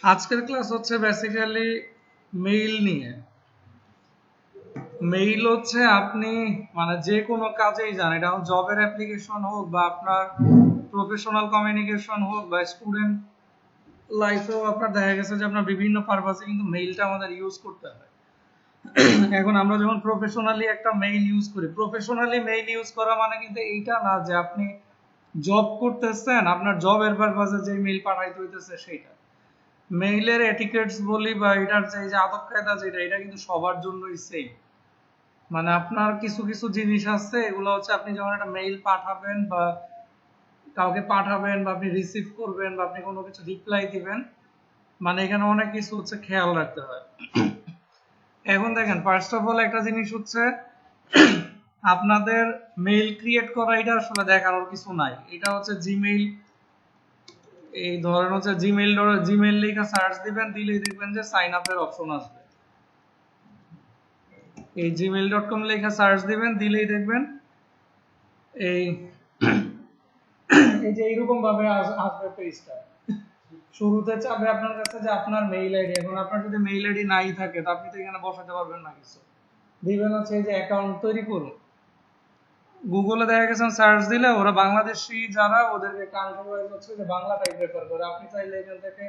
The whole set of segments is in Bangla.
আজকের ক্লাস হচ্ছে বেসিক্যালি মেইল নিয়ে। মেইল হচ্ছে আপনি মানে যে কোনো কাজেই যান, এটা জবের অ্যাপ্লিকেশন হোক বা আপনার প্রফেশনাল কমিউনিকেশন হোক বা স্টুডেন্ট লাইফেও আপনার দেখা গেছে যে আপনার বিভিন্ন পারপাসে কিন্তু মেইলটা আমাদের ইউজ করতে হয়। এখন আমরা যখন প্রফেশনালি একটা মেইল ইউজ করি, প্রফেশনালি মেইল ইউজ করা মানে কিন্তু এইটা না যে আপনি জব করতেছেন, আপনার জবের পারপাসে যে মেইল পাঠাইতে হইতেছে সেইটা। মেইলের এটিকেটস বলি বা এটার যে আদব কায়দা যেটা, এটা কিন্তু সবার জন্যই সেম। মানে আপনার কিছু কিছু জিনিস আছে, এগুলো হচ্ছে আপনি যখন একটা মেইল পাঠাবেন বা কাউকে পাঠাবেন বা আপনি রিসিভ করবেন বা আপনি কোনো কিছু রিপ্লাই দিবেন, মানে এখানে অনেক কিছু হচ্ছে খেয়াল রাখতে হয়। এখন দেখেন, ফার্স্ট অফ অল একটা জিনিস হচ্ছে আপনাদের মেইল ক্রিয়েট করা, এটা আসলে দেখানোর কিছু নাই। এটা হচ্ছে জিমেইল, এই ধরেন হচ্ছে জিমেইল লেখা সার্চ দিবেন, দিলেই দেখবেন যে সাইন আপের অপশন আসবে। এই gmail.com লেখা সার্চ দিবেন, দিলেই দেখবেন এই এই যে এইরকম ভাবে আসবে পেজটা। শুরুতে চাবে আপনার কাছে যে আপনার মেইল আইডি। এখন আপনার যদি মেইল আইডি নাই থাকে তো আপনি তো এখানে বসাতে পারবেন না কিছু। দিবেন হচ্ছে এই যে অ্যাকাউন্ট তৈরি করুন। গুগলে দেখা গেছে সার্চ দিলে ওরা বাংলাদেশি যারা, ওদেরকে কান্ট্রি ওয়াইজ হচ্ছে যে বাংলাটাই প্রেফার করে। আপনি চাইলে এখান থেকে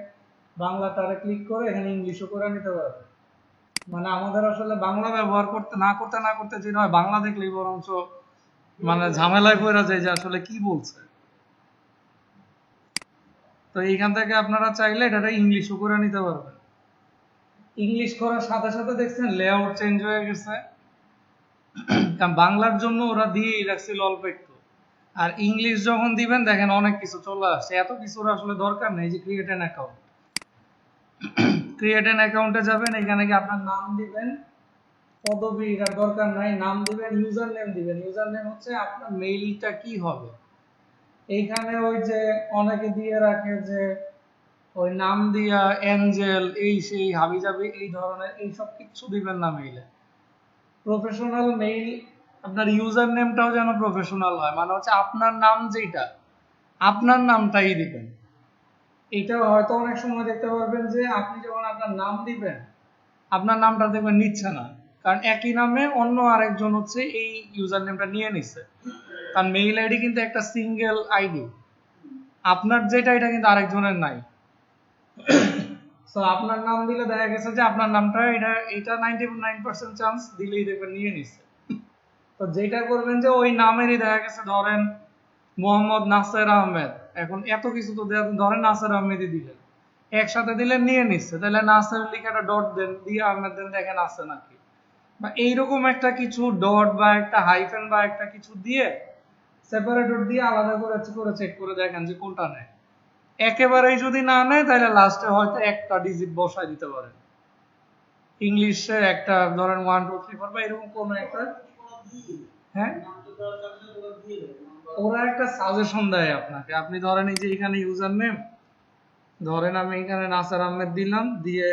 বাংলাটারে ক্লিক করে এখানে ইংলিশও করে নিতে পারবেন। মানে আমাদের আসলে বাংলা ব্যবহার করতে না করতে যেটা হয়, বাংলা দেখলেই বরঞ্চ মানে ঝামেলায় পড়া যায় যে আসলে কি বলছে। তো এইখান থেকে আপনারা চাইলে এটা ইংলিশও করে নিতে পারবেন। ইংলিশ করার সাথে সাথে দেখছেন লেআউট চেঞ্জ হয়ে গেছে, কারণ বাংলার জন্য ওরা দিয়েই রাখছিল অল্প একটু। আর ইংলিশ যখন দিবেন দেখেন অনেক কিছু চলে আসছে, এত কিছুর আসলে দরকার নেই। যে create an account, create an অ্যাকাউন্টে যাবেন, এখানে কি আপনার নাম দিবেন, পদবি এটার দরকার নাই, নাম দিবেন, ইউজার নেম দিবেন। ইউজার নেম হচ্ছে আপনার মেইলটা কি হবে। এইখানে ওই যে অনেকে দিয়ে রাখে যে ওই নাম দিয়া এঞ্জেল এই সেই হাবিজাবি এই ধরনের, এইসব কিচ্ছু দিবেন না মেইলে। প্রফেশনাল মেইল, আপনার ইউজার নেমটাও যেন প্রফেশনাল হয়, মানে হচ্ছে আপনার নাম যেটা, আপনার নামটাই দিবেন। এটা হয়তো অনেক সময় দেখতে পারবেন যে আপনি যখন আপনার নাম দিবেন, আপনার নামটা দেখবেন নিচ্ছে না, কারণ একই নামে অন্য আরেকজন হচ্ছে এই ইউজার নেমটা নিয়ে নিচ্ছে। কারণ মেইল আইডি কিন্তু একটা সিঙ্গেল আইডি, আপনার যেটা এটা কিন্তু আরেকজনের নাই। তো আপনার নাম দিলে দেখা গেছে যে আপনার নামটা এটা 99% চান্স দিলেই দেখবেন নিয়ে নিচ্ছে। তো যেটা করবেন যে ওই নামেরই দেখা গেছে ধরেন মোহাম্মদ নাসের আহমেদ, এখন এত কিছু তো ধরেন নাসের আহমেদই দিলেন, একসাথে দিলেন নিয়ে নিচ্ছে, তাহলে নাসের লিখাটা ডট দেন, দিয়ে আহমেদ দেন, দেখেন আছে নাকি। বা এইরকম একটা কিছু ডট বা একটা হাইফেন বা একটা কিছু দিয়ে সেপারেটর দিয়ে আলাদা করে চেক করে দেখেন যে কোনটা নেয়। একেবারেই যদি না নেয় তাহলে লাস্টে হয়তো একটা ডিজিট বসায় দিতে পারেন, ইংলিশে একটা ধরেন 1 2 3 4 বা এরকম কোন একটা। হ্যাঁ, ওরা একটা সাজেশন দেয় আপনাকে। আপনি ধরেন এই যে এখানে ইউজার নেম, ধরেন আমি এখানে নাসার আহমেদ দিলাম, দিয়ে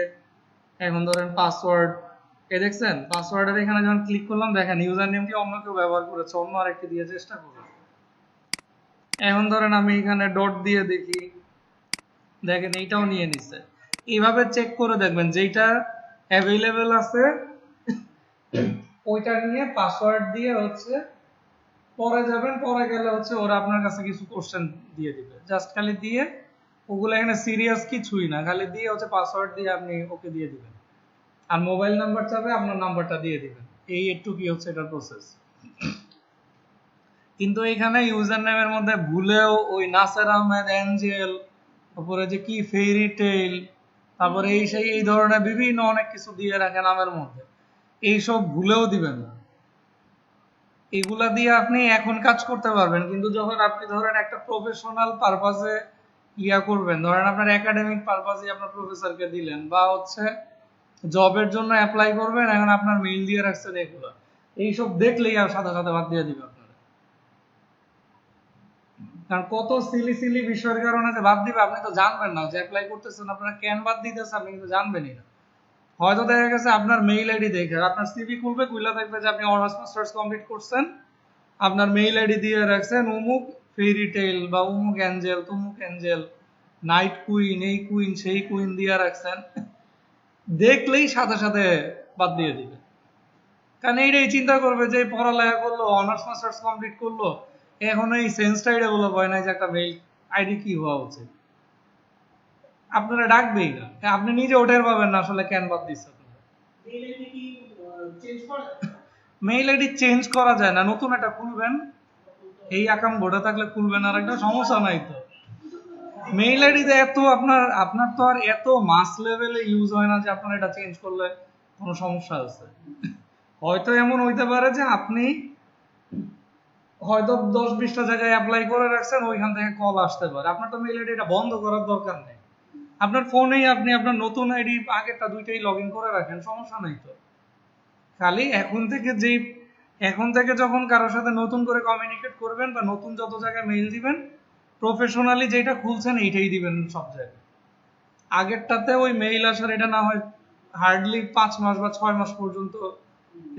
এখন ধরেন পাসওয়ার্ড, এ দেখছেন পাসওয়ার্ডের এখানে যখন ক্লিক করলাম দেখেন ইউজার নেমটি অন্য কেউ ব্যবহার করেছে, অন্য আরেকটি দিয়ে চেষ্টা করুন। এখন ধরেন আমি এখানে ডট দিয়ে দেখি, দেখেন এইটাও নিয়ে নিচ্ছে। এইভাবে চেক করে দেখবেন যেটা অ্যাভেলেবেল আছে ওইটা নিয়ে পাসওয়ার্ড দিয়ে হচ্ছে পরে যাবেন। পরে গেলে হচ্ছে ওরা আপনার কাছে কিছু কোশ্চেন দিয়ে দিবে, জাস্ট খালি দিয়ে ওগুলো এখানে সিরিয়াস কিছুই না, খালি দিয়ে হচ্ছে পাসওয়ার্ড দিয়ে আপনি ওকে দিয়ে দিবেন। আর মোবাইল নাম্বার চাবে, আপনার নাম্বারটা দিয়ে দিবেন। এই একটু কি হচ্ছে এটার প্রসেস। কিন্তু এখানে ইউজার নেমের মধ্যে ভুলেও ওই নাসের আহমেদ এঞ্জেল, তারপরে যে কি ফেরি টেইল, তারপরে এই সেই এই ধরনের বিভিন্ন অনেক কিছু দিয়ে রাখে নামের মধ্যে, এইসব ভুলেও দিবেন না। এগুলা দিয়ে আপনি এখন কাজ করতে পারবেন, কিন্তু যখন আপনি ধরেন একটা প্রফেশনাল পারপাসে করবেন, ধরেন আপনার একাডেমিক পারপাসে আপনার প্রফেসরকে দিলেন বা হচ্ছে জবের জন্য অ্যাপ্লাই করবেন, এখন আপনার মেইল দিয়ে রাখছেন, এগুলো এইসব দেখলেই আর সাথে সাথে বাদ দিয়ে দিবে আপনারা। কারণ কত সিলি সিলি বিষয়ের কারণে যে বাদ দিবে আপনি তো জানবেন না, যে অ্যাপ্লাই করতেছেন আপনারা কেন বাদ দিতেছে আপনি কিন্তু জানবেনই না। হয়তো দেখা গেছে আপনার মেইল আইডি দেখে আপনার সিভি খুলবে, খুলে দেখবে যে আপনি অনার্স মাস্টার্স কমপ্লিট করছেন, আপনার মেইল আইডি দিয়ে রাখছেন অমুক ফেরি টেইল বা অমুক অ্যাঞ্জেল তমুক অ্যাঞ্জেল, নাইট কুইন, এই কুইন সেই কুইন দিয়ে রাখছেন, দেখলেই সাথে সাথে বাদ দিয়ে দিবে। কারণ এইটাই চিন্তা করবে যে পড়ালেখা করলো, অনার্স মাস্টার্স কমপ্লিট করলো, এখন এই সেন্সটাই ডেভেলপ হয় না যে একটা মেইল আইডি কি হওয়া উচিত। আপনারা ডাকবেই না, আপনি নিজে ওটার পাবেন না আসলে কেন বাদ দিচ্ছে। মেইল আইডি চেঞ্জ করা যায় না, নতুন একটা খুলবেন, এই অ্যাকাউন্ট ভোটা থাকলে খুলবেন, আর একটা সমস্যা নাই তো। মেইল আইডিতে এত আপনার আপনার তো আর এত মাস লেভেলে ইউজ হয় না যে আপনার এটা চেঞ্জ করলে কোনো সমস্যা আছে। হয়তো এমন হইতে পারে যে আপনি হয়তো 10-20টা জায়গায় অ্যাপ্লাই করে রাখছেন, ওইখান থেকে কল আসতে পারে, আপনার তো মেইল আইডি এটা বন্ধ করার দরকার নেই। আপনার ফোনেই আপনি আপনার নতুন আইডি আগেরটা দুইটাই লগ ইন করে রাখেন, সমস্যা নাই তো। খালি এখন থেকে যখন কারোর সাথে নতুন করে কমিউনিকেট করবেন বা নতুন যত জায়গায় মেইল দিবেন, প্রফেশনালি যেটা খুলছেন এইটাই দিবেন সব জায়গায়। আগেরটাতে ওই মেইল আসার এটা না হয় হার্ডলি 5 মাস বা 6 মাস পর্যন্ত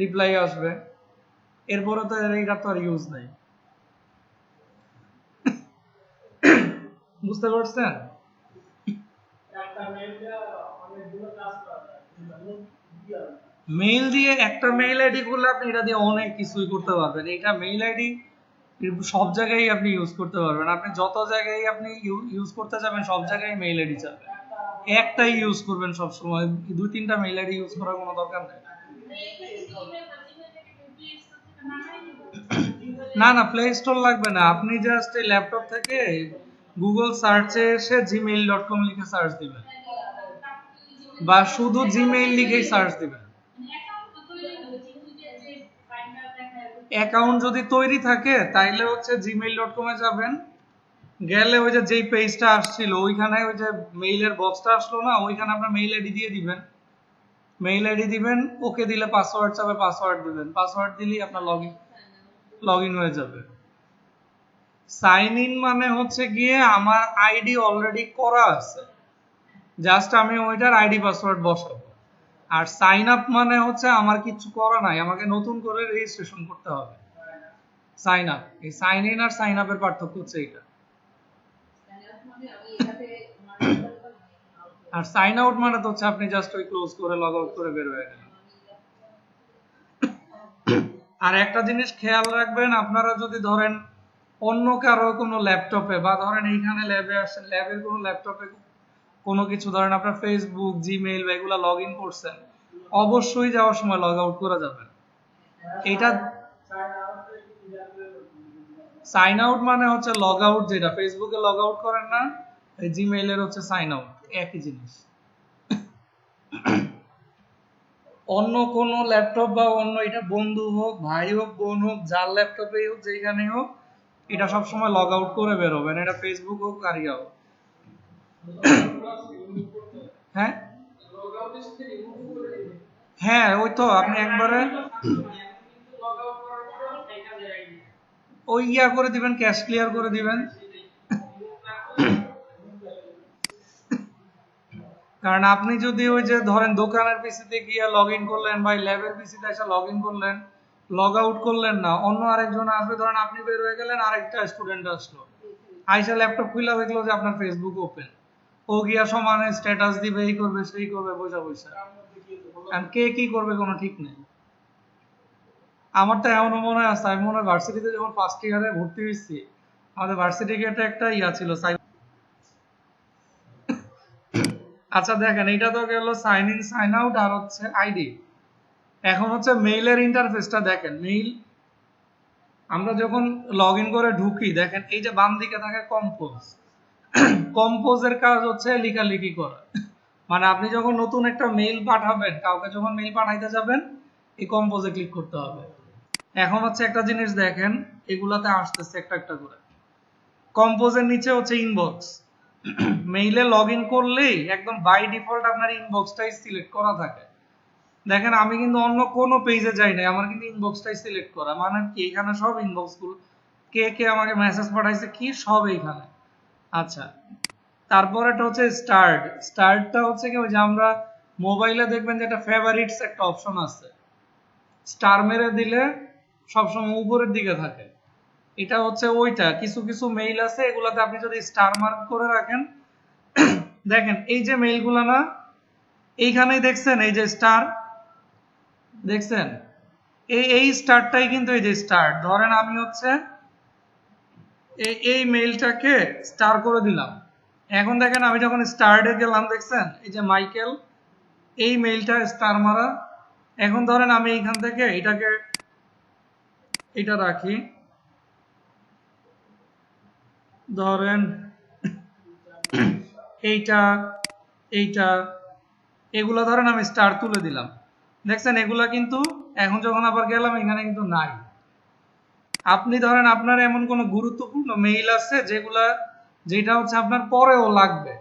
রিপ্লাই আসবে, এরপরে তো এটা তো আর ইউজ নাই। বুঝতে পারছেন? মেইল দিয়ে একটা মেইল আইডি করলে আপনি এটা দিয়ে অনেক কিছুই করতে পারবেন। এটা মেইল আইডি সব জায়গায় আপনি ইউজ করতে পারবেন, আপনি যত জায়গায় আপনি ইউজ করতে যাবেন সব জায়গায় মেইল আইডি যাবে। একটাই ইউজ করবেন সব সময়, 2-3টা মেইল আইডি ইউজ করার কোনো দরকার নেই। না না, প্লে স্টোর লাগবে না, আপনি জাস্ট এই ল্যাপটপ থেকে গুগল সার্চে এসে gmail.com লিখে সার্চ দিবেন, বা শুধু জিমেইল লিখেই সার্চ দিবেন। অ্যাকাউন্ট যদি তৈরি থাকে তাইলে হচ্ছে gmail.com এ যাবেন, গেলে ওই যে যেই পেজটা আসছিল ওইখানে ওই যে মেইলের বক্সটা আসলো না, ওইখানে আপনার মেইল আইডি দিয়ে দিবেন, মেইল আইডি দিবেন, ওকে দিলে পাসওয়ার্ড চাবে, পাসওয়ার্ড দিবেন, পাসওয়ার্ড দিলেই আপনার লগ ইন হয়ে যাবে। সাইন ইন মানে হচ্ছে গিয়ে আমার আইডি অলরেডি করা আছে, জাস্ট আমি ওইটার আইডি পাসওয়ার্ড বসাবো। আর সাইন আপ মানে হচ্ছে আমার কিছু করা নাই, আমাকে নতুন করে রেজিস্ট্রেশন করতে হবে। সাইন আপ, এই সাইন ইন আর সাইন আপের পার্থক্য হচ্ছে এটা। আর সাইন আউট মানে তো হচ্ছে আপনি জাস্ট ওই ক্লোজ করে লগ আউট করে বের হয়ে গেলেন। আর একটা জিনিস খেয়াল রাখবেন, আপনারা যদি ধরেন অন্য কারো কোনো ল্যাপটপে বা ধরেন এইখানে ল্যাবে আসেন, ল্যাবের কোনো ল্যাপটপে কোনো কিছু ধরেন আপনার ফেসবুক, জিমেইল বা এগুলা লগ ইন করছেন, অবশ্যই যাওয়ার সময় লগ আউট করে যাবেন। এটা সাইন আউট মানে হচ্ছে লগ আউট, যেটা ফেসবুকে লগ আউট করেন না, এই জিমেইলের হচ্ছে সাইন আউট, একই জিনিস। অন্য কোনো ল্যাপটপ বা অন্য, এটা বন্ধু হোক, ভাই হোক, বোন হোক, যার ল্যাপটপে হোক, যেখানেই হোক, এটা সবসময় লগ আউট করে বেরোবেন, এটা ফেসবুক হোক আর ইয়া হোক। হ্যাঁ হ্যাঁ, ওই তো আপনি একবারে ওই ইয়া করে দিবেন, ক্যাশ ক্লিয়ার করে দিবেন। কারণ আপনি যদি ওই যে ধরেন দোকানের পিসিতে গিয়ে লগ ইন করলেন বা ল্যাবের পিসিতে এসে লগ ইন করলেন, লগ আউট করলেন না, অন্য আরেকজন আসবে, ধরেন আপনি বের হয়ে গেলেন, আরেকটা স্টুডেন্ট আসলো, আইসা ল্যাপটপ খুলে দেখলো যে আপনার ফেসবুক ওপেন, ও গিয়া সমানে স্ট্যাটাস দিবে, এই করবে সেই করবে, বসে বসে, আর কে কি করবে কোনো ঠিক নেই। আমার তো এমনও মনে আছে, আমি মনে হয় ভার্সিটিতে যখন ফার্স্ট ইয়ারে ভর্তি হয়েছি, আমাদের ভার্সিটি গেটে একটা ইয়া ছিল। আচ্ছা দেখেন, এটা তো গেল সাইন ইন সাইন আউট আর হচ্ছে আইডি। এখন হচ্ছে মেইলের ইন্টারফেসটা দেখেন। মেইল আমরা যখন লগ ইন করে ঢুকি, দেখেন এই যে বাম দিকে থাকে কম্পোজ, কম্পোজের কাজ হচ্ছে লেখালেখি করা। মানে আপনি যখন নতুন একটা মেইল পাঠাবেন, কাউকে যখন মেইল পাঠাইতে যাবেন, এই কম্পোজে ক্লিক করতে হবে। এখন হচ্ছে একটা জিনিস দেখেন, এগুলাতে আসতেছে একটা একটা করে। কম্পোজের নিচে হচ্ছে ইনবক্স, মেইলে লগ ইন করলেই একদম বাই ডিফল্ট আপনার ইনবক্সটাই সিলেক্ট করা থাকে। দেখেন আমি কিন্তু অন্য কোনো পেজে যাই নাই, আমার কিন্তু ইনবক্সটাই সিলেক্ট করা, মানে কি এখানে সব ইনবক্স গুলো, কে কে আমাকে মেসেজ পাঠাইছে কি সব এইখানে। আচ্ছা, তারপরেটা হচ্ছে স্টার্ট। স্টার্টটা হচ্ছে কি, ওই যে আমরা মোবাইলে দেখবেন যে একটা ফেভারিটস একটা অপশন আছে, স্টার মেরে দিলে সবসময় উপরের দিকে থাকে, এটা হচ্ছে ওইটা। কিছু কিছু মেইল আছে এগুলাতে আপনি যদি স্টার মার্ক করে রাখেন, দেখেন এই যে মেইলগুলো না, এইখানেই দেখছেন এই যে স্টার, দেখছেন এই স্টারটাই কিন্তু এই যে স্টার। ধরেন আমি হচ্ছে এই মেইলটাকে স্টার করে দিলাম। এখন দেখেন আমি যখন স্টার্টে গেলাম, দেখছেন এই যে মাইকেল, এই মেইলটা স্টার মারা। এখন ধরেন আমি এইখান থেকে এটা রাখি, ধরেন এইটা এইটা এগুলা ধরেন আমি স্টার তুলে দিলাম। দেখছেন এগুলা কিন্তু এখন যখন আবার গেলাম এখানে কিন্তু নাই। আপনি ধরেন আপনার এমন কোনো গুরুত্বপূর্ণ মেইল আছে যেটা হচ্ছে আপনার পরেও লাগবে।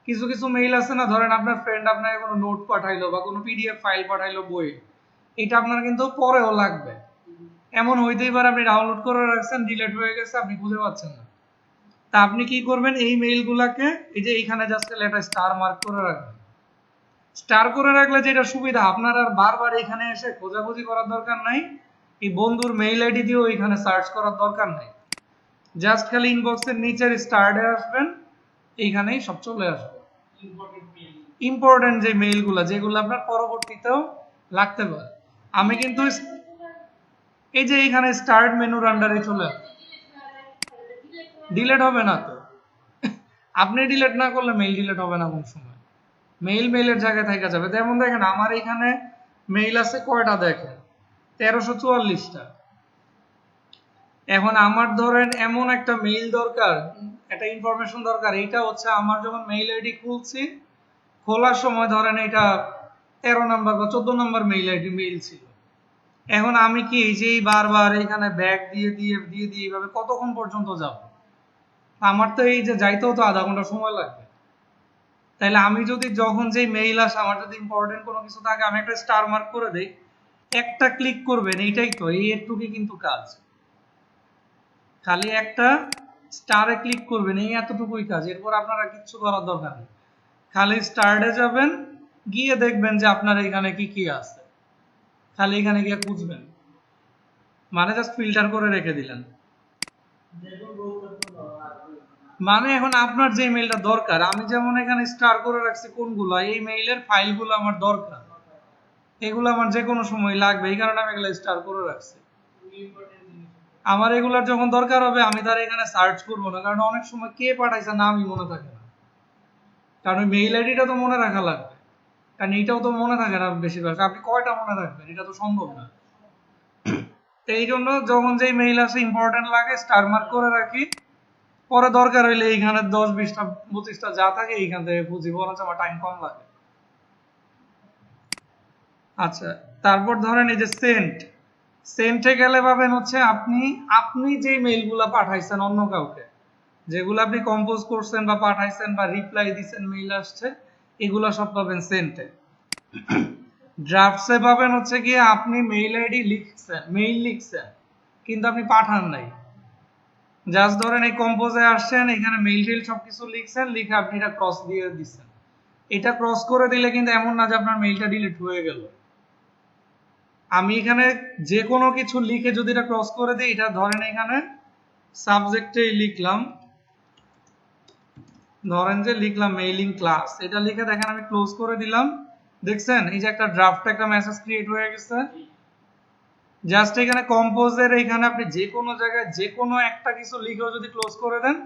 কিছু কিছু মেইল আছে না, ধরেন আপনার ফ্রেন্ড আপনাকে কোনো নোট পাঠাইলো বা কোনো পিডিএফ ফাইল পাঠাইলো বই, এটা আপনার কিন্তু পরেও লাগবে। এমন হইতেই পারে আপনি ডাউনলোড করে রাখছেন, ডিলিট হয়ে গেছে, আপনি খুঁজে পাচ্ছেন না। তা আপনি কি করবেন, এই মেইলগুলোকে এই যে এইখানে জাস্ট একটা স্টার মার্ক করে রাখবেন। স্টার করে রাখলে যেটা সুবিধা, আপনার আর বারবার এখানে এসে খোঁজাখুঁজি করার দরকার নাই। এই বন্ধুর মেইল আইডি দিয়েও এখানে সার্চ করার দরকার নাই। জাস্ট খালি ইনবক্সের নিচের স্টারে আসবেন, এইখানেই সব চলে আসবে। ইম্পর্টেন্ট যে মেইলগুলো, যেগুলো আপনার পরবর্তীতেও লাগতে পারে। আমি কিন্তু এই যে এইখানে স্টার্ট মেনুর আন্ডারে চলে আসবে, ডিলেট হবে না তো। আপনি ডিলেট না করলে মেইল ডিলেট হবে না কোন সময়, মেইলের জায়গায় থেকে যাবে। যেমন দেখেন আমার এখানে মেইল আছে কয়টা, দেখেন 1344টা। এখন আমার ধরেন এমন একটা মেইল দরকার, একটা ইনফরমেশন দরকার, এটা হচ্ছে আমার যখন মেইল আইডি খুলছি, খোলার সময় ধরেন এটা 13 নম্বর বা 14 নম্বর মেইল আইডি মেইল ছিল। এখন আমি কি এই যে বারবার এখানে ব্যাক দিয়ে দিয়ে দিয়ে দিয়ে এইভাবে কতক্ষণ পর্যন্ত যাব? আমার তো এই যে যাইতেও তো আধা ঘন্টা সময় লাগবে। তাইলে আমি যদি যখন যেই মেইল আসে, আমার যদি ইম্পর্টেন্ট কোনো কিছু থাকে, আমি একটা স্টার মার্ক করে দেই, একটা ক্লিক করবেন, এইটাই তো, এই একটুকুই কিন্তু কাজ। খালি একটা স্টারে ক্লিক করবেন, এই এতটুকুই কাজ। এরপর আপনারা কিচ্ছু করার দরকার নেই। খালি স্টার্টে যাবেন, গিয়ে দেখবেন যে আপনার এখানে কি কি আছে, খালি এখানে গিয়ে খুঁজবেন, মানে জাস্ট ফিল্টার করে রেখে দিলেন। মানে এখন আপনার যে মেইলটা দরকার, আমি যেমন এখানে স্টার করে রাখছি কোনগুলো, এই মেইলের ফাইলগুলো আমার দরকার, এগুলো আমার যে কোনো সময় লাগবে, এই কারণে আমি এগুলো স্টার করে রাখছি। আমার এগুলোর যখন দরকার হবে আমি তার এখানে সার্চ করবো না, কারণ অনেক সময় কে পাঠাইছে নামই মনে থাকে না, কারণ ওই মেইল আইডিটা তো মনে রাখা লাগবে, কারণ এইটাও তো মনে থাকে না বেশিরভাগ। আপনি কয়টা মনে রাখবেন, এটা তো সম্ভব না। এই জন্য যখন যেই মেইল আসে ইম্পর্টেন্ট লাগে স্টার মার্ক করে রাখি, পরে দরকার হইলে এইখানে 10 20টা 25টা যা থাকে এইখান থেকে খুঁজি, বরঞ্চ আমার টাইম কম লাগে। আচ্ছা, তারপর ধরেন এই যে সেন্টে গেলে পাবেন হচ্ছে আপনি যে মেইলগুলা পাঠাইছেন অন্য কাউকে, যেগুলো আপনি কম্পোজ করছেন বা পাঠাইছেন বা রিপ্লাই দিছেন, মেইল আসছে, এগুলা সব পাবেন সেন্টে। ড্রাফটসে পাবেন হচ্ছে গিয়ে আপনি মেইল আইডি লিখছেন, মেইল লিখছেন, কিন্তু আপনি পাঠান নাই। জাস্ট ধরেন এই কম্পোজে আসছেন, এখানে মেইল টেল সবকিছু লিখছেন, লিখে আপনি এটা ক্রস দিয়ে দিচ্ছেন। এটা ক্রস করে দিলে কিন্তু এমন না যে আপনার মেইলটা ডিলিট হয়ে গেল। আমি এখানে যে কোনো কিছু লিখে যদি এটা ক্রস করে দিই, এটা ধরেন এখানে সাবজেক্টেই লিখলাম, ধরেন যে লিখলাম মেইলিং ক্লাস, এটা লিখে দেখেন আমি ক্লোজ করে দিলাম। দেখছেন এই যে একটা ড্রাফট, একটা মেসেজ ক্রিয়েট হয়ে গেছে। জাস্ট এখানে কম্পোজের এখানে আপনি যে কোনো জায়গায় যে কোনো একটা কিছু লিখেও যদি ক্লোজ করে দেন,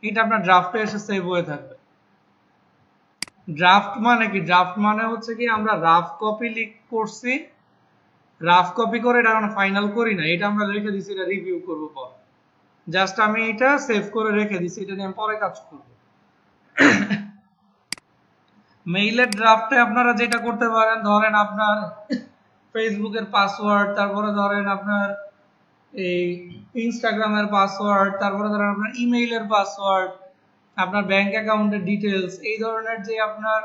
এটা আপনার ড্রাফটে এসে সেভ হয়ে থাকবে। ড্রাফট মানে কি? ড্রাফট মানে হচ্ছে কি আমরা রাফ কপি করছি, রাফ কপি করে এটা আমরা ফাইনাল করি না, এটা আমরা রেখে দিছি, এটা রিভিউ করব পরে। জাস্ট আমি এটা সেভ করে রেখে দিছি, এটা নিয়ে আমি পরে কাজ করব। মেইলের ড্রাফটে আপনারা যেটা করতে পারেন, ধরেন আপনার ফেসবুকের পাসওয়ার্ড, তারপরে ধরেন আপনার এই ইনস্টাগ্রামের পাসওয়ার্ড, তারপরে ধরেন আপনার ইমেইলের পাসওয়ার্ড, আপনার ব্যাংক অ্যাকাউন্টের ডিটেলস, এই ধরনের যে আপনার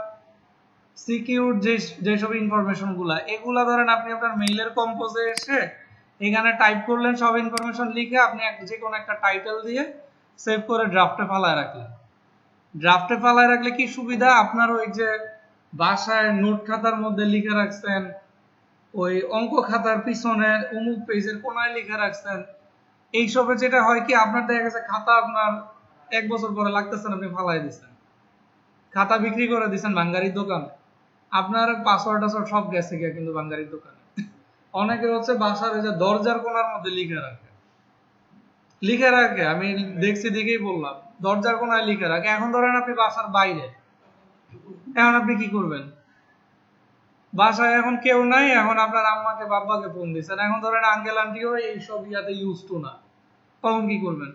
সিকিউর যেসব ইনফরমেশন গুলা, এগুলা ধরেন আপনি আপনার মেইলের কম্পোজে এসে এখানে টাইপ করলেন, সব ইনফরমেশন লিখে আপনি যে কোনো একটা টাইটেল দিয়ে সেভ করে ড্রাফটে ফালায় রাখলেন। ড্রাফটে ফালায় রাখলে কি সুবিধা, আপনার ওই যে বাসায় নোট খাতার মধ্যে লিখে রাখছেন, ওই অঙ্ক খাতার পিছনে অমুক পেজের কোনায় লিখে রাখছেন, এইসবে যেটা হয় কি, আপনার দেখা গেছে খাতা আপনার 1 বছর পরে লাগতেছে না, আপনি ফালাই দিচ্ছেন। খাতা বিক্রি করে দিচ্ছেন বাঙ্গারির দোকানে, আপনার পাসওয়ার্ড টাসওয়ার্ড সব গেছে গিয়া কিন্তু বাঙ্গারির দোকানে। অনেকে হচ্ছে বাসার ওই যে দরজার কোণার মধ্যে লিখে রাখে, আমি দেখছি দেখেই বললাম, দরজার কোণায় লিখে রাখে। এখন ধরেন আপনি বাসার বাইরে, এখন আপনি কি করবেন? বাসায় এখন কেউ নাই, এখন আপনার আম্মাকে বাব্বাকে ফোন দিচ্ছেন, এখন ধরেন আঙ্কেল আন্টিও এইসব ইয়াতে ইউজ টু না, তখন কি করবেন?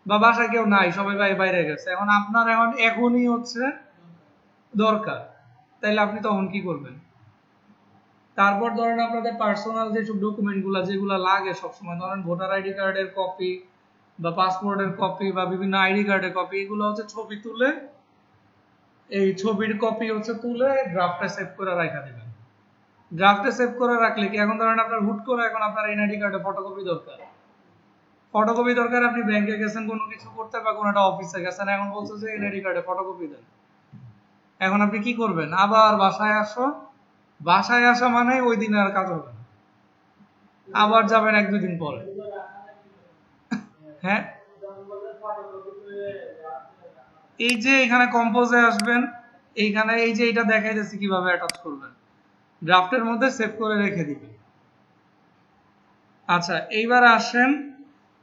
বা বাসায় কেউ নাই, সবাই বাইরে গেছে, এখন আপনার এখনই হচ্ছে দরকার, তাইলে আপনি তখন কি করবেন? তারপর ধরেন আপনাদের পার্সোনাল যেসব ডকুমেন্ট গুলা যেগুলা লাগে সবসময়, ধরেন ভোটার আইডি কার্ডের কপি বা পাসপোর্টের কপি বা বিভিন্ন আইডি কার্ডের কপি, এগুলো হচ্ছে ছবি তুলে, এই ছবির কপি হচ্ছে তুলে ড্রাফটে সেভ করে রাখা দিবেন। ড্রাফটে সেভ করে রাখলে কি, এখন ধরেন আপনার হুট করে এখন আপনার এনআইডি কার্ডে ফটোকপি দরকার, আপনি ব্যাংকে গেছেন কোনো কিছু করতে বা কোনো একটা অফিসে গেছেন, এখন বলছে যে এনআইডি কার্ডে ফটোকপি দেন, এখন আপনি কি করবেন? আবার বাসায় আসা মানে ওই দিন আর কাজ হবে না, আবার যাবেন এক দুই দিন পরে। হ্যাঁ, এই যে এখানে কম্পোজে আসবেন, এইখানে এই যে এটা দেখাইতেছি কিভাবে অ্যাটাচ করবেন, ড্রাফটের মধ্যে সেভ করে রেখে দিবেন। আচ্ছা, এইবার আসেন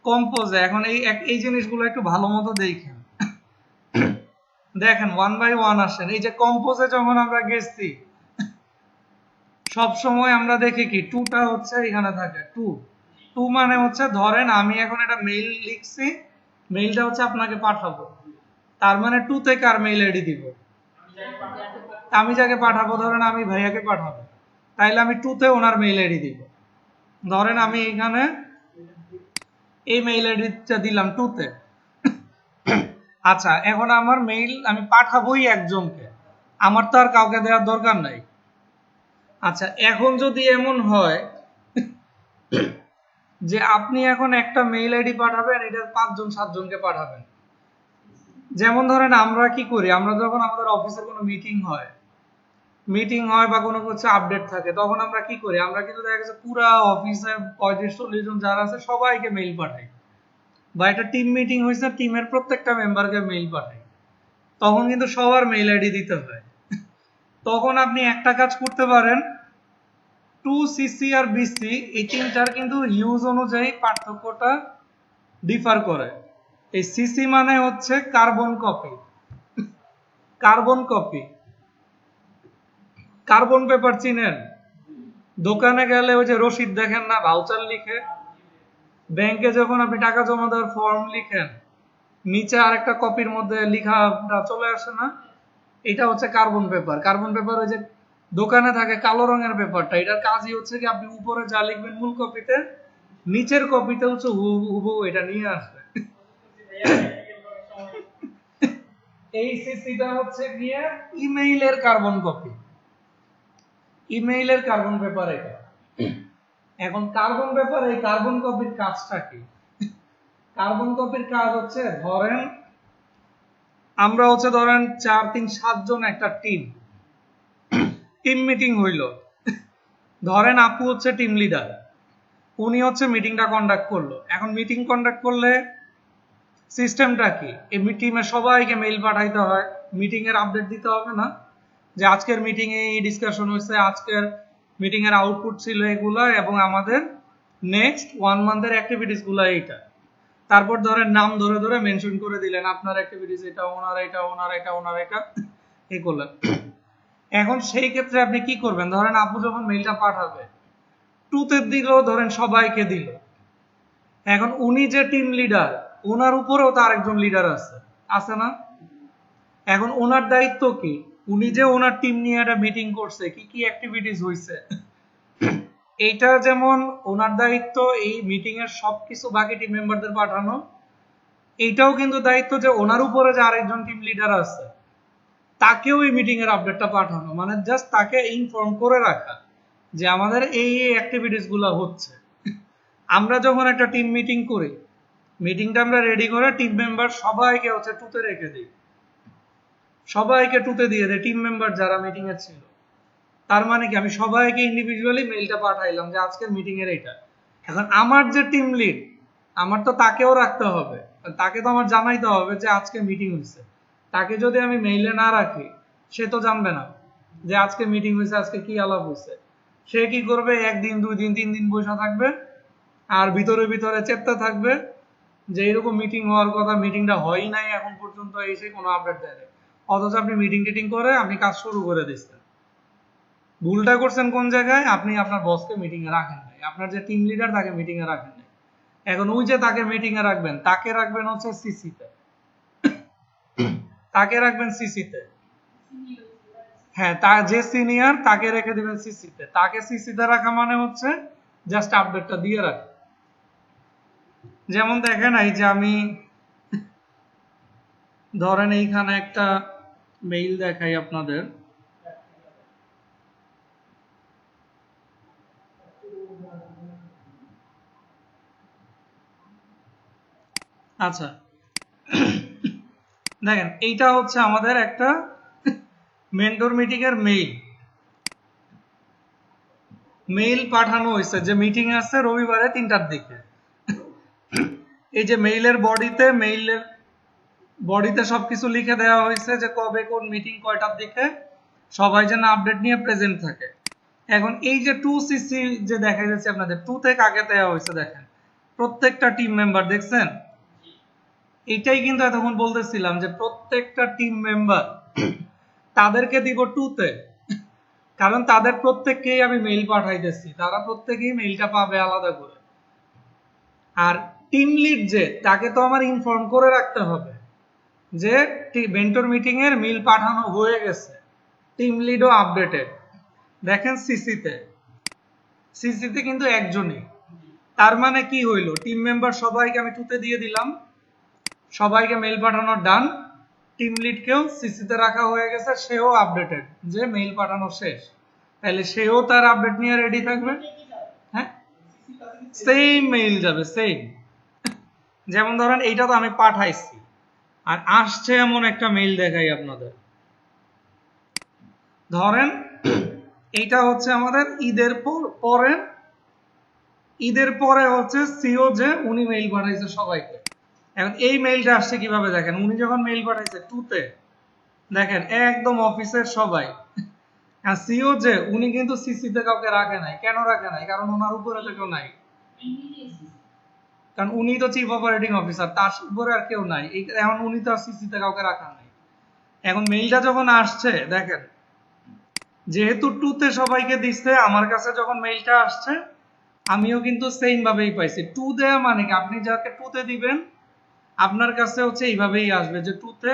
কম্পোজে। এখন এই জিনিসগুলো একটু ভালো মতো দেখেন, দেখেন ওয়ান বাই ওয়ান আসেন। এই যে কম্পোজে যখন আমরা গেছি, সব সময় আমরা দেখি কি টুটা হচ্ছে এখানে থাকে, টু মানে হচ্ছে ধরেন আমি এখন একটা মেইল লিখছি, মেইলটা হচ্ছে আপনাকে পাঠাবো, তার মানে টু তে কার মেইল আইডি দিব? আমি যাকে পাঠাবো, ধরেন আমি ভাইয়াকে পাঠাবো, তাইলে আমি টু তে ওনার মেইল আইডি দিব। ধরেন আমি এখানে এই মেইল আইডিটা দিলাম টু তে। আচ্ছা, এখন আমার মেইল আমি পাঠাবোই একজনকে, আমার তো আর কাউকে দেওয়ার দরকার নাই। আচ্ছা, এখন যদি এমন হয় যে আপনি এখন একটা মেইল আইডি পাঠাবেন, এটা 5 জন 7 জনকে পাঠাবেন। যেমন ধরেন আমরা কি করি, আমরা যখন আমাদের অফিসের কোনো মিটিং হয় বা কোনো কিছু আপডেট থাকে, তখন আমরা কি করি, আমরা কিন্তু দেখা গেছে পুরো অফিসে 35-40 জন যারা আছে সবাইকে মেইল পাঠাই, বা একটা টিম মিটিং হয়েছে টিমের প্রত্যেকটা মেম্বারকে মেইল পাঠাই, তখন কিন্তু সবার মেইল আইডি দিতে হয়। তখন আপনি একটা কাজ করতে পারেন, টু সিসি আর বিসি এই তিনটার কিন্তু ইউজ অনুযায়ী পার্থক্যটা ডিফার করে। এই সিসি মানে হচ্ছে কার্বন কপি, কার্বন পেপার চিনেন? দোকানে গেলে ওই যে রসিদ দেখেন না, ভাউচার লিখে, ব্যাংকে যখন আপনি টাকা জমা দেওয়ার ফর্ম লিখেন, নিচে আরেকটা কপির মধ্যে লেখাটা চলে আসে না, এটা হচ্ছে কার্বন পেপার। ওই যে দোকানে থাকে কালো রঙের পেপারটা, এটার কাজই হচ্ছে কি আপনি উপরে যা লিখবেন মূল কপিতে, নিচের কপিতে হচ্ছে হুবহু এটা নিয়ে আসবে। এই সিসিটা হচ্ছে গিয়ে ইমেইলের কার্বন পেপার এটা। এখন কার্বন পেপার, এই কার্বন কপির কাজটা কি? কার্বন কপির কাজ হচ্ছে, ধরেন আমরা হচ্ছে ধরেন 4 3 7 জন একটা টিম মিটিং হইলো, ধরেন আপু হচ্ছে টিম লিডার, উনি হচ্ছে মিটিংটা কন্ডাক্ট করলো। এখন মিটিং কন্ডাক্ট করলে সিস্টেমটা কি, এই টিমে সবাইকে মেইল পাঠাইতে হয়, মিটিং এর আপডেট দিতে হবে না, যে আজকের মিটিং এ এই ডিসকাশন হয়েছে, আজকের মিটিং এর আউটপুট ছিল এগুলা, এবং আমাদের নেক্সট 1 মান্থের অ্যাক্টিভিটিস গুলা এইটা। তারপর ধরেন নাম ধরে ধরে মেনশন করে দিলেন, আপনার অ্যাক্টিভিটিস এটা, ওনার এটা এই করলেন। এখন সেই ক্ষেত্রে আপনি কি করবেন, ধরেন আপু যখন মেইলটা পাঠাবে, টুতে দিল, ধরেন সবাইকে দিল, এখন উনি যে টিম লিডার, ওনার উপরেও তো আরেকজন লিডার আছে না? এখন ওনার দায়িত্ব কি, উনি যে ওনার টিম নিয়ে একটা মিটিং করছে, কি কি অ্যাক্টিভিটিস হয়েছে, এইটা যেমন ওনার দায়িত্ব এই মিটিং এর সবকিছু বাকি টিম মেম্বারদের পাঠানো, এইটাও কিন্তু দায়িত্ব যে ওনার উপরে যে আরেকজন টিম লিডার আছে তাকেও এই মিটিং এর আপডেটটা পাঠানো, মানে জাস্ট তাকে ইনফর্ম করে রাখা যে আমাদের এই অ্যাক্টিভিটিস গুলো হচ্ছে। আমরা যখন একটা টিম মিটিং করি, মিটিংটা আমরা রেডি করে টিম মেম্বার সবাইকে হচ্ছে টুতে রেখে দিই, সবাইকে টুতে দিয়ে দেয় টিম মেম্বার যারা মিটিং এ ছিল। তার মানে কি, আমি সবাইকে ইন্ডিভিজুয়ালি মেইলটা পাঠাইলাম যে আজকের মিটিং এর এটা। এখন আমার যে টিম লিড, আমার তো তাকেও রাখতে হবে, তাকে তো আমার জানাইতে হবে যে আজকে মিটিং হয়েছে, তাকে যদি আমি মেইলে না রাখি সে তো জানবে না যে আজকে মিটিং হয়েছে, আজকে কি আলাপ হয়েছে। সে কি করবে, একদিন 2 দিন 3 দিন বসে থাকবে আর ভিতরে ভিতরে চেপতে থাকবে যে এরকম মিটিং হওয়ার কথা, মিটিংটা হয়ই নাই এখন পর্যন্ত, এসে কোনো আপডেট দেয় না। অথচ আপনি মিটিং টিটিং করে আপনি কাজ শুরু করে দিচ্ছেন। ভুলটা করছেন কোন জায়গায়, আপনি আপনার বসকে মিটিং এ রাখেন নাই, আপনার যে টিম লিডার তাকে মিটিং এ রাখেন নাই। এখন ওই যে তাকে মিটিং এ রাখবেন, তাকে রাখবেন হচ্ছে সিসিতে, তাকে রাখবেন সিসিতে। হ্যাঁ, তার যে সিনিয়র তাকে রেখে দিবেন সিসিতে। তাকে সিসিতে রাখা মানে হচ্ছে জাস্ট আপডেটটা দিয়ে রাখা। যেমন দেখেন এই যে আমি ধরেন এইখানে একটা মেইল দেখাই আপনাদের। আচ্ছা দেখেন এইটা হচ্ছে আমাদের একটা মেন্টর মিটিং এর মেইল পাঠানো হয়েছে যে মিটিং আছে রবিবারে 3টার দিকে। এই যে মেইলের বডিতে সবকিছু লিখে দেওয়া হয়েছে যে কবে কোন মিটিং কয়টার দিকে, সবাই যেন আপডেট নিয়ে প্রেজেন্ট থাকে। এখন এই যে 2cc যে দেখা যাচ্ছে আপনাদের 2 থেকে আগে দেওয়া হয়েছে, দেখেন প্রত্যেকটা টিম মেম্বার দেখছেন। এটাই কিন্তু এতক্ষণ বলতেছিলাম যে প্রত্যেকটা টিম মেম্বার তাদেরকে দিব 2 তে, কারণ তাদের প্রত্যেককেই আমি মেইল পাঠাইতেছি, তারা প্রত্যেকেই মেইলটা পাবে আলাদা করে। আর টিম লিড যে তাকে তো আমার ইনফর্ম করে রাখতে হবে যে মেন্টর মিটিং এর মেইল পাঠানো হয়ে গেছে, টিম লিডও আপডেটেড। দেখেন সিসিতে কিন্তু একজনই, তার মানে কি হইলো, টিম মেম্বার সবাইকে আমি 2 তে দিয়ে দিলাম, সবাইকে মেইল পাঠানো ডান, টিম লিডকেও সিসিতে রাখা হয়ে গেছে, সেও আপডেটেড যে মেইল পাঠানো শেষ, তাহলে সেও তার আপডেট নিয়ে রেডি থাকবে। হ্যাঁ, সেম মেইল যাবে সেম। যেমন ধরেন এইটা তো আমি পাঠাইছি আর আসছে এমন একটা মেইল দেখাই আপনাদের। ধরেন এইটা হচ্ছে আমাদের ঈদের পরে হচ্ছে সিও যে উনি মেইল পাঠাইছে সবাইকে। এখন এই মেইলটা আসছে কিভাবে দেখেন, উনি যখন মেইল পাঠাইছে 2 তে, দেখেন একদম অফিসের সবাই। আর সিও যে উনি কিন্তু সিসিতে কাউকে রাখে নাই। কেন রাখে নাই? কারণ ওনার উপরে তো কেউ নাই, কারণ উনি তো চিফ অপারেটিং অফিসার, তার উপরে আর কেউ নাই। এখন উনি তো আর সিসিতে কাউকে রাখা নাই। এখন মেইলটা যখন আসছে দেখেন, যেহেতু 2 তে সবাইকে দিচ্ছে, আমার কাছে যখন মেইলটা আসছে আমিও কিন্তু সেম ভাবেই পাইছি। 2 দেয়া মানে কি, আপনি যাকে 2 তে দিবেন আপনার কাছে হচ্ছে এইভাবেই আসবে যে 2 তে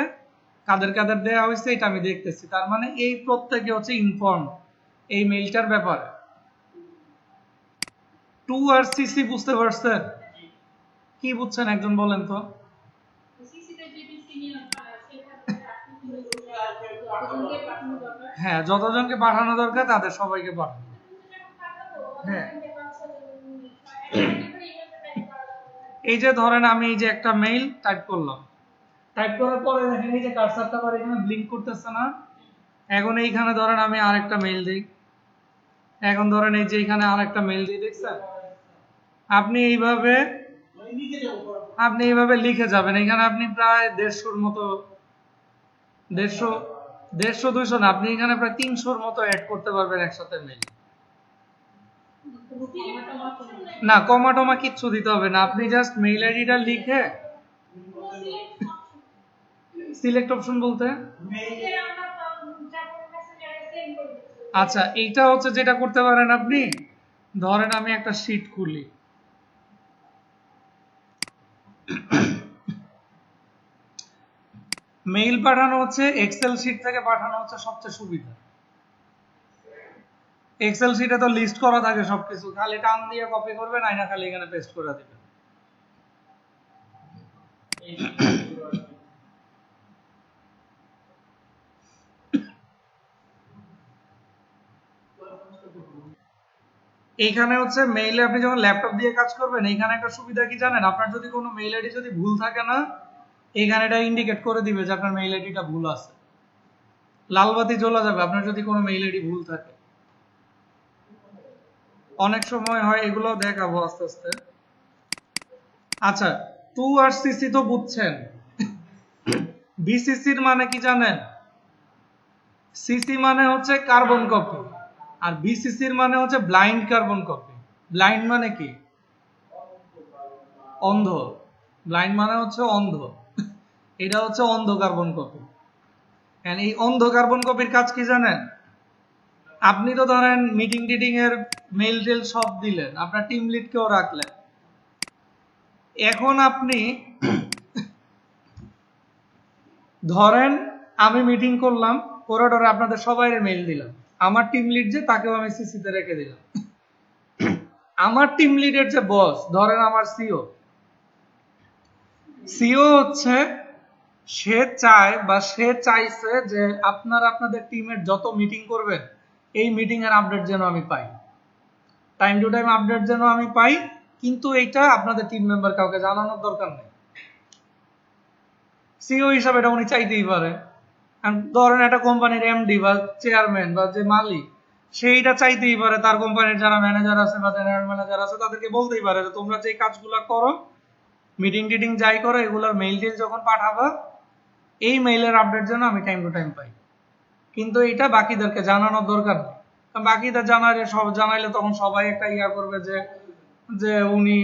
কাদের কাদের দেয়া হয়েছে এটা আমি দেখতেছি। তার মানে এই প্রত্যেকে হচ্ছে ইনফর্ম এই মেইলটার ব্যাপারে। 2 আর সিসি বুঝতে পারছেন? কি বুঝছেন একজন বলেন তো? হ্যাঁ, যতজনকে পাঠানো দরকার তাদের সবাইকে পাঠানো। হ্যাঁ, এই যে ধরেন আমি এই যে একটা মেইল টাইপ করলাম, টাইপ করার পরে দেখেন এই যে কার্সারটা আবার এখানে ব্লিঙ্ক করতেছে না। এখন এইখানে ধরেন আমি আরেকটা মেইল দিই, এখন ধরেন এই যে এখানে আরেকটা মেইল দিই, দেখছেন? আপনি এইভাবে লিখে যাবেন। এখানে আপনি প্রায় 150-র মতো, 150-200 না, আপনি এখানে প্রায় 300-র মতো অ্যাড করতে পারবেন একসাথে মেইল। না, কমা টমা কিচ্ছু দিতে হবে না, আপনি জাস্ট মেইল আইডিটা লিখে। সিলেক্ট অপশন বলতে, আচ্ছা এইটা হচ্ছে যেটা করতে পারেন আপনি, ধরেন আমি একটা শীট খুলি, মেইল পাঠানো হচ্ছে এক্সেল শীট থেকে পাঠানো হচ্ছে সবচেয়ে সুবিধা। এক্সেল শীটে তো লিস্ট করা থাকে সবকিছু, খালি টান দিয়ে কপি করবেন, আইনা খালি এখানে পেস্ট করে দিবেন। এইখানে হচ্ছে মেইলে আপনি যখন ল্যাপটপ দিয়ে কাজ করবেন, এইখানে একটা সুবিধা কি জানেন, আপনার যদি কোনো মেইল আইডি যদি ভুল থাকে না, এইখানে এটা ইন্ডিকেট করে দিবে যে আপনার মেইল আইডিটা ভুল আছে, লাল বাতি জ্বলা যাবে আপনার যদি কোনো মেইল আইডি ভুল থাকে। অনেক সময় হয়, এগুলো দেখাবো আস্তে আস্তে। আচ্ছা, 2 আর সিসি তো বুঝছেন, বিসিসির মানে কি জানেন? সিসি মানে হচ্ছে কার্বন কপি, আর বিসিসির মানে হচ্ছে ব্লাইন্ড কার্বন কপি। ব্লাইন্ড মানে কি? অন্ধ। ব্লাইন্ড মানে হচ্ছে অন্ধ। এটা হচ্ছে অন্ধ কার্বন কপি। এই অন্ধ কার্বন কপির কাজ কি জানেন? আপনি তো ধরেন মিটিং টিটিং এর মেইল টেল সব দিলেন, আপনার টিম লিডকেও রাখলেন। এখন আপনি ধরেন আমি মিটিং করলাম, করিডোরে আপনাদের সবাইরে মেইল দিলাম, আমার টিম লিড যে তাকেও আমি সিসিতে রেখে দিলাম। আমার টিম লিডের যে বস, ধরেন আমার সিও, সিও হচ্ছে সে চায় বা সে চাইছে যে আপনারা আপনাদের টিমের যত মিটিং করবেন এই মিটিং এর আপডেট যেন আমি পাই, টাইম টু টাইম আপডেট যেন আমি পাই, কিন্তু এটা আপনাদের টিম মেম্বার কাউকে জানানোর দরকার নেই। সিও হিসাবে এটা উনি চাইতেই পারে। ধরেন একটা কোম্পানির এমডি বা চেয়ারম্যান বা যে মালিক, সেইটা চাইতেই পারে তার কোম্পানির যারা ম্যানেজার আছে বা জেনারেল ম্যানেজার আছে তাদেরকে বলতেই পারে যে তোমরা যে কাজগুলো করো, মিটিং টিটিং যাই করো, এগুলোর মেইল টেল যখন পাঠাবা এই মেইলের আপডেট যেন আমি টাইম টু টাইম পাই। কিন্তু এটা বাকিদেরকে জানানোর দরকার নেই। বাকিদের জানালে সব জানাইলে তখন সবাই একটা ইয়া করবে যে যে উনি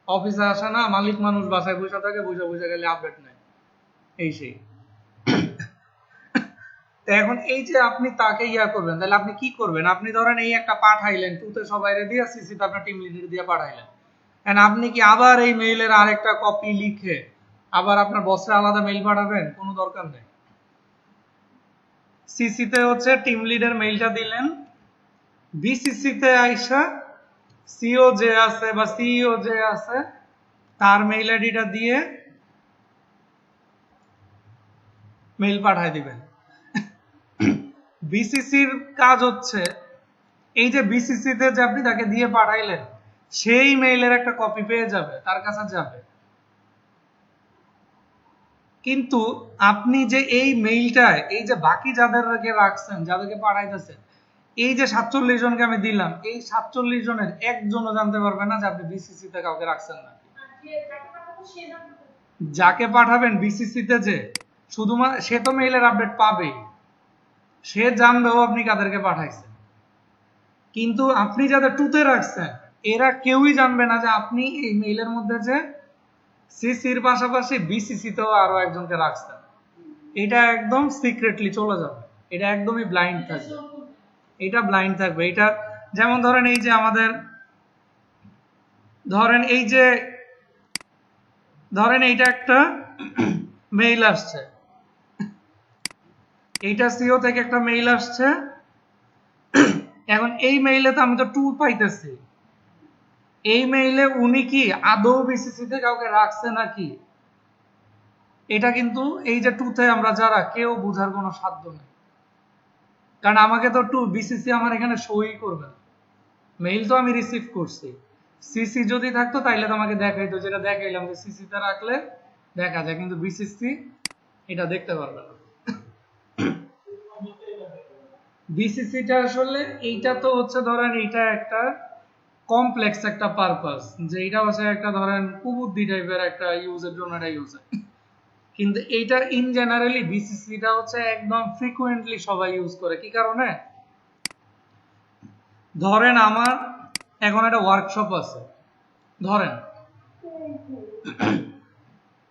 অফিসে আসে না, মালিক মানুষ বাসায় বসে থাকে, বসে বসে গেলে আপডেট নেই, এই সেই। এখন এই যে আপনি তাকে ইয়া করবেন, তাহলে আপনি কি করবেন? আপনি ধরেন এই একটা পাঠাইলেন, টুতে সবাইরে দিয়ে সিসিতে আপনার টিম লিডার দিয়ে পাঠাইলেন, এন্ড আপনি কি আবার এই মেইলের আরেকটা কপি লিখে আবার আপনার বসে আলাদা মেইল পাঠাবেন? কোনো দরকার নেই। সিসিতে হচ্ছে টিম লিডার মেইলটা দিলেন, বিসিসিতে আইসা সিও যে আছে বা সিইও যে আছে তার মেইল আইডিটা দিয়ে মেইল পাঠায় দিবেন। বিসিসির কাজ হচ্ছে এই যে বিসিসিতে যে আপনি তাকে দিয়ে পাঠাইলেন সেই মেইলের একটা কপি পেয়ে যাবে, তার কাছে যাবে। কিন্তু আপনি যে এই মেইলটায় এই যে বাকি যাদেরকে রাখছেন, যাদেরকে পাঠাইতেছেন, এই যে 47 জনকে আমি দিলাম, এই 47 জনের একজনও জানতে পারবে না যে আপনি বিসিসিতে কাউকে রাখছেন না। যাকে পাঠাবেন বিসিসিতে যে শুধুমাত্র সে তো মেইলের আপডেট পাবেই, সে জানবেও আপনি কাদেরকে পাঠাইছেন। কিন্তু আপনি যাদের টুতে রাখছেন এরা কেউই জানবে না যে আপনি এই মেইলের মধ্যে যে সিসির পাশাপাশি বিসিসিতেও আরো একজনকে রাখছেন। এটা একদম সিক্রেটলি চলে যাবে, এটা একদমই ব্লাইন্ড থাকবে। এটা ব্লাইন্ড থাকবে। এটা যেমন ধরেন এই যে আমাদের ধরেন এই যে ধরেন এইটা একটা মেইল আসছে, এইটা সিও থেকে একটা মেইল আসছে। এখন এই মেইলে তো আমি তো টু পাইতেছি, এই মেইলে উনি কি আদৌ বিসিসিতে কাউকে রাখছে নাকি এটা কিন্তু এই যে টুতে আমরা যারা কেউ বোঝার কোনো সাধ্য নেই, কারণ আমাকে তো টু বিসিসি আমার এখানে সই করবে না। মেইল তো আমি রিসিভ করছি, সিসি যদি থাকতো তাইলে তো আমাকে দেখাইতো, যেটা দেখাইলাম যে সিসিতে রাখলে দেখা যায়, কিন্তু বিসিসি এটা দেখতে পারবে না। বিসিসিটা আসলে এইটা তো হচ্ছে ধরেন এইটা একটা কমপ্লেক্স একটা পারপাস, যে এটা হচ্ছে একটা ধরেন কুবুদ্ধি টাইপের একটা ইউজের জন্য এটা ইউজ হয়, কিন্তু এইটা ইন জেনারেলি বিসিসিটা হচ্ছে একদম ফ্রিকুয়েন্টলি সবাই ইউজ করে। কি কারণে? ধরেন আমার এখন একটা ওয়ার্কশপ আছে, ধরেন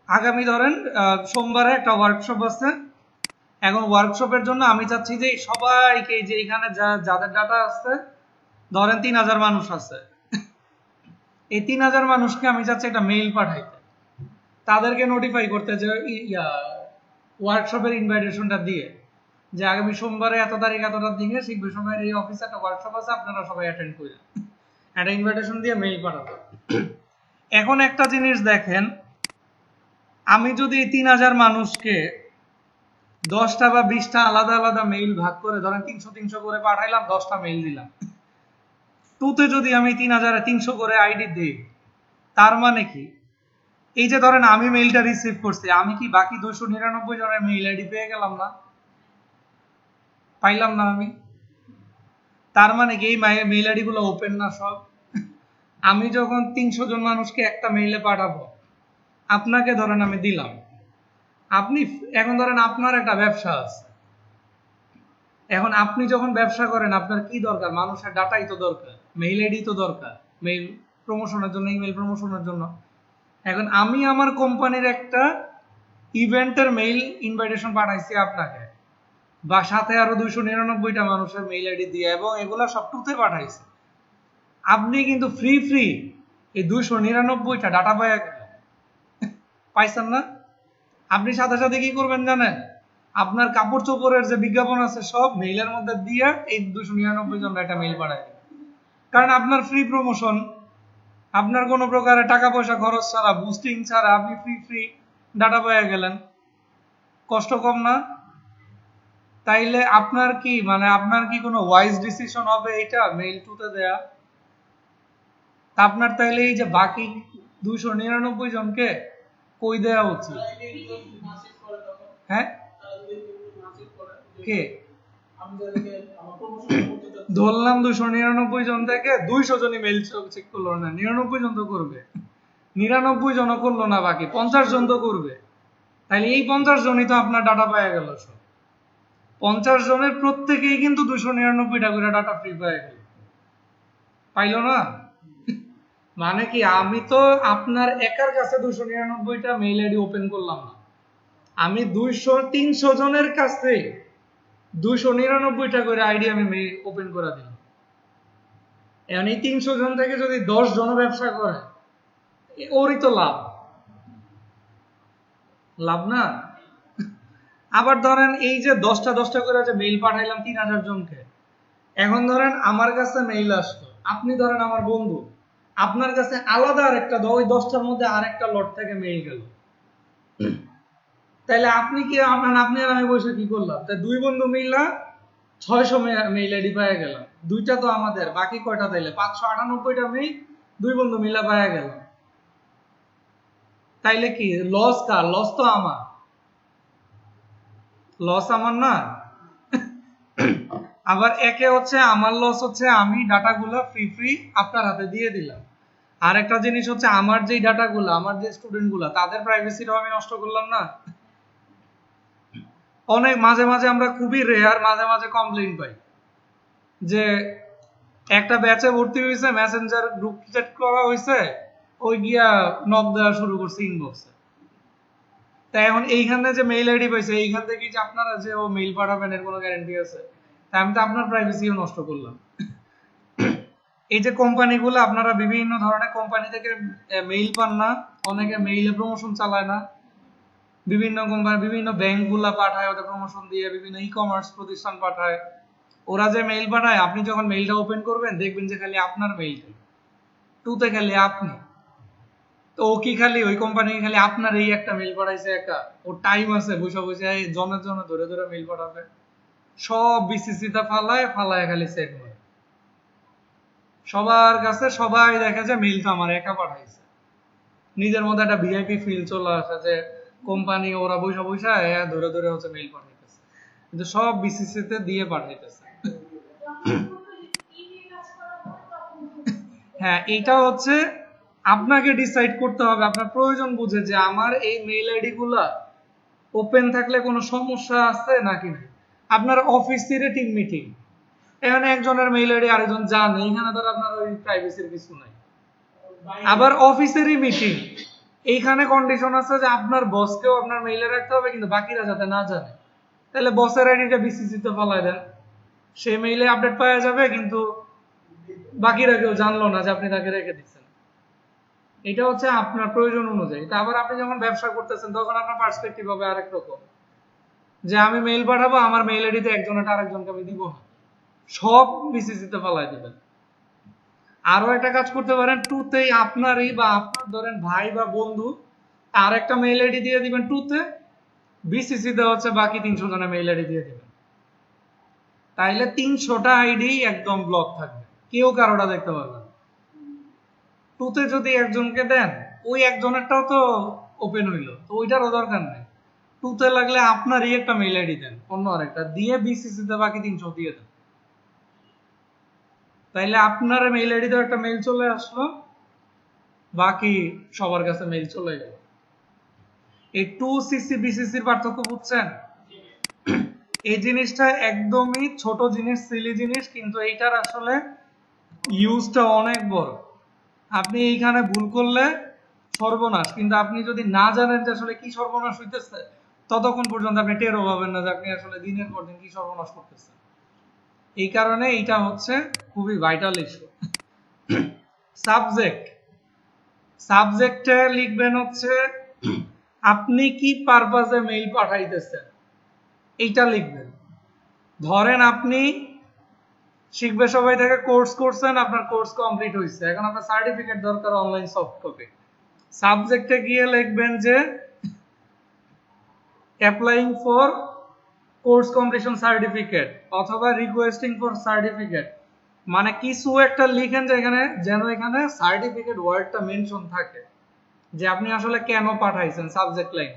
আগামী ধরেন সোমবারে একটা ওয়ার্কশপ আছে। এখন ওয়ার্কশপের জন্য আমি চাচ্ছি যে সবাইকে, যে এখানে যাদের ডাটা আছে ধরেন 3000 মানুষ আছে, এই 3000 মানুষকে আমি চাচ্ছি একটা মেইল পাঠাইতে, তাদেরকে নোটিফাই করতে, যে ওয়ার্কশপের ইনভাইটেশনটা দিয়ে যে আগামী সোমবারে এত তারিখ এতটার দিকে শিখবে সময়ের এই অফিসে একটা ওয়ার্কশপ আছে, আপনারা সবাই অ্যাটেন্ড করেন, একটা ইনভাইটেশন দিয়ে মেইল পাঠাবো। এখন একটা জিনিস দেখেন, আমি যদি এই 3000 মানুষকে 10টা বা 20টা আলাদা আলাদা মেইল ভাগ করে ধরেন 300 করে পাঠাইলাম, 10টা মেইল দিলাম, টুতে যদি আমি 3300 করে আইডি দিই, তার মানে কি এই যে ধরেন আমি মেইলটা রিসিভ করছি, আমি কি বাকি 299 জনের মেইল আইডি পেয়ে গেলাম না? পাইলাম না আমি। তার মানে কি এই মেইল আইডি গুলো ওপেন না সব? আমি যখন 300 জন মানুষকে একটা মেইলে পাঠাবো, আপনাকে ধরেন আমি দিলাম, আপনি এখন ধরেন আপনার একটা ব্যবসা আছে, এখন আপনি যখন ব্যবসা করেন আপনার কি দরকার, মানুষের ডাটাই তো দরকার, মেইল আইডি তো দরকার, মেইল প্রমোশনের জন্য, ইমেল প্রমোশনের জন্য। এখন আমি আমার কোম্পানির একটা ইভেন্টের মেইল ইনভাইটেশন পাঠাইছি আপনাকে, বা সাথে আরো 299টা মানুষের মেইল আইডি দিয়ে, এবং এগুলা সব টুতে পাঠাইছি। আপনি কিন্তু ফ্রি ফ্রি এই 299টা ডাটা পাইছেন না? আপনি সাথে সাথে কি করবেন জানেন, আপনার কাপড় চোপড়ের যে বিজ্ঞাপন আছে সব মেইলের মধ্যে দিয়ে এই 299 জন একটা মেইল পাঠায় দিবেন। কারণ আপনার ফ্রি প্রমোশন, আপনার কোনো প্রকারের টাকা পয়সা খরচ ছাড়া, বুস্টিং ছাড়া আপনি ফ্রি ফ্রি ডাটা পেয়ে গেলেন, কষ্ট কম না? তাইলে আপনার কি মানে আপনার কি কোনো ওয়াইজ ডিসিশন হবে এটা মেইল টুতে দেয়া? আপনার তাইলে এই যে বাকি 299 জনকে কই দেয়া উচিত? হ্যাঁ, কে ধরলাম 299 জন থেকে 200 জনই মেইল চেক করলো না, 99 জন তো করবে, 99 জন করলো না, বাকি 50 জন তো করবে। তাহলে এই 50 জনই তো আপনার ডাটা পাওয়া গেল সব। 50 জনের প্রত্যেকেই কিন্তু 299টা করে ডাটা ফ্রি পেয়ে গেল, পাইলো না? মানে কি, আমি তো আপনার একার কাছে 299টা মেইল আইডি ওপেন করলাম না, আমি 200-300 জনের কাছে 299টা করে আইডি আমি মেইল ওপেন করে দিলাম। এখন এই 300 জন থেকে যদি 10 জন ব্যবসা করে, ওরই তো লাভ, লাভ না? আবার ধরেন এই যে 10টা করে যে মেইল পাঠাইলাম 3000 জনকে, এখন ধরেন আমার কাছে মেইল আসতো, আপনি ধরেন আমার বন্ধু, আপনার কাছে আলাদা আরেকটা, ওই 10টার মধ্যে আরেকটা লট থেকে মেইল গেল, তাইলে আপনি কি আপনি আর আমি বসে কি করলাম? তাই দুই বন্ধু মিললা 600 মেইল আইডি পাওয়া গেলাম, দুইটা তো আমাদের, বাকি কয়টা? তাইলে 598টা মেইল দুই বন্ধু মিলা পাওয়া গেল। তাইলে কি লস কার? লস তো আমার, লস আমার না? আবার একে হচ্ছে আমার লস হচ্ছে আমি ডাটাগুলো ফ্রি ফ্রি আপনার হাতে দিয়ে দিলাম, আর একটা জিনিস হচ্ছে আমার যে ডাটাগুলো, আমার যে স্টুডেন্ট গুলা, তাদের প্রাইভেসিটাও আমি নষ্ট করলাম না? অনেক মাঝে মাঝে আমরা খুবই রেয়ার মাঝে মাঝে কমপ্লেইন পাই যে একটা ব্যাচে ভর্তি হয়েছে, মেসেঞ্জার গ্রুপ সেট করা হয়েছে, ওই গিয়া নক দেওয়া শুরু করছে ইনবক্সে। তাই এখন এইখানে যে মেইল আইডি পাইছে, এইখান থেকে যে আপনারা যে ও মেইল পাঠাবেন এর কোনো গ্যারান্টি আছে? তাই আমি তো আপনার প্রাইভেসিও নষ্ট করলাম। এই যে কোম্পানিগুলো, আপনারা বিভিন্ন ধরনের কোম্পানি থেকে মেইল পান না? অনেকে মেইলে প্রমোশন চালায় না, বিভিন্ন কোম্পানি বিভিন্ন ব্যাংক গুলা পাঠায় ওদের প্রমোশন দিয়ে, বিভিন্ন ই কমার্স প্রতিষ্ঠান পাঠায়, ওরা যে মেইল পাঠায়, আপনি যখন মেইলটা ওপেন করবেন দেখবেন যে খালি আপনার মেইলটা, টুতে খালি আপনি। তো ও কি খালি ওই কোম্পানি খালি আপনার এই একটা মেইল পাঠাইছে একা? ওর টাইম আছে বসে বসে জনের জন্য ধরে ধরে মেইল পাঠাবে? সব বিসিসি তে ফালায় ফালায় খালি সেট করে সবার কাছে, সবাই দেখে যে মেইলটা আমার একা পাঠাইছে, নিজের মধ্যে একটা ভিআইপি ফিল চলে আসে যে কোম্পানি ওরা বৈশা বৈশা ধরে ধরে হচ্ছে মেইল পাঠাইতেছে, কিন্তু সব বিসিসি তে দিয়ে পাঠাইতেছে। হ্যাঁ, এটা হচ্ছে আপনাকে ডিসাইড করতে হবে আপনার প্রয়োজন বুঝে যে আমার এই মেইল আইডি গুলা ওপেন থাকলে কোনো সমস্যা আছে নাকি না। আপনার অফিসের টিম মিটিং, এখানে একজনের মেইল আইডি আরেকজন জানে, এখানে ধর আপনার ওই প্রাইভেসির কিছু নাই। আবার অফিসেরই মিটিং, এইখানে কন্ডিশন আছে যে আপনার বসকেও আপনার মেইলে রাখতে হবে, কিন্তু বাকিরা যাতে না জানে। তাহলে বসের আইডিটা বিসিসি তে ফলাই দেন, সে মেইলে আপডেট পাওয়া যাবে, কিন্তু বাকিরা কেউ জানলো না যে আপনি তাকে রেখে দিচ্ছেন। এটা হচ্ছে আপনার প্রয়োজন অনুযায়ী। তা আবার আপনি যখন ব্যবসা করতেছেন তখন আপনার পার্সপেক্টিভ হবে আরেক রকম, যে আমি মেইল পাঠাবো, আমার মেইল আইডিতে একজনটা আরেকজনকে আমি দিব না, সব বিসিসি তে ফলাই দেবেন। আরো একটা কাজ করতে পারেন, টুতেই আপনারই বা আপনার ধরেন ভাই বা বন্ধু আর একটা মেইল আইডি দিয়ে দিবেন টুতে, বিসিসি তে হচ্ছে বাকি 300 জনের মেইল আইডি দিয়ে দিবেন। তাইলে 300টা আইডি একদম ব্লক থাকবে, কেউ কারোটা দেখতে পারবে না। টুতে যদি একজনকে দেন, ওই একজনেরটাও তো ওপেন হইলো, তো ওইটারও দরকার নেই। টুতে লাগলে আপনারই একটা মেইল আইডি দেন, অন্য আরেকটা দিয়ে বিসিসি তে বাকি 300 দিয়ে দেন। তাইলে আপনার মেইল আইডিতে একটা মেইল চলে আসলো, বাকি সবার কাছে মেইল চলে গেল। এই 2cc বিসিসির পার্থক্য বুঝছেন? এই জিনিসটা একদমই ছোট জিনিস, সিলি জিনিস, কিন্তু এইটার আসলে ইউজটা অনেক বড়। আপনি এইখানে ভুল করলে সর্বনাশ, কিন্তু আপনি যদি না জানেন যে আসলে কি সর্বনাশ হইতেছে, ততক্ষণ পর্যন্ত আপনি টেরও পাবেন না যে আপনি আসলে দিনের পর দিন কি সর্বনাশ করতেছেন। এই কারণে এইটা হচ্ছে খুবই ভাইটাল ইস্যু। সাবজেক্ট, সাবজেক্টে লিখবেন হচ্ছে আপনি কি পারপাজে মেইল পাঠাইতেছেন, এইটা লিখবেন। ধরেন আপনি শিখবে সবাই থেকে কোর্স করছেন, আপনার কোর্স কমপ্লিট হয়েছে, এখন আপনার সার্টিফিকেট দরকার অনলাইন সফট কপি। সাবজেক্টে গিয়ে লিখবেন যে applying for course completion certificate অথবা রিকোয়েস্টিং ফর সার্টিফিকেট, মানে কিছু একটা লিখেন যে এখানে যেন এখানে সার্টিফিকেট ওয়ার্ডটা মেনশন থাকে, যে আপনি আসলে কেন পাঠাইছেন সাবজেক্ট লাইন,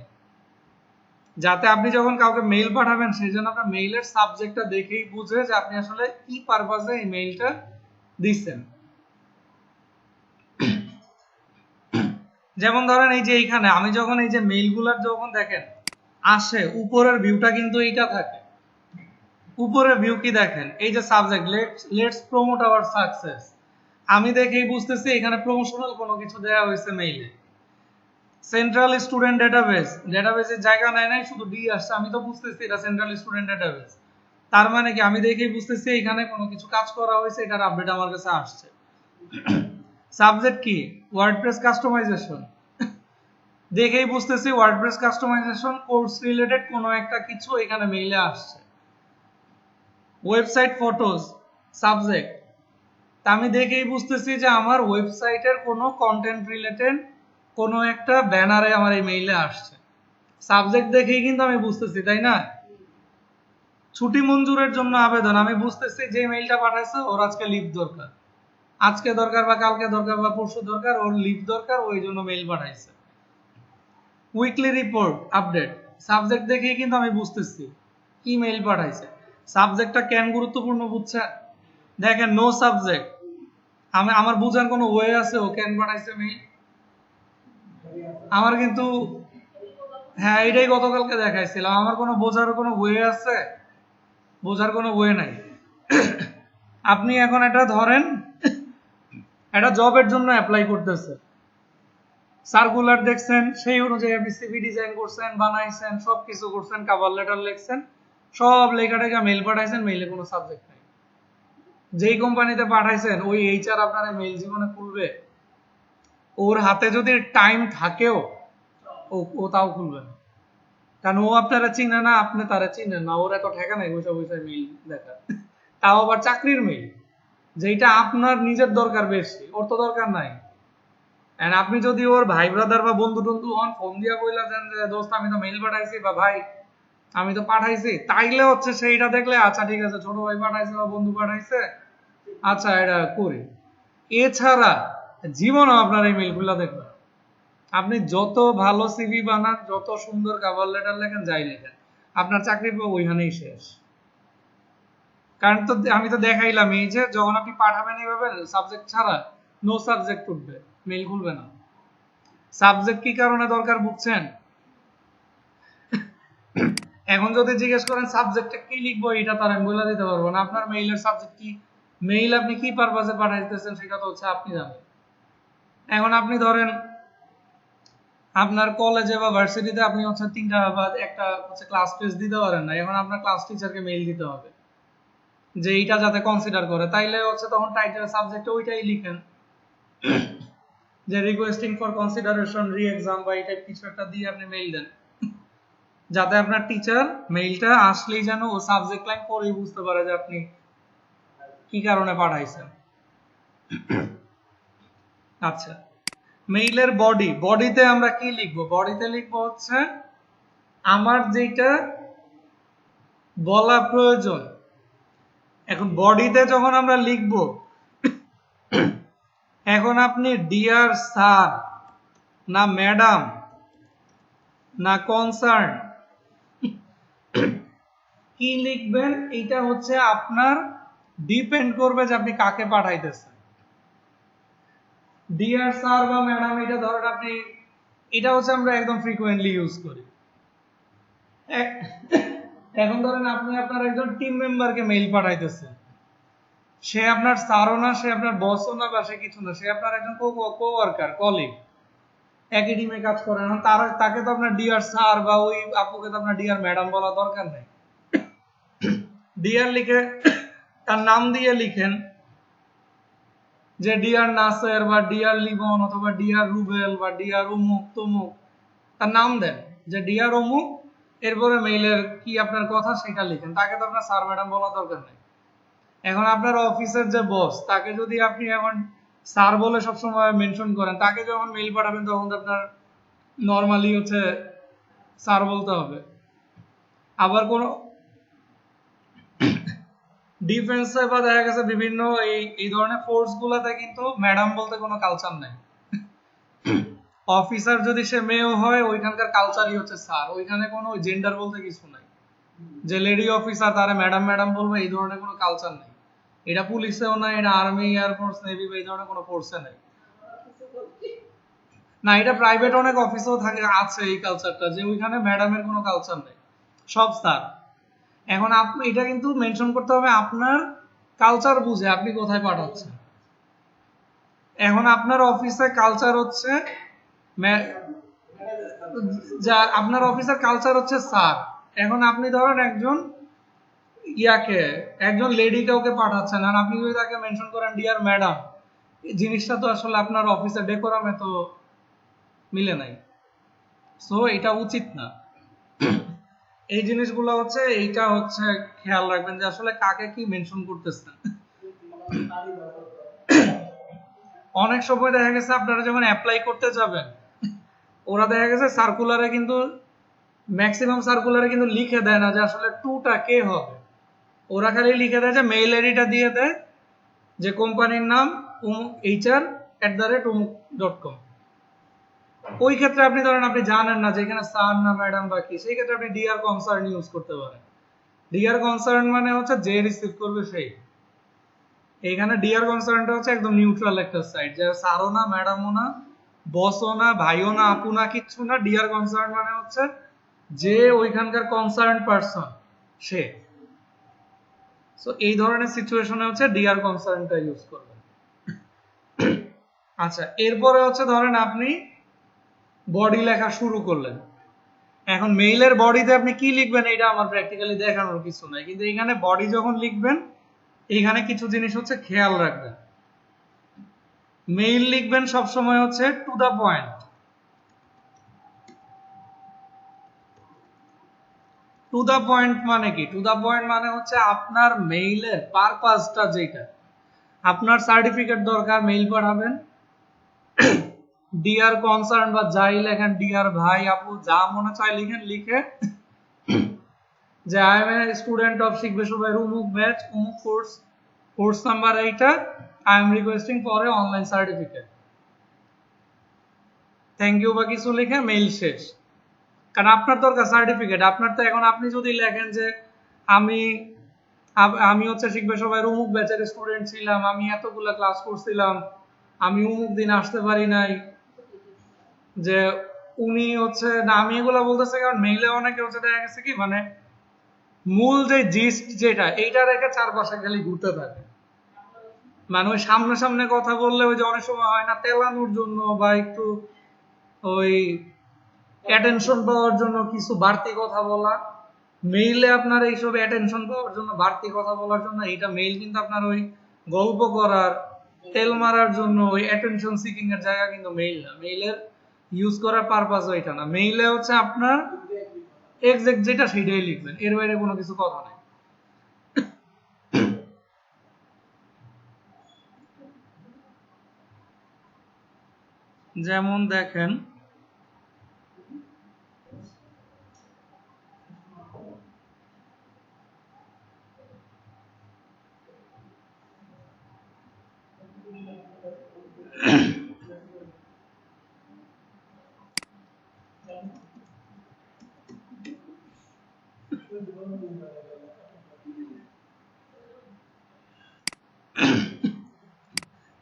যাতে আপনি যখন কাউকে মেইল পাঠাবেন সেই জন্য আপনার মেইলের সাবজেক্টটা দেখেই বুঝে যে আপনি আসলে কি পারপাজে এই মেইলটা দিচ্ছেন। যেমন ধরেন এই যে এইখানে আমি যখন এই যে মেইলগুলোর যখন দেখেন আসে, উপরের ভিউটা কিন্তু এইটা থাকে। উপরের ভিউ কি দেখেন, এই যে subject let's promote hour success, আমি দেখেই বুঝতেছি এখানে প্রমোশনাল কোনো কিছু দেওয়া হয়েছে মেইলে। সেন্ট্রাল স্টুডেন্ট ডেটাবেস, ডেটাবেসের জায়গা নেয় নাই, শুধু ডি আসছে, আমি তো বুঝতেছি এটা সেন্ট্রাল স্টুডেন্ট ডেটাবেস। তার মানে কি আমি দেখেই বুঝতেছি এখানে কোনো কিছু কাজ করা হয়েছে, এটার আপডেট আমার কাছে আসছে। সাবজেক্ট কি, ওয়ার্ডপ্রেস কাস্টমাইজেশন, দেখেই বুঝতেছি ওয়ার্ডপ্রেস কাস্টমাইজেশন কোর্স রিলেটেড কোনো একটা কিছু এখানে মেইলে আসছে। ওয়েবসাইট ফটোজ, সাবজেক্ট, তা আমি দেখেই বুঝতেছি যে আমার ওয়েবসাইটের কোনো কন্টেন্ট রিলেটেড কোনো একটা ব্যানারে আমার এই মেইলে আসছে। সাবজেক্ট দেখেই কিন্তু আমি বুঝতেছি, তাই না? ছুটি মঞ্জুরের জন্য আবেদন, আমি বুঝতেছি যে মেইলটা পাঠাইছে ওর আজকে লিভ দরকার, আজকে দরকার বা কালকে দরকার বা পরশু দরকার, ওর লিভ দরকার, ওই জন্য মেইল পাঠাইছে। উইকলি রিপোর্ট আপডেট, সাবজেক্ট দেখেই কিন্তু আমি বুঝতেছি কি মেইল পাঠাইছে। সাবজেক্টটা কেন গুরুত্বপূর্ণ বুঝছেন? দেখেন নো সাবজেক্ট, আমার বুঝার কোনো ওয়ে আছে ও কেন পাঠাইছে মেইল? আমার কিন্তু, হ্যাঁ এটাই গতকালকে দেখাইছিলাম, আমার কোনো বোঝার কোনো ওয়ে আছে? বোঝার কোনো ওয়ে নাই। আপনি এখন এটা ধরেন একটা জবের জন্য অ্যাপ্লাই করতেছে, সার্কুলার দেখছেন, সেই অনুযায়ী আপনি সিভি ডিজাইন করছেন, বানাইছেন, সবকিছু করছেন, কভার লেটার লিখছেন, সব লেখাটাকে মেইল পাঠাইছেন, মেইলে কোনো সাবজেক্ট নাই। যেই কোম্পানিতে পাঠাইছেন ওই এইচআর আপনার মেইল জীবনে খুলবে? ওর হাতে যদি টাইম থাকেও ও তাও খুলবে না, কারণ ও আপনারা চিনে না, আপনি তারা চিনেন না, ওর এত ঠেকা নাই বসে বসে মেইল দেখা, তাও আবার চাকরির মেইল, যেটা আপনার নিজের দরকার বেশি, ওর তো দরকার নাই। এন্ড আপনি যদি ওর ভাই ব্রাদার বা বন্ধু টন্ধু হন, ফোন দিয়া বইলা দেন যে দোস্ত আমি তো মেইল পাঠাইছি বা ভাই আমি তো পাঠাইছি, তাইলে হচ্ছে সেইটা দেখলে আচ্ছা ঠিক আছে ছোট ভাই পাঠাইছে বা বন্ধু পাঠাইছে, আচ্ছা এটা করি। এছাড়া জীবনও আপনার এই মেইলগুলো দেখবেন, আপনি যত ভালো সিভি বানান, যত সুন্দর কভার লেটার লেখেন, যাই লেখেন, আপনার চাকরি পাবো ওইখানেই শেষ। কারণ তো আমি তো দেখাইলাম এই যে যখন আপনি পাঠাবেন এইভাবে সাবজেক্ট ছাড়া, নো সাবজেক্ট উঠবে, মেইল খুলবে না। সাবজেক্ট কি কারণে দরকার বুঝছেন? এখন যদি জিজ্ঞেস করেন সাবজেক্টে কি লিখবো, এটা তার আমি বলে দিতে পারবো না। আপনার মেইলের সাবজেক্ট কি, মেইল আপনি কি পারপাসে পাঠাইতেছেন সেটা তো হচ্ছে আপনি জানেন। এখন আপনি ধরেন আপনার কলেজে বা ভার্সিটিতে আপনি হচ্ছে 3টা বা একটা হচ্ছে ক্লাস টেস্ট দিতে পারেন না, এখন আপনার ক্লাস টিচারকে মেইল দিতে হবে যে এইটা যাতে কনসিডার করে, তাইলে হচ্ছে তখন টাইটেল সাবজেক্টে ওইটাই লিখেন যে রিকোয়েস্টিং ফর কনসিডারেশন রি এক্সাম বা এই টাইপ কিছু একটা দিয়ে আপনি মেইল দেন, যাতে আপনার টিচার মেইলটা আসলেই যেন ও সাবজেক্ট লাইন পড়েই বুঝতে পারে যে আপনি কি কারণে পাঠাইছেন। আচ্ছা, মেইলের বডি, বডিতে আমরা কি লিখবো? বডিতে লিখবো হচ্ছে আমার যেটা বলা প্রয়োজন। এখন বডিতে যখন আমরা লিখবো, এখন আপনি ডিয়ার স্যার না ম্যাডাম না কনসার্ন কি লিখবেন, এটা হচ্ছে আপনার ডিপেন্ড করবে যে আপনি কাকে পাঠাইতেছেন। ডিয়ার স্যার বা ম্যাডাম, এটা ধরেন আপনি এটা হচ্ছে আমরা একদম ফ্রিকোয়েন্টলি ইউজ করি। এখন ধরেন আপনি আপনার একজন টিম মেম্বারকে মেইল পাঠাইতেছেন, সে আপনার স্যারও না, সে আপনার বসও না, বা সে কিছু না, সে আপনার একজন কোওয়ার্কার, কলিগ, একই টিমে কাজ করেন। তাকে তো আপনার ডিয়ার স্যার বা ওই আপুকে তো আপনার ডিয়ার ম্যাডাম বলা দরকার নেই। ডিয়ার লিখে তার নাম দিয়ে লিখেন, যে ডিয়ার নাসের বা ডিয়ার লিবন অথবা ডিয়ার রুবেল বা ডিয়ার অমুক তমুক, তার নাম দেন যে ডিয়ার অমুক, এরপরে মেইলের কি আপনার কথা সেটা লিখেন। তাকে তো আপনার স্যার ম্যাডাম বলা দরকার নেই। এখন আপনার অফিসের যে বস, তাকে যদি আপনি এখন স্যার বলে সবসময় মেনশন করেন, তাকে যখন মেইল পাঠাবেন তখন তো আপনার নর্মালি হচ্ছে স্যার বলতে হবে। আবার কোন ডিফেন্সে বা দেখা গেছে বিভিন্ন এই ধরনের ফোর্স গুলাতে কিন্তু ম্যাডাম বলতে কোনো কালচার নাই। অফিসার যদি সে মেয়েও হয়, ওইখানকার কালচারই হচ্ছে স্যার, ওইখানে কোনো জেন্ডার বলতে কিছু নাই, যে লেডি অফিসার তারা ম্যাডাম ম্যাডাম বলবে, এই ধরনের কোনো কালচার নেই। এটা পুলিশেও নাই, এটা আর্মি, এয়ারফোর্স, নেভি বা এই ধরনের কোনো ফোর্সে নাই। না, এটা প্রাইভেট অনেক অফিসেও থাকে, আছে এই কালচারটা, যে ওইখানে ম্যাডামের কোনো কালচার নেই, সব স্যার। এখন আপনি এটা কিন্তু মেনশন করতে হবে আপনার কালচার বুঝে আপনি কোথায় পাঠাচ্ছেন। এখন আপনার অফিসে কালচার হচ্ছে যা আপনার অফিসের কালচার হচ্ছে স্যার। এখন আপনি ধরেন একজন লেডি কাউকে পাঠাচ্ছেন, আর আপনি যদি তাকে মেনশন করেন ডিয়ার ম্যাডাম, জিনিসটা তো আসলে আপনার অফিসের ডেকোরামে তো মিলে নাই। সো এটা উচিত না। এই জিনিসগুলো হচ্ছে, এইটা হচ্ছে খেয়াল রাখবেন যে আসলে কাকে কি মেনশন করতেছেন। অনেক সময় দেখা গেছে আপনারা যখন অ্যাপ্লাই করতে যাবেন, ওরা দেখা গেছে সার্কুলারে কিন্তু ম্যাক্সিমাম সার্কুলারে কিন্তু লিখে দেয় না যে আসলে টুটা কে হবে। ওরা খালি লিখে দেয় যে মেইল আইডিটা দিয়ে দেয়, যে কোম্পানির নাম hr@umuk.com। ওই ক্ষেত্রে আপনি ধরেন আপনি জানেন না যে এখানে স্যার না ম্যাডাম বা কি, সেই ক্ষেত্রে আপনি ডিআর কনসার্ন ইউজ করতে পারেন। ডিআর কনসার্ন মানে হচ্ছে যে রিসিভ করবে সেই। এইখানে ডিআর কনসার্নটা হচ্ছে একদম নিউট্রাল একটা সাইট, যে স্যারও না, ম্যাডামও না, বসও না, ভাইও না, আপু না, কিচ্ছু না। ডিআর কনসার্ন মানে হচ্ছে যে ওইখানকার কনসার্ন পারসন, সে। সো এই ধরনের সিচুয়েশনে হচ্ছে ডিআর কনসার্নটা ইউজ করবেন। আচ্ছা, এরপরে হচ্ছে ধরেন আপনি বডি লেখা শুরু করলেন। এখন মেইলের বডিতে আপনি কি লিখবেন এটা আমার প্র্যাকটিক্যালি দেখানোর কিছু নাই, কিন্তু এখানে বডি যখন লিখবেন, এখানে কিছু জিনিস হচ্ছে খেয়াল রাখবেন। মেইল লিখবেন সবসময় হচ্ছে to the point. To the point মানে কি? টু দা পয়েন্ট মানে হচ্ছে আপনার মেইলের পারপাসটা, যেটা আপনার সার্টিফিকেট দরকার, মেইল পাঠাবেন, ডিয়ার কনসার্ন বা যাই লেখেন, ডিয়ার ভাই আপু যা মনে চায় লিখেন, লিখে যে I am a student of শিখবে সবাই অমুক ব্যাচ অমুক কোর্স নাম্বার এইটা, I am requesting for a online certificate, thank you বা কিছু লিখে মেইল শেষ। কারণ আপনার দরকার সার্টিফিকেট। আপনার তো এখন আপনি যদি লেখেন যে আমি আমি হচ্ছে শিখবে সবাই অমুক ব্যাচের স্টুডেন্ট ছিলাম, আমি এতগুলা ক্লাস করছিলাম, আমি অমুক দিন আসতে পারি নাই, যে উনি হচ্ছে না, আমি এগুলা বলতেছি কারণ মেইলে অনেকে হচ্ছে দেখা গেছে কি মানে মূল যে জিস্ট যেটা, এইটা রেখে চারপাশে খালি ঘুরতে থাকে। মানে ওই সামনে সামনে কথা বললে ওই যে অনেক সময় হয় না, তেলানোর জন্য বা একটু ওই অ্যাটেনশন পাওয়ার জন্য কিছু বাড়তি কথা বলা। মেইলে আপনার এইসব অ্যাটেনশন পাওয়ার জন্য, বাড়তি কথা বলার জন্য, এইটা মেইল কিন্তু আপনার ওই গল্প করার, তেল মারার জন্য, ওই অ্যাটেনশন সিকিং এর জায়গা কিন্তু মেইল না। মেইলের ইউজ করার পারপাস ওইটা না। মেইলে হচ্ছে আপনার এক্সাক্ট যেটা সেটাই লিখবেন, এর বাইরে কোনো কিছু কথা নাই। যেমন দেখেন,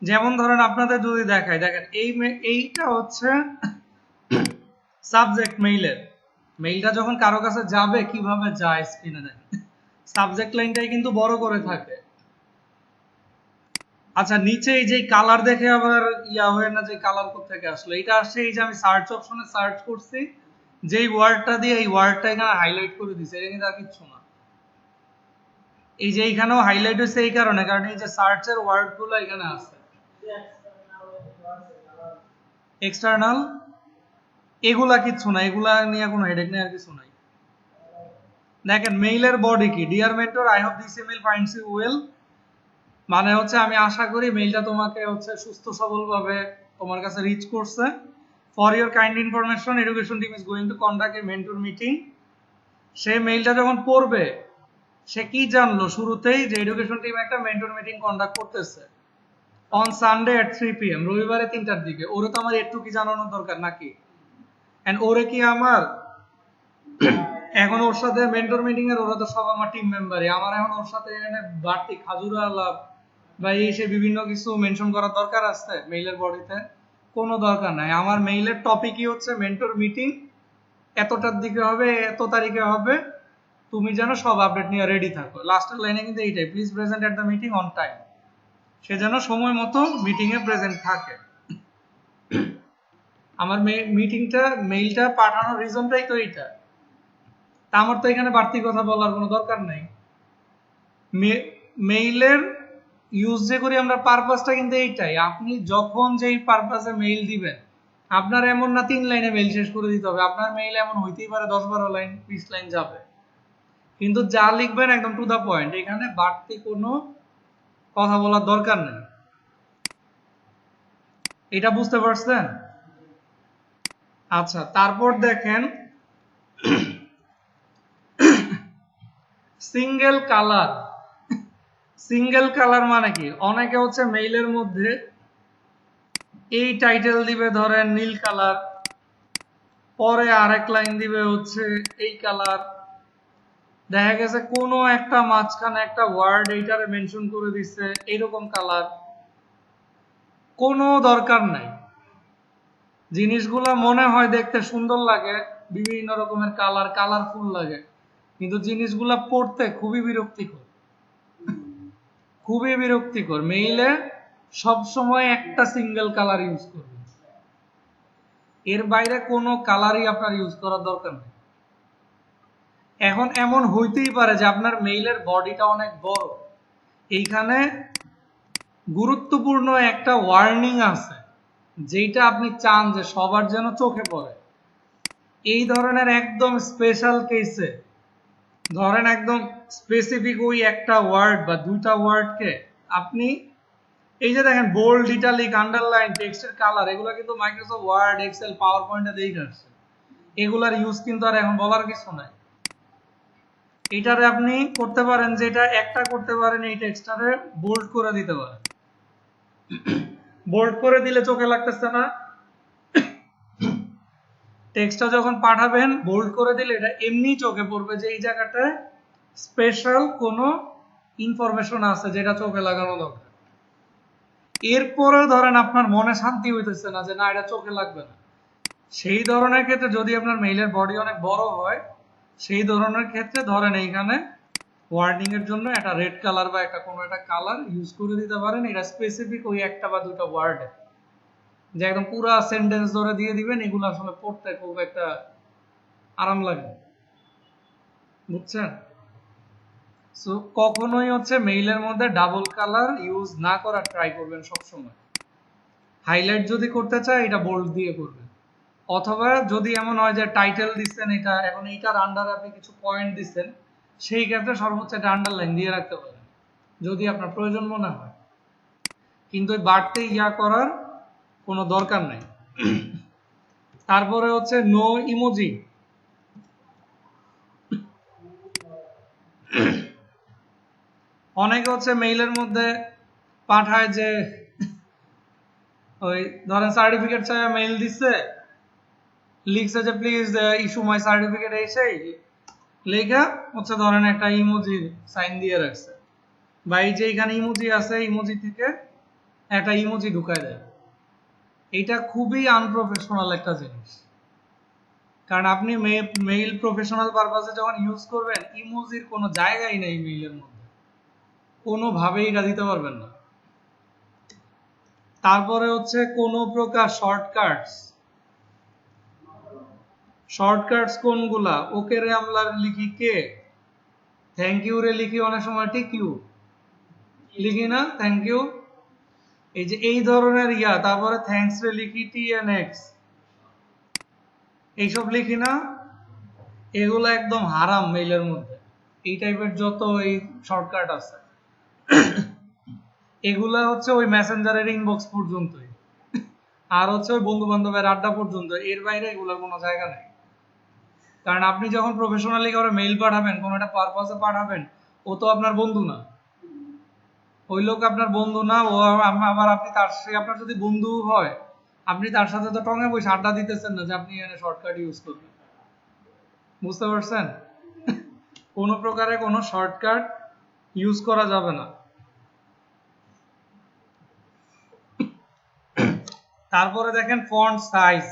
যেমন ধরেন আপনাদের যদি দেখায়, দেখেন এইটা হচ্ছে সাবজেক্ট মেইলটা যখন কারো কাছে যাবে কিভাবে যায় স্ক্রিনে দেখেন, সাবজেক্ট লাইনটাই কিন্তু বড় করে থাকে। আচ্ছা নিচে এই যে কালার দেখে আবার ইয়া হয় না যে কালার কোথা থেকে আসলো, এটা আসছে এই যে আমি সার্চ অপশনে সার্চ করছি, যেই ওয়ার্ডটা দিয়ে এই ওয়ার্ডটা এখানে হাইলাইট করে দিছে, এটা কিন্তু আর কিছু না। এই যে এইখানেও হাইলাইট হয়েছে এই কারণে, কারণ এই যে সার্চের ওয়ার্ডগুলো এখানে আছে। এক্সটার্নাল এগুলা কিছু না, এগুলা নিয়ে কোনো হেডেক নেই আর কিছু নাই। দেখেন মেইলের বডি কি, dear mentor I hope this email finds you well, মানে হচ্ছে আমি আশা করি মেইলটা তোমাকে হচ্ছে সুস্থ সবল ভাবে তোমার কাছে রিচ করছে। For your kind information education team is going to conduct a mentor meeting. সে মেইলটা যখন পড়বে সে কি জানলো শুরুতেই, যে এডুকেশন টিম একটা মেন্টর মিটিং কন্ডাক্ট করতেছে অন সানডে এট 3 PM, রবিবারে 3টার দিকে। ওরে তো আমার একটু কি জানানোর দরকার নাকি? এন্ড ওরে কি আমার এখন ওর সাথে মেন্টর মিটিং এর, ওরা তো সব আমার টিম মেম্বারই, আমার এখন ওর সাথে এখানে বাড়তি খাজুরা আলাপ বা এই সে বিভিন্ন কিছু মেনশন করার দরকার আছে মেইলের বডিতে? কোনো দরকার নাই। আমার মেইলের টপিকই হচ্ছে মেন্টর মিটিং এতটার দিকে হবে, এত তারিখে হবে, তুমি যেন সব আপডেট নিয়ে রেডি থাকো। লাস্টের লাইনে কিন্তু এইটাই, please present at the meeting on time, সে যেন সময় মতো মিটিং এ প্রেজেন্ট থাকে। আমার মেইলটা পাঠানোর রিজনটাই তো এইটা, তা আমার তো এখানে বাড়তি কথা বলার কোনো দরকার নাই। মেইলের ইউজ যে করি আমরা পারপাসটা কিন্তু এইটাই, আপনি যখন যেই পারপাসে মেইল দিবেন, আপনার এমন না 3 লাইনে মেইল শেষ করে দিতে হবে, আপনার মেইল এমন হইতেই পারে 10-12 লাইন 20 লাইন যাবে, কিন্তু যা লিখবেন একদম টু দা পয়েন্ট, এখানে বাড়তি কোনো কথা বলার দরকার নেই। এটা বুঝতে পারছেন? আচ্ছা তারপর দেখেন সিঙ্গেল কালার মানে কি? অনেকে হচ্ছে মেইলের মধ্যে এই টাইটেল দিবে ধরেন নীল কালার, পরে আরেক লাইন দিবে হচ্ছে এই কালার, দেখা গেছে কোনো একটা মাঝখানে একটা ওয়ার্ড এইটারে মেনশন করে দিচ্ছে এইরকম কালার। কোনো দরকার নাই। জিনিসগুলা মনে হয় দেখতে সুন্দর লাগে, বিভিন্ন রকমের কালারফুল লাগে, কিন্তু জিনিসগুলা পড়তে খুবই বিরক্তিকর। মেইলে সব সময় একটা সিঙ্গেল কালার ইউজ করবেন, এর বাইরে কোনো কালারই আপনার ইউজ করার দরকার নেই। এখন এমন হইতেই পারে যে আপনার মেইলের বডিটা অনেক বড়, এইখানে গুরুত্বপূর্ণ একটা ওয়ার্নিং আছে যেটা আপনি চান যে সবার যেন চোখে পড়ে। এই ধরনের একদম স্পেশাল কেসে ধরেন একদম স্পেসিফিক ওই একটা ওয়ার্ড বা দুইটা ওয়ার্ডকে আপনি এই যে দেখেন বোল্ড, ইটালিক, আন্ডারলাইন, টেক্সটের কালার, এগুলো কিন্তু মাইক্রোসফট ওয়ার্ড, এক্সেল, পাওয়ার পয়েন্টে দিয়ে আসছে, এগুলার ইউজ কিন্তু আর এখন বলার কিছু নাই। এটারে আপনি করতে পারেন যে এটা একটা করতে পারেন, এই টেক্সটারে বোল্ড করে দিতে পারেন। বোল্ড করে দিলে চোখে লাগতেছে না, টেক্সটটা যখন পাঠাবেন বোল্ড করে দিলে এটা এমনি চোখে পড়বে যে এই জায়গাটায় স্পেশাল কোনো ইনফরমেশন আছে যেটা চোখে লাগানো দরকার। এরপরে ধরেন আপনার মনে শান্তি হইতেছে না যে না এটা চোখে লাগবে না, সেই ধরনের ক্ষেত্রে যদি আপনার মেইলের বডি অনেক বড় হয়, সেই ধরনের ক্ষেত্রে ধরেন এইখানে ওয়ার্ডিং এর জন্য একটা রেড কালার বা একটা কোনো একটা কালার ইউজ করে দিতে পারেন। এটা স্পেসিফিক ওই একটা বা দুটো ওয়ার্ডে, যে একদম পুরো সেন্টেন্স ধরে দিয়ে দিবেন, এগুলো আসলে পড়তে খুব একটা আরাম লাগে, বুঝছেন? সো কখনোই হচ্ছে মেইলের মধ্যে ডাবল কালার ইউজ না করার ট্রাই করবেন সবসময়। হাইলাইট যদি করতে চায় এটা বোল্ড দিয়ে করবেন, অথবা যদি এমন হয় যে টাইটেল দিচ্ছেন এটা, এখন এইটার আন্ডারে আপনি কিছু পয়েন্ট দিচ্ছেন, সেই ক্ষেত্রে সর্বোচ্চ একটা আন্ডারলাইন দিয়ে রাখতে পারেন যদি আপনার প্রয়োজন মনে হয়, কিন্তু ওই বাড়তি ইয়া করার কোনো দরকার নাই। তারপরে হচ্ছে নো ইমোজি। অনেকে হচ্ছে মেইলের মধ্যে পাঠায় যে ওই ধরেন সার্টিফিকেট চাই মেইল দিচ্ছে, লিখছে যে প্লিজ ইস্যু মাই সার্টিফিকেট, এই লেখা হচ্ছে ধরেন একটা ইমোজি সাইন দিয়ে রাখছে, বা এই যে এখানে ইমোজি আছে ইমোজি থেকে একটা ইমোজি ঢুকায় দেয়। এটা খুবই আনপ্রফেশনাল একটা জিনিস। কারণ আপনি মেইল প্রফেশনাল পারপাসে যখন ইউজ করবেন, ইমোজির কোনো জায়গাই নেই মেইলের মধ্যে, কোনোভাবেই এটা দিতে পারবেন না। তারপরে হচ্ছে কোনো প্রকার শর্টকাটস কোনগুলা? ওকে রে আমরা লিখি কে, থ্যাংক ইউ রে লিখি অনেক সময় ঠিক ইউ লিখি না, থ্যাংক ইউ, এই যে এই ধরনের তারপরে থ্যাঙ্কস রে লিখি TNX, এইসব লিখি না, এগুলো একদম হারাম মেইলের মধ্যে। এই টাইপের যত এই শর্টকাট আছে এগুলা হচ্ছে ওই মেসেঞ্জারের ইনবক্স পর্যন্তই, আর হচ্ছে ওই বন্ধু বান্ধবের আড্ডা পর্যন্ত, এর বাইরে এগুলোর কোনো জায়গা নেই। কারণ আপনি যখন প্রফেশনালি কারো মেইল পাঠাবেন, কোনো একটা পারপাসে পাঠাবেন, ও তো আপনার বন্ধু না, ওই লোক আপনার বন্ধু না। ও আবার আপনি সে আপনার যদি বন্ধু হয়, আপনি তার সাথে তো টঙে বসে আড্ডা দিতেছেন না যে আপনি এখানে শর্টকাট ইউজ করবেন। বুঝতে পারছেন? কোনো প্রকারে কোনো শর্টকাট ইউজ করা যাবে না। তারপরে দেখেন ফন্ট সাইজ।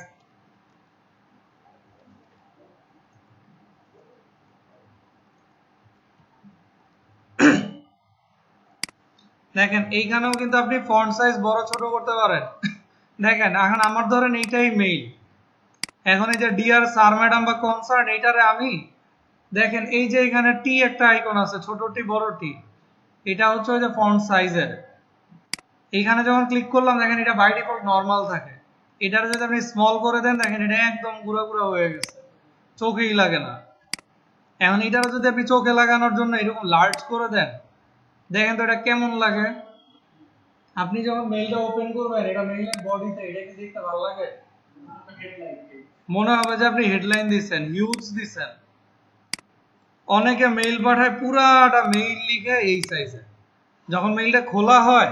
দেখেন এইখানেও কিন্তু আপনি ফন্ট সাইজ বড় ছোট করতে পারেন। দেখেন এখন আমার ধরেন এইটাই মেইল, এখন এই যে ডিয়ার স্যার ম্যাডাম বা কনসার্ন, এইটারে আমি দেখেন এই যে এখানে টি একটা আইকন আছে, ছোট টি বড় টি, এটা হচ্ছে ওই যে ফন্ট সাইজের। এইখানে যখন ক্লিক করলাম দেখেন এটা বাই ডিফল্ট নরমাল থাকে, এটারে যদি আপনি স্মল করে দেন দেখেন এটা একদম গুঁড়া গুঁড়া হয়ে গেছে, চোখেই লাগে না। এখন এটারে যদি আপনি চোখে লাগানোর জন্য এরকম লার্জ করে দেন, দেখেন তো এটা কেমন লাগে। আপনি যখন মেইলটা ওপেন করবেন, এটা মেইলের বডিতে, এটা কি দেখতে ভালো লাগে? মনে হবে যে আপনি হেডলাইন দিচ্ছেন, হিউজ দিচ্ছেন। অনেকে মেইল পাঠায় পুরাটা মেইল লিখে এই সাইজে, যখন মেইলটা খোলা হয়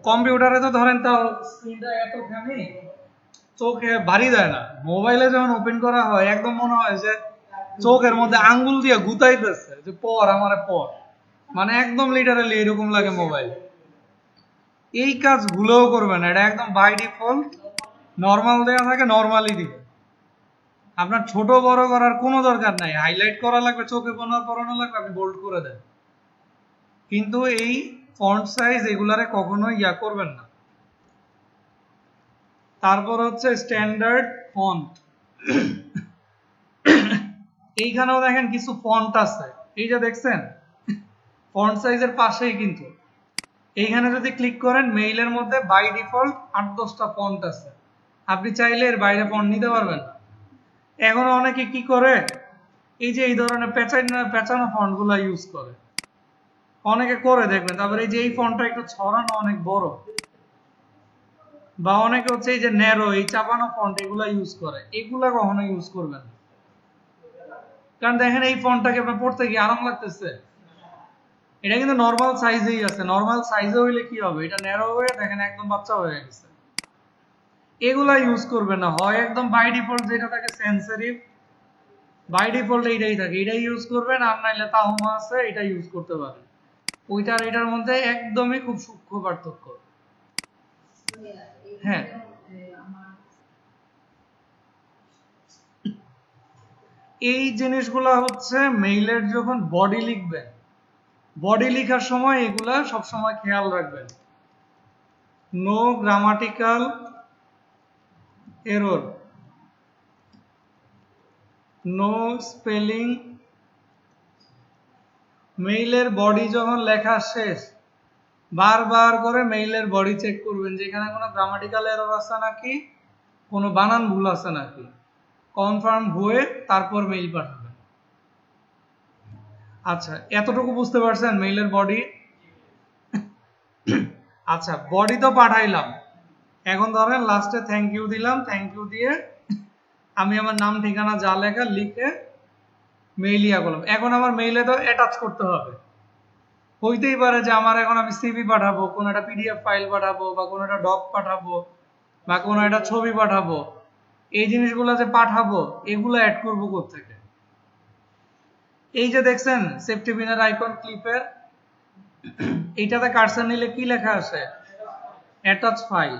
কম্পিউটারে তো ধরেন তাও স্ক্রিনটা এতখানি, চোখে ভারী দেয় না। মোবাইলে যখন ওপেন করা হয় একদম মনে হয় যে চোখের মধ্যে আঙ্গুল দিয়ে গুতাইতেছে যে পর আমারে পর, মানে একদম লিটারালি এরকম লাগে মোবাইল। এই কাজ ভুলেও করবে না, এটা একদম বাই ডিফল্ট নরমাল দেওয়া থাকে, নরমালি দিবে। আপনার ছোট বড় করার কোনো দরকার নাই, হাইলাইট করা লাগবে, চোখে পড়ানো লাগবে, আপনি বোল্ড করে দেন। কিন্তু এই ফন্ট সাইজ এগুলারে কখনো করবেন না। তারপর হচ্ছে স্ট্যান্ডার্ড ফন্ট। এইখানেও দেখেন কিছু ফন্ট আছে, এই যে দেখছেন ফন্ট সাইজের পাশেই কিন্তু এইখানে যদি ক্লিক করেন মেইলের মধ্যে বাই ডিফল্ট 8-10টা ফন্ট আছে, আপনি চাইলে এর বাইরে ফন্ট নিতে পারবেন না। এখন অনেকে কি করে, এই যে এই ধরনের পেঁচানো ফন্ট গুলা ইউজ করে, অনেকে করে দেখবেন। তারপরে এই যে এই ফন্টটা একটু ছড়ানো অনেক বড়, বা অনেকে হচ্ছে এই যে ন্যারো এই চাপানো ফন্ট এগুলা ইউজ করে, এগুলা কখনো ইউজ করবেন না। কারণ দেখেন এই ফন্টটাকে আপনার পড়তে গিয়ে আরাম লাগতেছে, এটা কিন্তু নরমাল সাইজেই আছে। নরমাল সাইজে হইলে কি হবে, এটা ন্যারো হয়ে দেখেন একদম বাচ্চা হয়ে গেছে। এগুলা ইউজ করবেন না, হয় একদম বাই ডিফল্ট যেটা থাকে সেন্সিটিভ, বাই ডিফল্ট এইটাই থাকে, এটাই ইউজ করবেন। আর নাইলে তাহমা আছে, এটা ইউজ করতে পারেন। ওইটার এটার মধ্যে একদমই খুব সূক্ষ্ম পার্থক্য। হ্যাঁ, এই জিনিসগুলা হচ্ছে মেইলের যখন বডি লিখবেন, বডি লেখার সময় এগুলা সব সময় খেয়াল রাখবেন। No grammatical error, no spelling. মেইলের বডি যখন লেখা শেষ, বারবার করে মেইলের বডি চেক করবেন যে এখানে কোনো গ্রামাটিক্যাল এরর আছে নাকি, কোনো বানান ভুল আছে নাকি, কনফার্ম হয়ে তারপর মেইল পাঠাবেন। আচ্ছা, এতটুকু বুঝতে পারছেন মেইলের বডি? আচ্ছা, বডি তো পাঠাইলাম, এখন ধরেন লাস্টে থ্যাংক ইউ দিলাম, থ্যাংক ইউ দিয়ে আমি আমার নাম ঠিকানা যা লেখা লিখে মেইল করলাম। এখন আমার মেইলে তো অ্যাটাচ করতে হবে, হইতেই পারে যে আমার এখন আমি সিভি পাঠাবো, কোনো একটা পিডিএফ ফাইল পাঠাবো, বা কোনো একটা ডক পাঠাবো, বা কোনো একটা ছবি পাঠাবো। এই জিনিসগুলো যে পাঠাবো এগুলো অ্যাড করবো কোত্থেকে? এই যে দেখছেন সেফটি পিনের আইকন ক্লিপের, এইটাতে কার্সর নিলে কি লেখা আসে? Attach file.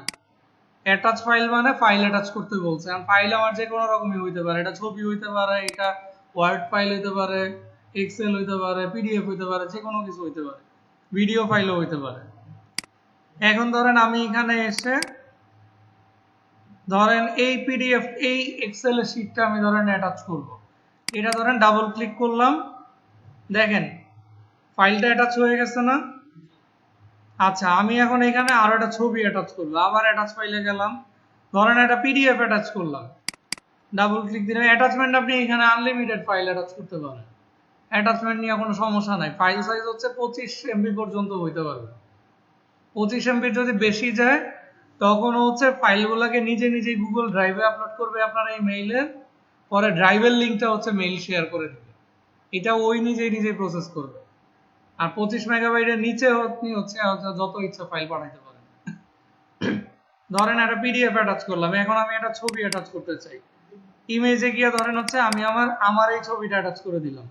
অ্যাটাচ ফাইল মানে ফাইল অ্যাটাচ করতে বলছে। আর ফাইল আমার যে কোনো রকমই হইতে পারে, এটা ছবি হইতে পারে, এটা ওয়ার্ড ফাইল হইতে পারে, এক্সেল হইতে পারে, পিডিএফ হইতে পারে, যে কোনো কিছু হইতে পারে, ভিডিও ফাইলও হইতে পারে। এখন ধরেন আমি এখানে এসে ধরেন এই পিডিএফ এই এক্সেল এর শীটটা আমি ধরেন অ্যাটাচ করব। এটা ধরেন ডাবল ক্লিক করলাম, দেখেন ফাইলটা অ্যাটাচ হয়ে গেছে না? আচ্ছা, আমি এখন এখানে আরো একটা ছবি অ্যাটাচ করব, আবার অ্যাটাচ ফাইলে গেলাম, ধরেন একটা পিডিএফ অ্যাটাচ করলাম, ডাবল ক্লিক দিলাম। অ্যাটাচমেন্ট আপনি এখানে আনলিমিটেড ফাইল অ্যাটাচ করতে পারেন, অ্যাটাচমেন্ট নিয়ে কোনো সমস্যা নাই। ফাইল সাইজ হচ্ছে 25 এমবি পর্যন্ত হইতে পারবে। 25 এমবি যদি বেশি যায় তখন হচ্ছে ফাইলগুলোকে নিজে নিজেই গুগল ড্রাইভে আপলোড করবে আপনার এই মেইলের, পরে ড্রাইভের লিঙ্কটা হচ্ছে মেইল শেয়ার করে দিবে, এটা ওই নিজেই নিজেই প্রসেস করবে। আর 25 মেগাবাইটের নিচে আপনি হচ্ছে যত ইচ্ছা ফাইল পাঠাইতে পারেন। ধরেন একটা পিডিএফ অ্যাটাচ করলাম, এখন আমি একটা ছবি অ্যাটাচ করতে চাই, ইমেজে গিয়ে ধরেন হচ্ছে আমি আমার এই ছবিটা অ্যাটাচ করে দিলাম।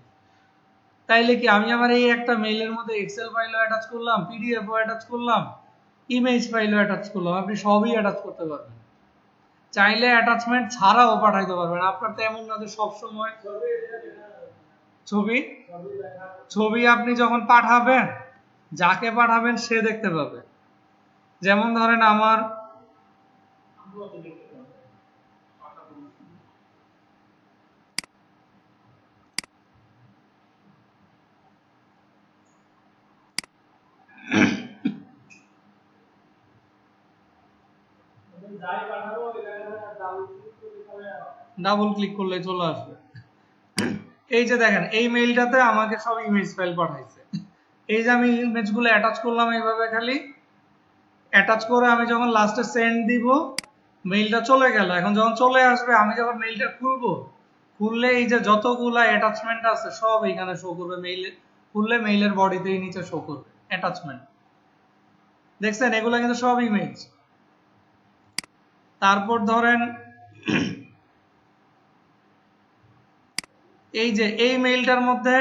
তাইলে কি আমি আমার এই একটা মেইলের মধ্যে এক্সেল ফাইলও অ্যাটাচ করলাম, পিডিএফও অ্যাটাচ করলাম, ইমেজ ফাইলও অ্যাটাচ করলাম, আপনি সবই অ্যাটাচ করতে পারবেন। চাইলে অ্যাটাচমেন্ট ছাড়াও পাঠাইতে পারবেন। আপনার তো এমন না যে সবসময় ছবি ছবি আপনি যখন পাঠাবেন, যাকে পাঠাবেন সে দেখতে পাবে। যেমন ধরেন আমার ডাবল ক্লিক করলে চলে আসবে। এই যে দেখেন এই মেইলটাতে আমাকে সব ইমেজ ফাইল পাঠাইছে। এই যে আমি ইমেজগুলো অ্যাটাচ করলাম এইভাবে, খালি অ্যাটাচ করে আমি যখন লাস্টে সেন্ড দিব মেইলটা চলে গেল। এখন যখন চলে আসবে আমি যখন মেইলটা খুলবো, খুললে এই যে যতগুলা অ্যাটাচমেন্ট আছে সব এখানে শো করবে। মেইলে খুললে মেইলের বডিতেই নিচে শো করবে অ্যাটাচমেন্ট। দেখছেন এগুলা কিন্তু সব ইমেজ। তারপর ধরেন এই যে এই মেইলটার মধ্যে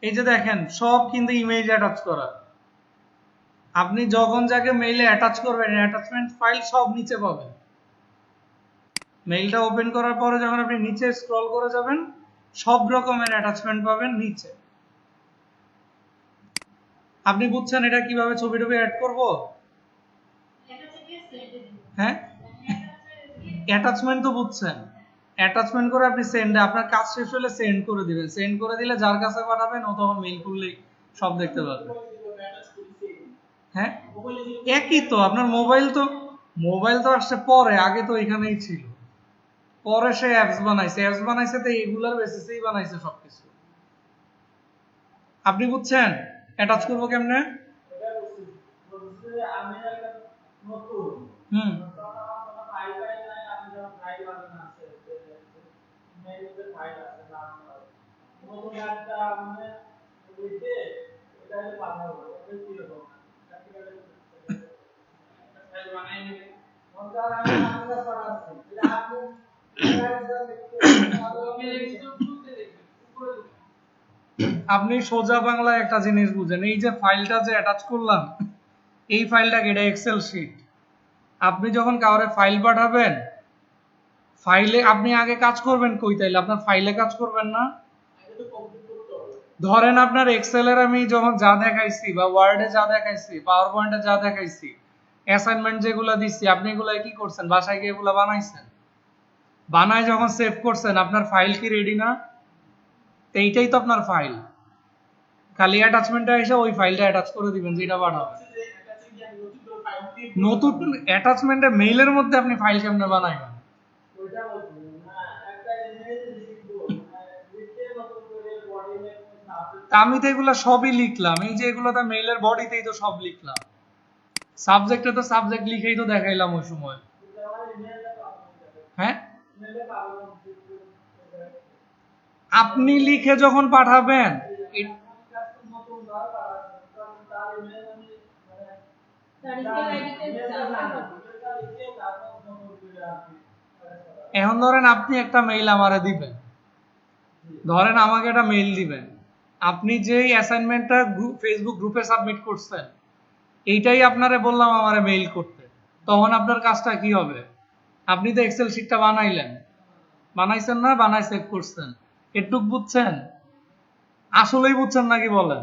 এই যে দেখেন সব কিন্তু ইমেজ অ্যাটাচ করা। আপনি যখন যাকে মেইলে অ্যাটাচ করবেন অ্যাটাচমেন্ট ফাইল সব নিচে পাবেন। মেইলটা ওপেন করার পরে যখন আপনি নিচে স্ক্রল করে যাবেন সব রকমের অ্যাটাচমেন্ট পাবেন নিচে। আপনি বুঝছেন এটা কিভাবে ছবি টবি অ্যাড করব? হ্যাঁ, অ্যাটাচমেন্ট তো বুঝছেন। অ্যাটাচমেন্ট করে আপনি সেন্ড, আপনার কাজ শেষ হলে সেন্ড করে দিবেন। সেন্ড করে দিলে যার কাছে পাঠাবেন ও তখন মেইল খুললেই সব দেখতে পারবে। হ্যাঁ, একই তো। আপনার মোবাইল তো আসছে পরে, আগে তো এখানেই ছিল। পরে সে অ্যাপস বানাইছে তো এগুলার বেসিসেই বানাইছে সবকিছু। আপনি বুঝছেন অ্যাটাচ করব কেমনে? হুম, আপনি সোজা বাংলায় একটা জিনিস বুঝেন, এই যে ফাইলটা যে অ্যাটাচ করলাম এই ফাইলটাকে, এটা এক্সেল শিট। আপনি যখন কাউরে ফাইল পাঠাবেন, ফাইলে আপনি আগে কাজ করবেন কই? তাইলে আপনার ফাইলে কাজ করবেন না? ধরেন আপনার এক্সেলের আমি যখন যা দেখাইছি বা ওয়ার্ডে যা দেখাইছি, পাওয়ার পয়েন্টে যা দেখাইছি, অ্যাসাইনমেন্ট যেগুলো দিচ্ছি, আপনি এগুলো কি করছেন? বাসায় গিয়ে এগুলো বানাইছেন। বানায় যখন সেভ করছেন আপনার ফাইল কি রেডি না? এইটাই তো আপনার ফাইল। খালি অ্যাটাচমেন্টটা এসে ওই ফাইলটা অ্যাটাচ করে দিবেন যেটা পাঠাবেন। নতুন অ্যাটাচমেন্টে মেইলের মধ্যে আপনি ফাইল কেমনে বানাবেন? আমি তো এগুলো সবই লিখলাম, এই যে এগুলোতে মেইলের বডিতেই তো সব লিখলাম। সাবজেক্টে তো সাবজেক্ট লিখেই তো দেখাইলাম ওই সময়। হ্যাঁ, আপনি লিখে যখন পাঠাবেন এখন ধরেন আপনি একটা মেইল আমারে দিবেন, ধরেন আমাকে একটা মেইল দিবেন, আপনি যেই অ্যাসাইনমেন্টটা ফেসবুক গ্রুপে সাবমিট করছেন এইটাই আপনারে বললাম আমারে মেইল করতে। তখন আপনার কাজটা কি হবে? আপনি তো এক্সেল শিটটা বানাইলেন, বানাইছেন না, বানাই সেভ করছেন, এটুক বুঝছেন? আসলেই বুঝছেন নাকি বলেন?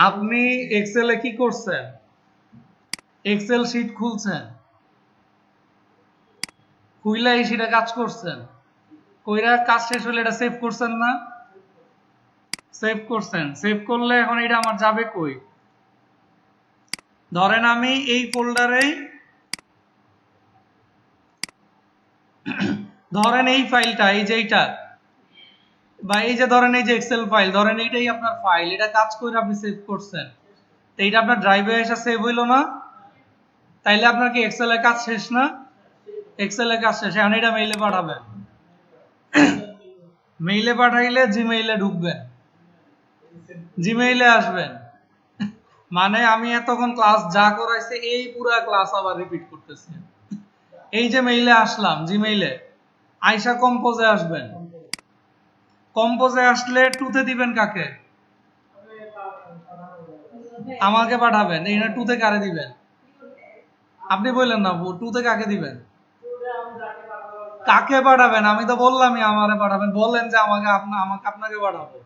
আপনি এক্সেলে কি করছেন? এক্সেল শিট খুলছেন, খুইলা এই শিটে কাজ করছেন, কইরা কাজ শেষ হলে এটা সেভ করছেন না? সেভ করছেন, সেভ করলে এখন এটা আমার যাবে কই? ধরেন আমি এই ফোল্ডারেই, ধরেন এই ফাইলটা, এই যে এইটা, বা এই যে ধরেন এই যে এক্সেল ফাইল, ধরেন এইটাই আপনার ফাইল, এটা কাজ করে আপনি সেভ করছেন, তো এইটা আপনার ড্রাইভে এসে সেভ হইলো না? তাইলে আপনার কি এক্সেলের কাজ শেষ না? এক্সেলের কাজ শেষ, এখন এটা মেইলে পাঠাবেন, মেইলে পাঠাইলে জিমেইলে ঢুকবেন, জিমেইলে আসবেন, মানে আমি এতক্ষণ ক্লাস যা করাইছে এই পুরা ক্লাস আবার রিপিট করতেছি। এই যে মেইলে আসলাম, জিমেইলে আইসা কম্পোজে আসবেন, কম্পোজে আসলে টুতে দিবেন কাকে? আমাকে পাঠাবেন, এইটা টুতে কারে দিবেন? আপনি বললেন না টুতে কাকে দিবেন? কাকে পাঠাবেন? আমি তো বললামই আমারে পাঠাবেন, বলেন যে আমাকে আমাকে আপনাকে পাঠাবো।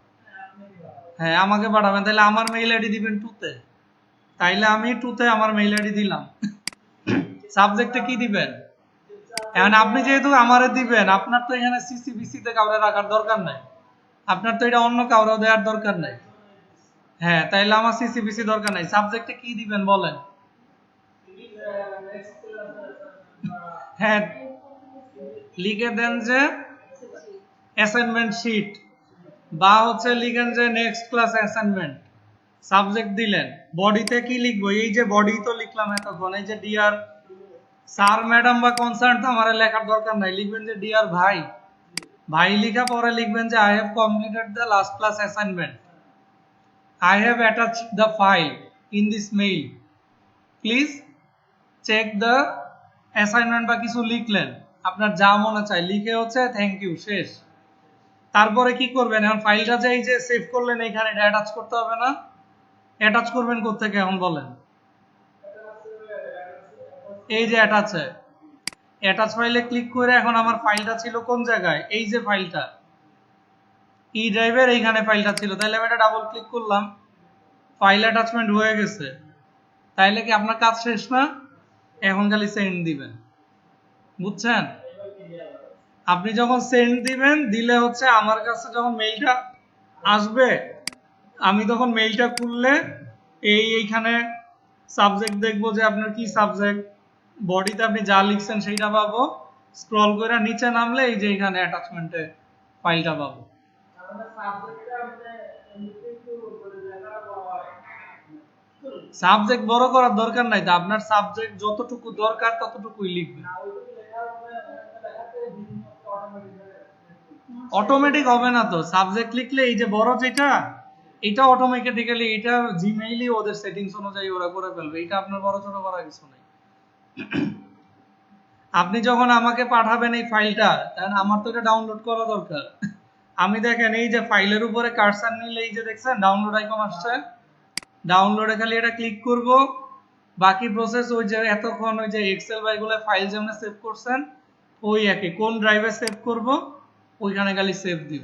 হ্যাঁ আমাকে পাঠাবেন, তাহলে আমার মেইল আইডি দিবেন টুতে, তাইলে আমি টুতে আমার মেইল আইডি দিলাম। সাবজেক্টে কি দিবেন? এখন আপনি যেহেতু আমারে দিবেন, আপনার তো এখানে সিসিবিসি তে কাউরে রাখার দরকার নাই, আপনার তো এটা অন্য কাউরে দেওয়ার দরকার নাই। হ্যাঁ তাইলে আমার সিসিবিসি দরকার নাই, সাবজেক্টে কি দিবেন বলেন? হ্যাঁ লিখে দেন যে অ্যাসাইনমেন্ট শিট, বা হচ্ছে লিখেন যে নেক্সট ক্লাস অ্যাসাইনমেন্ট। সাবজেক্ট দিলেন, বডিতে কি লিখবো? এই যে বডি তো লিখলাম এতক্ষণ, এই যে ডিয়ার স্যার ম্যাডাম বা কনসার্ন তো আমার লেখার দরকার নাই, লিখবেন যে ডিয়ার ভাই, ভাই লিখা পরে লিখবেন যে I have completed the last class assignment, I have attached the file in this mail, please check the assignment, বা কিছু লিখলেন আপনার যা মনে চায়, লিখে হচ্ছে থ্যাংক ইউ, শেষ। তারপরে কি করবেন? এখন ফাইলটা যে এই যে সেভ করলেন এখানে, এটা অ্যাটাচ করতে হবে না? অ্যাটাচ করবেন কোত্থেকে এখন বলেন? এই যে অ্যাটাচে, অ্যাটাচ ফাইলে ক্লিক করে এখন আমার ফাইলটা ছিল কোন জায়গায়? এই যে ফাইলটা ই ড্রাইভের এইখানে ফাইলটা ছিল, তাহলে আমি এটা ডাবল ক্লিক করলাম, ফাইল অ্যাটাচমেন্ট হয়ে গেছে। তাইলে কি আপনার কাজ শেষ না? এখন খালি সেন্ড দিবেন, বুঝছেন? আপনি যখন সেন্ড দিবেন, দিলে হচ্ছে আমার কাছে যখন মেইলটা আসবে, আমি তখন মেইলটা খুললে এইখানে সাবজেক্ট দেখবো যে আপনার কি সাবজেক্ট, বডিতে আপনি যা লিখছেন সেইটা পাবো, স্ক্রল করে নিচে নামলে এই যে এখানে অ্যাটাচমেন্টে ফাইলটা পাবো। সাবজেক্ট বড় করার দরকার নাই তো, আপনার সাবজেক্ট যতটুকু দরকার ততটুকুই লিখবেন। অটোমেটিক হবে না তো, সাবজেক্ট লিখলে এই যে বড় যেটা, এটা অটোমেটিক্যালি, এটা জিমেইলই ওদের সেটিংস অনুযায়ী ওরা করে ফেলবে, এটা আপনার বড় ছোট করার কিছু নাই। আপনি যখন আমাকে পাঠাবেন এই ফাইলটা, তাহলে আমার তো এটা ডাউনলোড করা দরকার। আমি দেখেন এই যে ফাইলের উপরে কার্সার নিলে এই যে দেখছেন ডাউনলোড আইকন আসছে, ডাউনলোডে খালি এটা ক্লিক করব, বাকি প্রসেস ওই যে এতক্ষণ ওই যে এক্সেল বা এগুলো ফাইল যেমন সেভ করছেন ওই একই, কোন ড্রাইভে সেভ করব ওইখানে খালি সেভ দিব,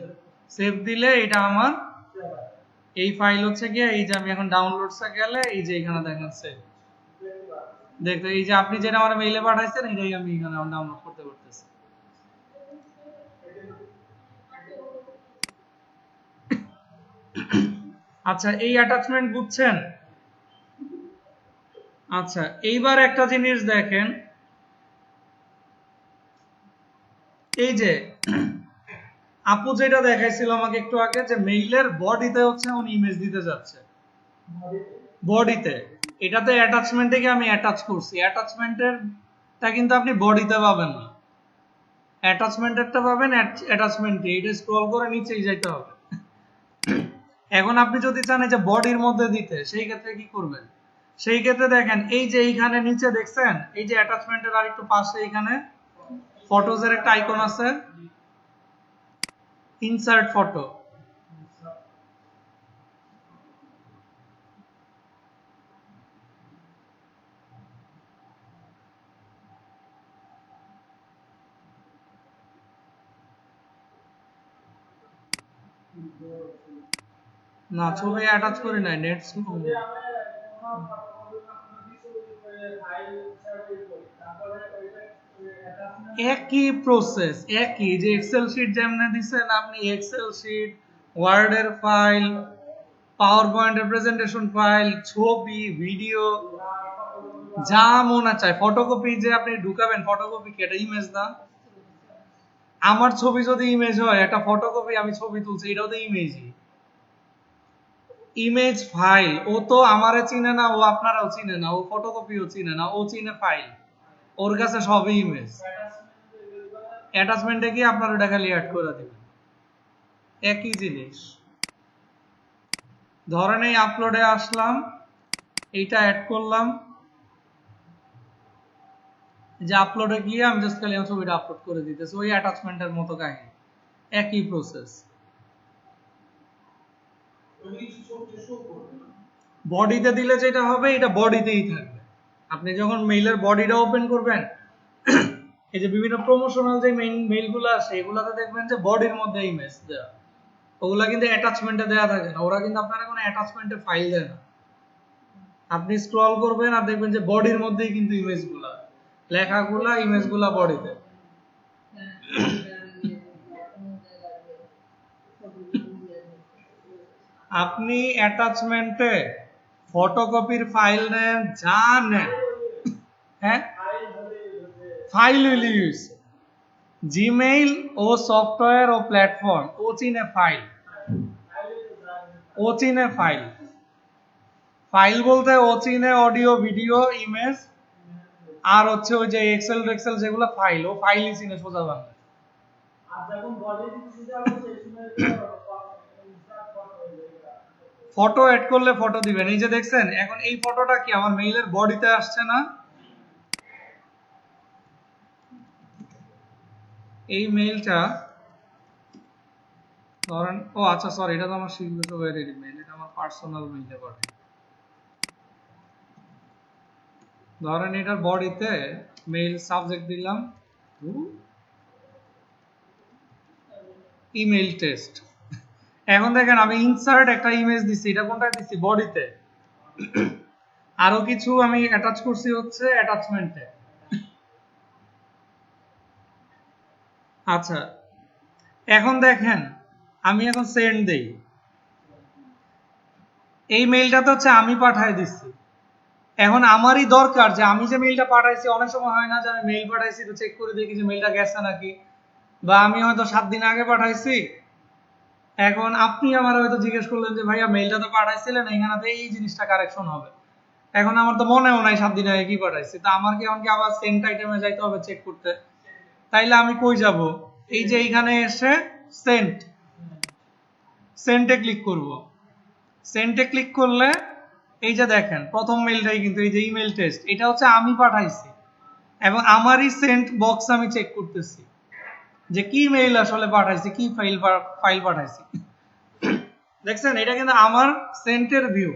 সেভ দিলে এটা আমার এই ফাইল হচ্ছে গিয়ে, এই যে আমি এখন ডাউনলোডসে গেলে এই যে এখানে দেখেন সেভ, দেখতে এই যে আপনি যেটা আমার মেইলে পাঠাইছেন এটাই আমি এখানে ডাউনলোড করতে পারতেছি। আচ্ছা এই অ্যাটাচমেন্ট বুঝছেন? আচ্ছা এইবার একটা জিনিস দেখেন, এই যে আপু যেটা দেখাইছিল আমাকে একটু আগে, যে মেইলের বডিতে হচ্ছে উনি ইমেজ দিতে যাচ্ছে, বডিতে, এটাতে অ্যাটাচমেন্টে কি আমি অ্যাটাচ করছি, অ্যাটাচমেন্টের টা কিন্তু আপনি বডিতে পাবেন না, অ্যাটাচমেন্টেরটা পাবেন অ্যাটাচমেন্টে, এটা স্ক্রল করে নিচেই যাইতে হবে। এখন আপনি যদি চান এই যে বডির মধ্যে দিতে, সেই ক্ষেত্রে কি করবেন? সেই ক্ষেত্রে দেখেন এই যে এইখানে নিচে দেখছেন এই যে অ্যাটাচমেন্টের আর একটু পাশে এখানে ফটোজের একটা আইকন আছে, ইনসার্ট ফটো, না, ছবি অ্যাটাচ করি নাই, নেট স্লো। একই প্রসেস, একই যে এক্সেল শিট যেমনে দিছেন আপনি, এক্সেল শিট, ওয়ার্ডের ফাইল, পাওয়ার পয়েন্টের প্রেজেন্টেশন ফাইল, ছবি, ভিডিও, যা মনে চায়, ফটোকপি যে আপনি ঢুকাবেন, ফটোকপি কি এটা ইমেজ না? আমার ছবি যদি ইমেজ হয়, একটা ফটোকপি আমি ছবি তুলছি, এটাও তো ইমেজই, ইমেজ ফাইল। ও তো আমারে চিনে না, ও আপনারাও চিনে না, ও ফটোকপিও চিনে না, ও চিনে ফাইল, ওর কাছে সবই ইমেজ। অ্যাটাচমেন্টে গিয়ে আপনার ওটা খালি অ্যাড করে দিবেন, একই জিনিস। ধরেন এই আপলোডে আসলাম, এইটা অ্যাড করলাম, যে আপলোডে গিয়ে আমি জাস্ট খালি আমার ছবিটা আপলোড করে দিতেছি, ওই অ্যাটাচমেন্টের মতো কাহিনী, একই প্রসেস। বডিতে দিলে যেটা হবে, এটা বডিতেই থাকবে। আপনি যখন মেইলের বডিটা ওপেন করবেন, এই যে বিভিন্ন প্রমোশনাল যে মেইলগুলো আসে, এগুলাতে দেখবেন যে বডির মধ্যে ইমেজ দেওয়া, ওগুলা কিন্তু অ্যাটাচমেন্টে দেওয়া থাকে না, ওরা কিন্তু আপনারা কোনো অ্যাটাচমেন্টে ফাইল দেয় না। আপনি স্ক্রল করবেন আর দেখবেন যে বডির মধ্যেই কিন্তু ইমেজগুলা, লেখাগুলা, ইমেজগুলা বডিতে। আপনি অ্যাটাচমেন্টে ফটোকপির ফাইল নেন, যা নেন, হ্যাঁ, ফাইল উইল ইউজ। জিমেইল ও সফটওয়্যার ও প্ল্যাটফর্ম, ও চিনে ফাইল, ও চিনে ফাইল। ফাইল বলতে ও চিনে অডিও, ভিডিও, ইমেজ, আর হচ্ছে ওই যে এক্সেল টেক্সেল যেগুলো ফাইল, ও ফাইলই চিনে সোজা বাংলা। ফটো অ্যাড করলে ফটো দিবেন, এই যে দেখছেন এখন এই ফটোটা কি আমার মেইলের বডিতে আসছে না? এই মেইলটা ধরেন, ও আচ্ছা সরি, এটা তো আমার সিগনেচার মেইল, এটা আমার পার্সোনাল মেইলে পাঠাই। ধরেন এটার বডিতে মেইল সাবজেক্ট দিলাম ইমেল টেস্ট। এখন দেখেন আমি ইনসার্ট একটা ইমেজ দিছি, এটা কোনটা দিছি? বডিতে। আরো কিছু আমি অ্যাটাচ করছি হচ্ছে অ্যাটাচমেন্টে। আচ্ছা, এখন দেখেন আমি এখন সেন্ড দেই, এই মেইলটা তো হচ্ছে আমি পাঠাই দিচ্ছি। এখন আমারই দরকার যে আমি যে মেইলটা পাঠাইছি, অনেক সময় হয় না যে আমি মেইল পাঠাইছি তো চেক করে দেখি যে মেইলটা গেছে নাকি, বা আমি হয়তো 7 দিন আগে পাঠাইছি, এখন আপনি আমার হয়তো জিজ্ঞেস করলেন যে ভাইয়া মেইলটা তো পাঠাইছিলেন, এখানে এই জিনিসটা কারেকশন হবে, এখন আমার তো মনেও নাই 7 দিন আগে কি পাঠাইছি, তা আমার কি এখন কি আবার সেন্ট আইটেমে যাইতে হবে চেক করতে? তাইলে আমি কই যাব? এই যে এইখানে এসে সেন্ট, সেন্টে ক্লিক করব। সেন্টে ক্লিক করলে এই যে দেখেন প্রথম মেইলটাই কিন্তু এই যে ইমেল টেস্ট, এটা হচ্ছে আমি পাঠাইছি, এবং আমারই সেন্ট বক্স আমি চেক করতেছি যে কি মেইল আসলে পাঠাইছি, কি ফাইল পাঠাইছি। দেখছেন এটা কিন্তু আমার সেন্টের ভিউ,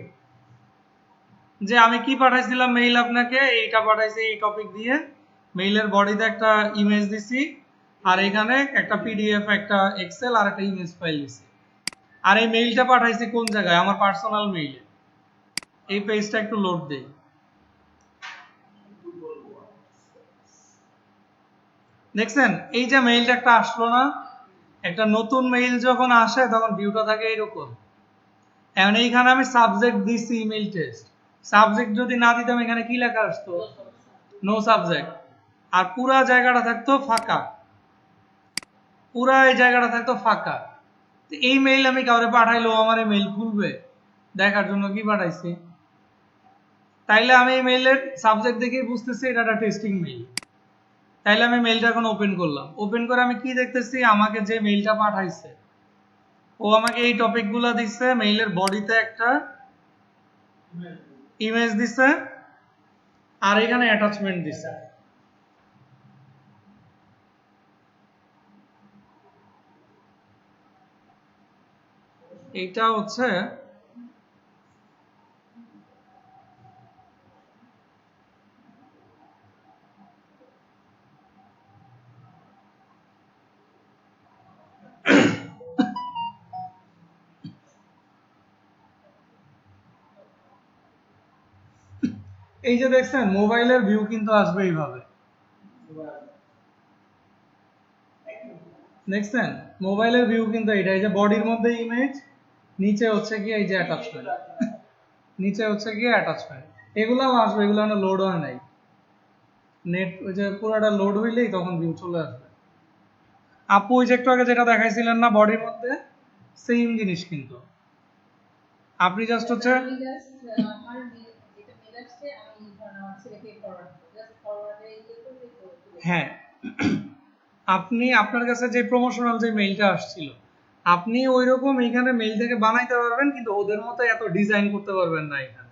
যে আমি কি পাঠাইছিলাম মেইল আপনাকে, এইটা পাঠাইছি এই টপিক দিয়ে, মেইলের বডিতে একটা ইমেজ দিছি, আর এখানে একটা পিডিএফ, একটা এক্সেল আর একটা ইমেজ ফাইল দিছি, আর এই মেইলটা পাঠাইছি কোন জায়গায়? আমার পার্সোনাল মেইলে। এই পেজটা একটু লোড দেই। দেখছেন এই যে মেইলটা একটা আসলো না? একটা নতুন মেইল যখন আসে তখন ভিউটা থাকে এরকম। এখন এইখানে আমি সাবজেক্ট দিছি ইমেল টেস্ট, সাবজেক্ট যদি না দিতাম এখানে কি লেখা আসতো? No subject. আর পুরা জায়গাটা থাকতো ফাঁকা, পুরা এই জায়গাটা থাকতো ফাঁকা। এই মেইল আমি কাউরে পাঠাইলো, আমার এই মেইল খুলবে দেখার জন্য কি পাঠাইছি? তাইলে আমি এই মেইলের সাবজেক্ট দেখেই বুঝতেছি এটা একটা টেস্টিং মেইল। তাইলে আমি মেইলটা এখন ওপেন করলাম, ওপেন করে আমি কি দেখতেছি? আমাকে যে মেইলটা পাঠাইছে ও আমাকে এই টপিকগুলো দিচ্ছে, মেইলের বডিতে একটা ইমেজ দিছে, আর এখানে অ্যাটাচমেন্ট দিছে। এইটা হচ্ছে এই যে দেখছেন মোবাইলের ভিউ কিন্তু আসবে এইভাবে, দেখছেন মোবাইলের ভিউ কিন্তু এইটা, এই যে বডির মধ্যে ইমেজ, নিচে হচ্ছে কি এই যে অ্যাটাচমেন্ট, নিচে হচ্ছে কি অ্যাটাচমেন্ট, এগুলাও আসবে, এগুলো লোড হয় নাই, নেট ওই যে পুরোটা লোড হইলেই তখন ভিউ চলে আসবে। আপু ওই যে একটু আগে যেটা দেখাইছিলেন না বডির মধ্যে, সেম জিনিস কিন্তু আপনি জাস্ট হচ্ছে হ্যাঁ আপনি আপনার কাছে যে প্রমোশনাল যে মেইলটা আসছিল, আপনি ওইরকম এইখানে মেইল থেকে বানাইতে পারবেন, কিন্তু ওদের মতো এত ডিজাইন করতে পারবেন না এখানে,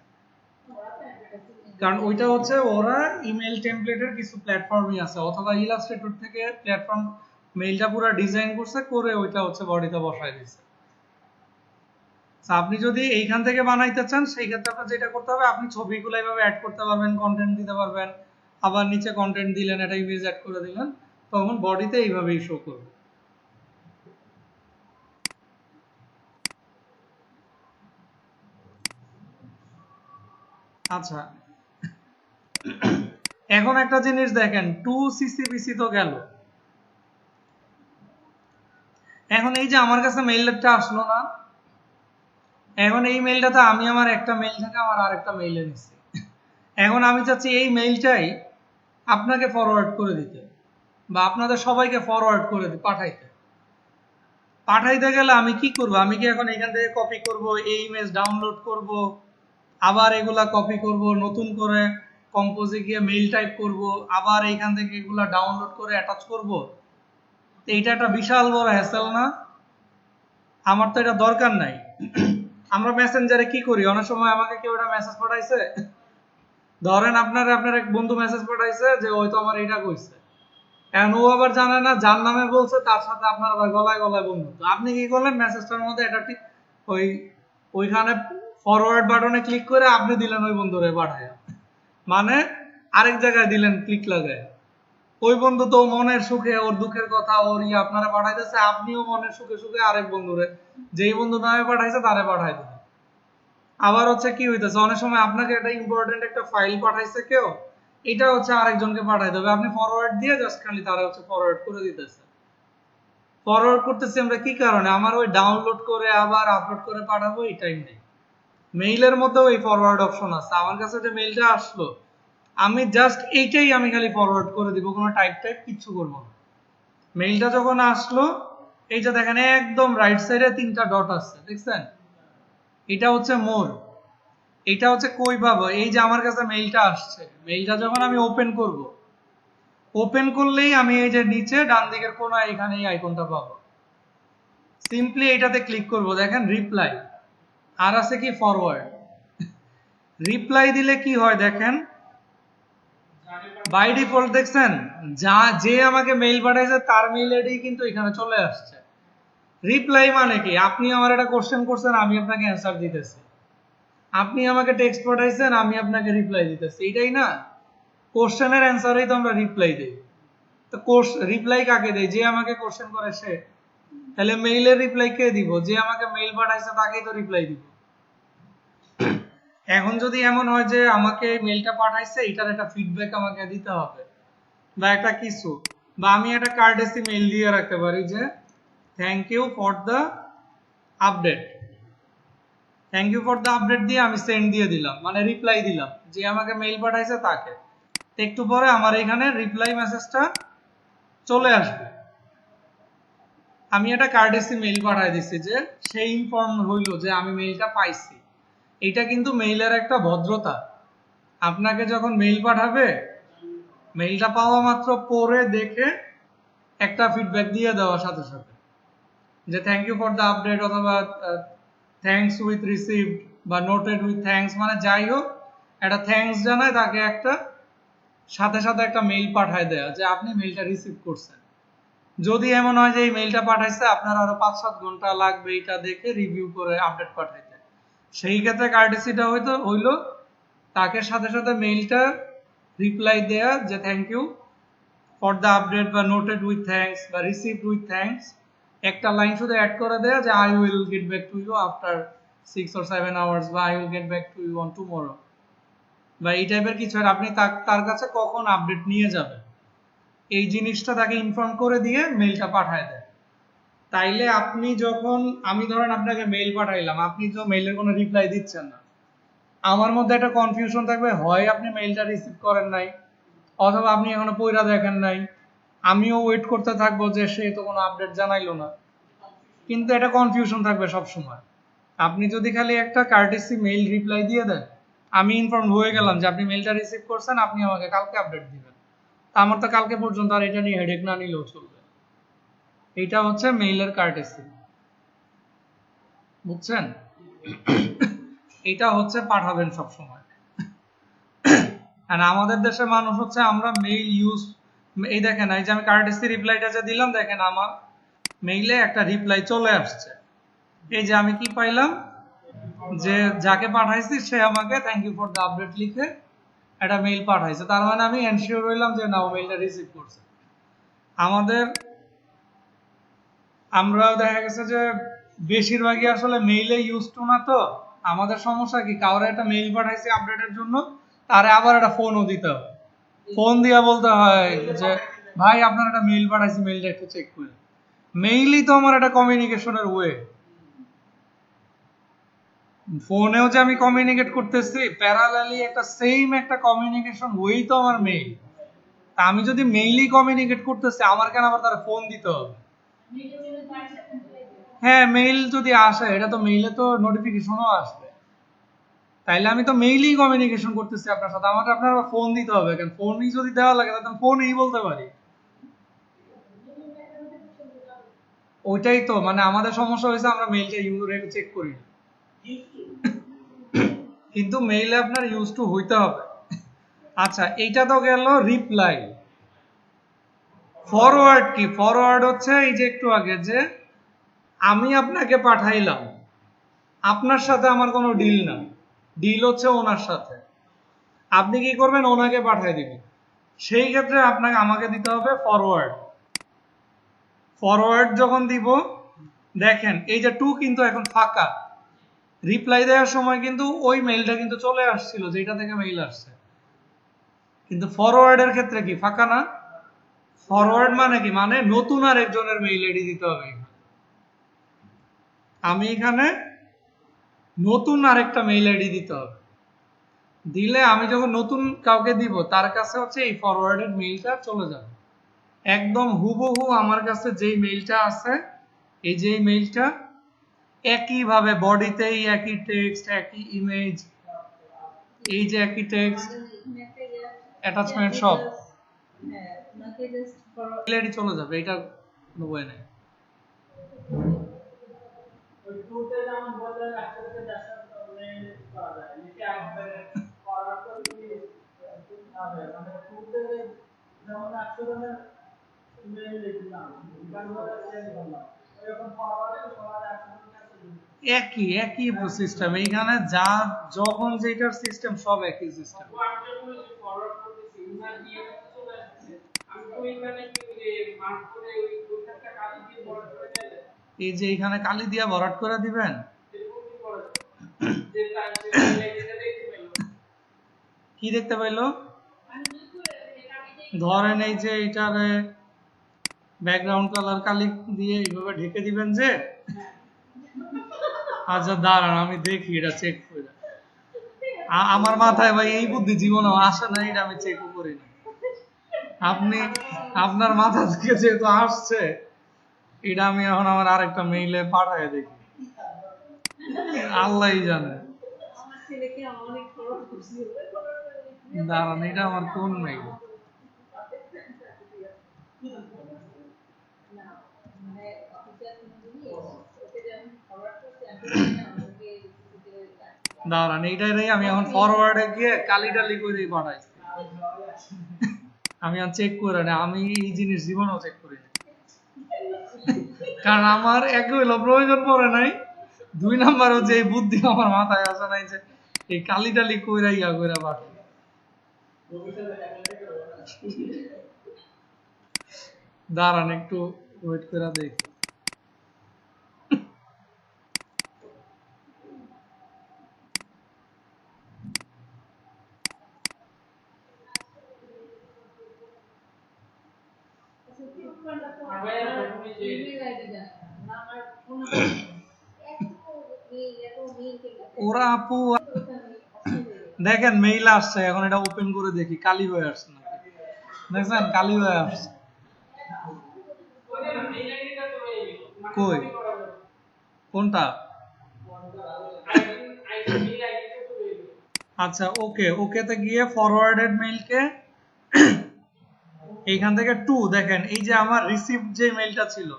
কারণ ওইটা হচ্ছে ওরা ইমেল টেমপ্লেটের কিছু প্ল্যাটফর্মই আছে, অথবা ইলাস্ট্রেটর থেকে প্ল্যাটফর্ম মেইলটা পুরো ডিজাইন করছে, করে ওইটা হচ্ছে বডিতে বসায় দিচ্ছে। আপনি যদি এইখান থেকে বানাইতে চান সেই ক্ষেত্রে আপনার যেটা করতে হবে, আপনি ছবিগুলো এইভাবে অ্যাড করতে পারবেন, কন্টেন্ট দিতে পারবেন, আবার নিচে কন্টেন্ট দিলেন, একটা ইমেজ অ্যাড করে দিলেন, তখন বডিতে এইভাবেই শো করবে। আচ্ছা, এখন একটা জিনিস দেখেন, 2CCPC তো গেল, এখন এই যে আমার কাছে মেইলটা আসলো না, এখন এই মেইলটাতে আমি আমার একটা মেইল থেকে আমার আরেকটা মেইলে নিচ্ছি, এখন আমি চাচ্ছি এই মেইলটাই আপনাকে ফরওয়ার্ড করে দিতে, বা আপনাদের সবাইকে ফরওয়ার্ড করে পাঠাইতে। পাঠাইতে গেলে আমি কি করব? আমি কি এখন এখান থেকে কপি করব, এই ইমেজ ডাউনলোড করব, আবার এগুলা কপি করব, নতুন করে কম্পোজে গিয়ে মেইল টাইপ করব, আবার এইখান থেকে এগুলা ডাউনলোড করে অ্যাটাচ করব? এইটা একটা বিশাল বড় হ্যাসেল না? আমার তো এটা দরকার নাই। আমরা মেসেঞ্জারে কি করি, অনেক সময় আমাকে কেউ একটা মেসেজ পাঠাইছে, ধরেন আপনার এক বন্ধু মেসেজ পাঠাইছে যে ওই তো আমার এটা কইছে, এখন ও আবার জানে না যার নামে বলছে তার সাথে আপনার আবার গলায় গলায় বন্ধুত্ব, আপনি কি করলেন, মেসেজটার মধ্যে এটা ঠিক ওই ওইখানে ফরওয়ার্ড বাটনে ক্লিক করে আপনি দিলেন ওই বন্ধুরে পাঠায়, মানে আরেক জায়গায় দিলেন ক্লিক লাগায়, ওই বন্ধু তো মনের সুখে ওর দুঃখের কথা ওর আপনারা পাঠাইতেছে, আপনিও মনের সুখে সুখে আরেক বন্ধুরে, যেই বন্ধু নামে পাঠাইছে তারে পাঠাই দিলেন। আবার হচ্ছে কি হইতেছে, অনেক সময় আপনাকে একটা ইম্পর্টেন্ট একটা ফাইল পাঠাইছে কেউ, এটা হচ্ছে আরেকজনকে পাঠাই দেবে, আপনি ফরওয়ার্ড দিয়ে জাস্ট খালি তারা হচ্ছে ফরওয়ার্ড করে দিতেছে। ফরওয়ার্ড করতেছি আমরা কি কারণে, আমার ওই ডাউনলোড করে আবার আপলোড করে পাঠাবো এই টাইম নেই। মেইলের মধ্যেও এই ফরওয়ার্ড অপশন আছে, আমার কাছে যে মেইলটা আসলো আমি জাস্ট এইটাই আমি খালি ফরওয়ার্ড করে দিব, কোনো টাইপ কিচ্ছু করবো না। মেইলটা যখন আসলো, এই যে দেখেন একদম রাইট সাইডে 3টা ডট আছে, দেখছেন, এটা হচ্ছে মোর, এটা হচ্ছে কই পাবো, এই যে আমার কাছে মেইলটা আসছে, মেইলটা যখন আমি ওপেন করব, ওপেন করলেই আমি এই যে নিচে ডান দিকের কোনায় এখানে এই আইকনটা পাবো, সিম্পলি এটাতে ক্লিক করব, দেখেন রিপ্লাই, আর আছে কি ফরওয়ার্ড। রিপ্লাই দিলে কি হয় দেখেন, বাই ডিফল্ট দেখছেন যে আমাকে মেইল পাঠাইছে তার মেইল আইডি কিন্তু এখানে চলে আসছে। রিপ্লাই মানে কি, আপনি আমার একটা কোশ্চেন করছেন, আমি আপনাকে অ্যান্সার দিতেছি, আপনি আমাকে টেক্সট পাঠাইছেন, আমি আপনাকে রিপ্লাই দিতেছি, এটাই না? কোশ্চেনের অ্যান্সারেই তো আমরা রিপ্লাই দেই, তো রিপ্লাই কাকে দেই, যে আমাকে কোশ্চেন করে সে, তাহলে মেইলের রিপ্লাই কে দিব, যে আমাকে মেইল পাঠাইছে তাকেই তো রিপ্লাই দিব। এখন যদি এমন হয় যে আমাকে মেইলটা পাঠাইছে এটার একটা ফিডব্যাক আমাকে দিতে হবে বা একটা কিছু, বা আমি একটা কার্ডেসি মেইল দিয়ে রাখতে পারি যে thank you for the update, thank you for the update দিয়ে আমি সেন্ড দিয়ে দিলাম, মানে রিপ্লাই দিলাম যে আমাকে মেইল পাঠাইছে তাকে, একটু পরে আমার এখানে রিপ্লাই মেসেজটা চলে আসবে, আমি একটা কার্ডেসি মেইল পাঠাই দিছি যে সেই ইনফর্ম হইলো যে আমি মেইলটা পাইছি। এটা কিন্তু মেইলের একটা ভদ্রতা, আপনাকে যখন মেইল পাঠাবে মেইলটা পাওয়া মাত্র পড়ে দেখে একটা ফিডব্যাক দিয়ে দেওয়ার সাথে সাথে যে thank you for the update, অথবা থ্যাঙ্কস উইথ রিসিভড বা নোটেড উইথ থ্যাঙ্কস, মানে যাই হোক একটা থ্যাঙ্কস জানায় তাকে, একটা সাথে সাথে একটা মেইল পাঠায় দেয়া যে আপনি মেইলটা রিসিভ করছেন। যদি এমন হয় যে এই মেইলটা পাঠাইছে আপনার আরো 5-7 ঘন্টা লাগবে এটা দেখে রিভিউ করে আপডেট পাঠাইতে, সেই ক্ষেত্রে কার্টেসিটা হইলো তাকে সাথে সাথে মেইলটা রিপ্লাই দেয়া যে thank you for the update বা নোটেড উইথ থ্যাঙ্কস বা রিসিভড উইথ থ্যাঙ্কস, একটা লাইন শুধু অ্যাড করে দেয়া যে I will get back to you after 6 or 7 hours বা I will get back to you on tomorrow. বা এই টাইপের কিছু, আর আপনি তার কাছে কখন আপডেট নিয়ে যাবেন এই জিনিসটা তাকে ইনফর্ম করে দিয়ে মেইলটা পাঠায় দেয়। তাইলে আপনি যখন, আমি ধরেন আপনাকে মেইল পাঠাইলাম, আপনি তো মেইলের কোনো রিপ্লাই দিচ্ছেন না, আমার মধ্যে একটা কনফিউশন থাকবে, হয় আপনি মেইলটা রিসিভ করেন নাই, অথবা আপনি এখনো পইরা দেখেন নাই, আমিও ওয়েট করতে থাকবো যে সে তো কোনো আপডেট জানাইলো না, কিন্তু এটা কনফিউশন থাকবে সব সময়। আপনি যদি খালি একটা কার্টেসি মেইল রিপ্লাই দিয়ে দেন, আমি ইনফর্ম হয়ে গেলাম যে আপনি মেইলটা রিসিভ করছেন, আপনি আমাকে কালকে আপডেট দিবেন, তা আমার তো কালকে পর্যন্ত আর এটা নিয়ে হেডেক না নিলেও চলবে। এইটা হচ্ছে মেইলের কার্টেসি, বুঝছেন? এটা হচ্ছে পাঠাবেন সব সময়। আর আমাদের দেশের মানুষ হচ্ছে আমরা মেইল ইউজ, এই দেখেন এই যে আমি কার্টেসি রিপ্লাইটা যে দিলাম, দেখেন আমার মেইলে একটা রিপ্লাই চলে আসছে, এই যে আমি কি পাইলাম, যে যাকে পাঠাইছি সে আমাকে thank you for the update লিখে একটা মেইল পাঠাইছে, তার মানে আমি এনশিওর হইলাম যে না ও মেইলটা রিসিভ করছে। আমাদের, আমরাও দেখা গেছে যে বেশিরভাগই আসলে মেইলে ইউজ টু না, তো আমাদের সমস্যা কি, কাউরে একটা মেইল পাঠাইছি আপডেটের জন্য, তারে আবার একটা ফোনও দিতে হবে, ফোন দিয়া বলতে হয় যে ভাই আপনার একটা মেইল পাঠাইছি, মেইলটা একটু চেক করে। মেইলই তো আমার একটা কমিউনিকেশনের ওয়ে, ফোনেও যে আমি কমিউনিকেট করতেছি, প্যারালালি একটা সেম একটা কমিউনিকেশন ওয়েই তো আমার মেইল। তা আমি যদি মেইলই কমিউনিকেট করতেছি, আমার কেন আবার তার ফোন দিতে হবে? হ্যাঁ, মেইল যদি আসে, এটা তো মেইলে তো নোটিফিকেশনও আসবে, তাইলে আমি তো মেইলেই কমিউনিকেশন করতেছি আপনার সাথে, আমাকে আপনার ফোন দিতে হবে কেন? ফোনই যদি দেওয়া লাগে তাহলে ফোনই বলতে পারি। ওইটাই তো, মানে আমাদের সমস্যা হয়েছে আমরা মেইলটা চেক করি না। কিন্তু মেইলে আপনার ইউজ টু হইতে হবে। আচ্ছা, এইটা তো গেল রিপ্লাই। ফরওয়ার্ড কি? ফরওয়ার্ড হচ্ছে এই যে একটু আগে যে আমি আপনাকে পাঠাইলাম, আপনার সাথে আমার কোনো ডিল না, ডিল হচ্ছে ওনার সাথে, আপনি কি করবেন, ওনাকে পাঠিয়ে দিবেন, সেই ক্ষেত্রে আপনাকে আমাকে দিতে হবে ফরওয়ার্ড। ফরওয়ার্ড যখন দিব, দেখেন এই যে টু কিন্তু এখন ফাঁকা, রিপ্লাই দেওয়ার সময় কিন্তু ওই মেইলটা কিন্তু চলে আসছিল যেটা থেকে মেইল আসছে, কিন্তু ফরওয়ার্ডের ক্ষেত্রে কি ফাঁকা না? ফরওয়ার্ড মানে কি, মানে নতুন আর একজনের মেইল আইডি দিতে হবে। আমি এখানে নতুন আরেকটা মেইল আইডি দিতে হবে, দিলে আমি যখন নতুন কাউকে দিব তার কাছে হচ্ছে এই ফরওয়ার্ডেড মেইলটা চলে যাবে, একদম হুবহু আমার কাছে যেই মেইলটা আছে, এই যে মেইলটা একই ভাবে বডিতেই একই টেক্সট, একই ইমেজ, এই যে একই টেক্সট অ্যাটাচমেন্ট সব মেইল আইডি চলে যাবে, এটা কোনো বই নাই। একই একই সিস্টেম এইখানে, যা যখন যেটার সিস্টেম সব একই সিস্টেম। এই যে এখানে কালি দিয়া ভরাট করে দিবেন, কি দেখতে পাইলো? ধরেন এই যে এটারে ব্যাকগ্রাউন্ড কালার কালি দিয়ে এইভাবে ঢেকে দিবেন যে, আচ্ছা দাঁড়ান আমি দেখি এটা চেক করে, আমার মাথায় ভাই এই বুদ্ধি জীবনে আসে না, এটা আমি চেকও করি না। আপনি, আপনার মাথা থেকে যেহেতু আসছে, এটা আমি এখন আমার আরেকটা মেইলে পাঠায় দেখি, আল্লাহই জানে। দাঁড়ান, এটা আমার কোন মেইল? দাঁড়ান, এইটাই আমি এখন ফরওয়ার্ডে গিয়ে কালি টালি করে পাঠাইছি, আমি আর চেক করে না, আমি এই জিনিস জীবনেও চেক করি না, কারণ আমার এক হইলো প্রয়োজন পড়ে নাই, দুই নাম্বার হচ্ছে এই বুদ্ধি আমার মাথায় আসে নাই যে এই কালি টালি কইরা ইয়া কইরা পাঠাই। দাঁড়ান একটু ওয়েট করে দেখি। ওরা আপু দেখেন মেইল আসছে, এখন এটা ওপেন করে দেখি কালি হয়ে আসছে নাকি। দেখছেন কালি হয়ে আসছে। কই কোনটা? আচ্ছা ওকে, ওকেতে গিয়ে ফরওয়ার্ডেড মেইলকে এইখান থেকে টু, দেখেন এই যে আমার রিসিভ যে মেইলটা ছিল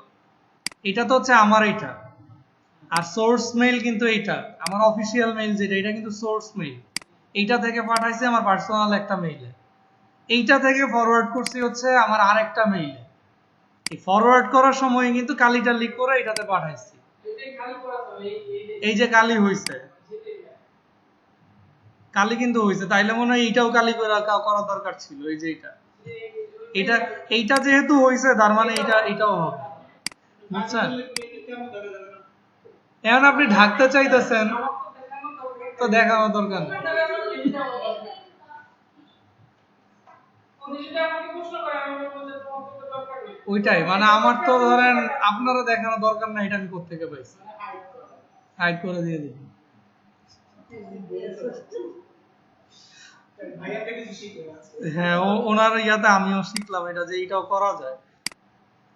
এটা তো হচ্ছে আমার এইটা, আর সোর্স মেইল কিন্তু এইটা আমার অফিসিয়াল মেইল যেটা, এটা কিন্তু সোর্স মেইল। এইটা থেকে পাঠাইছি আমার পার্সোনাল একটা মেইলে, এইটা থেকে ফরওয়ার্ড করছি হচ্ছে আমার আরেকটা মেইলে। এই ফরওয়ার্ড করার সময় কিন্তু কালিটা লিক করে এটাতে পাঠাইছি, এই যে কালি হইছে, কালি কিন্তু হইছে, তাইলে মনে হয় এইটাও কালি করা দরকার ছিল। এই যে এটা এইটা যেহেতু হইছে তার মানে এটাও হবে, বুঝছেন? এখন আপনি ঢাকতে চাইতেছেন তো দেখানো দরকার নেই। ওইটাই মানে আমার তো ধরেন আপনারা দেখানো দরকার না, এটা আমি কোত্থেকে পাইছি, হাইড করে দিয়ে দিই। হ্যাঁ ওনার ইয়াতে আমিও শিখলাম এটা, যে এইটাও করা যায়,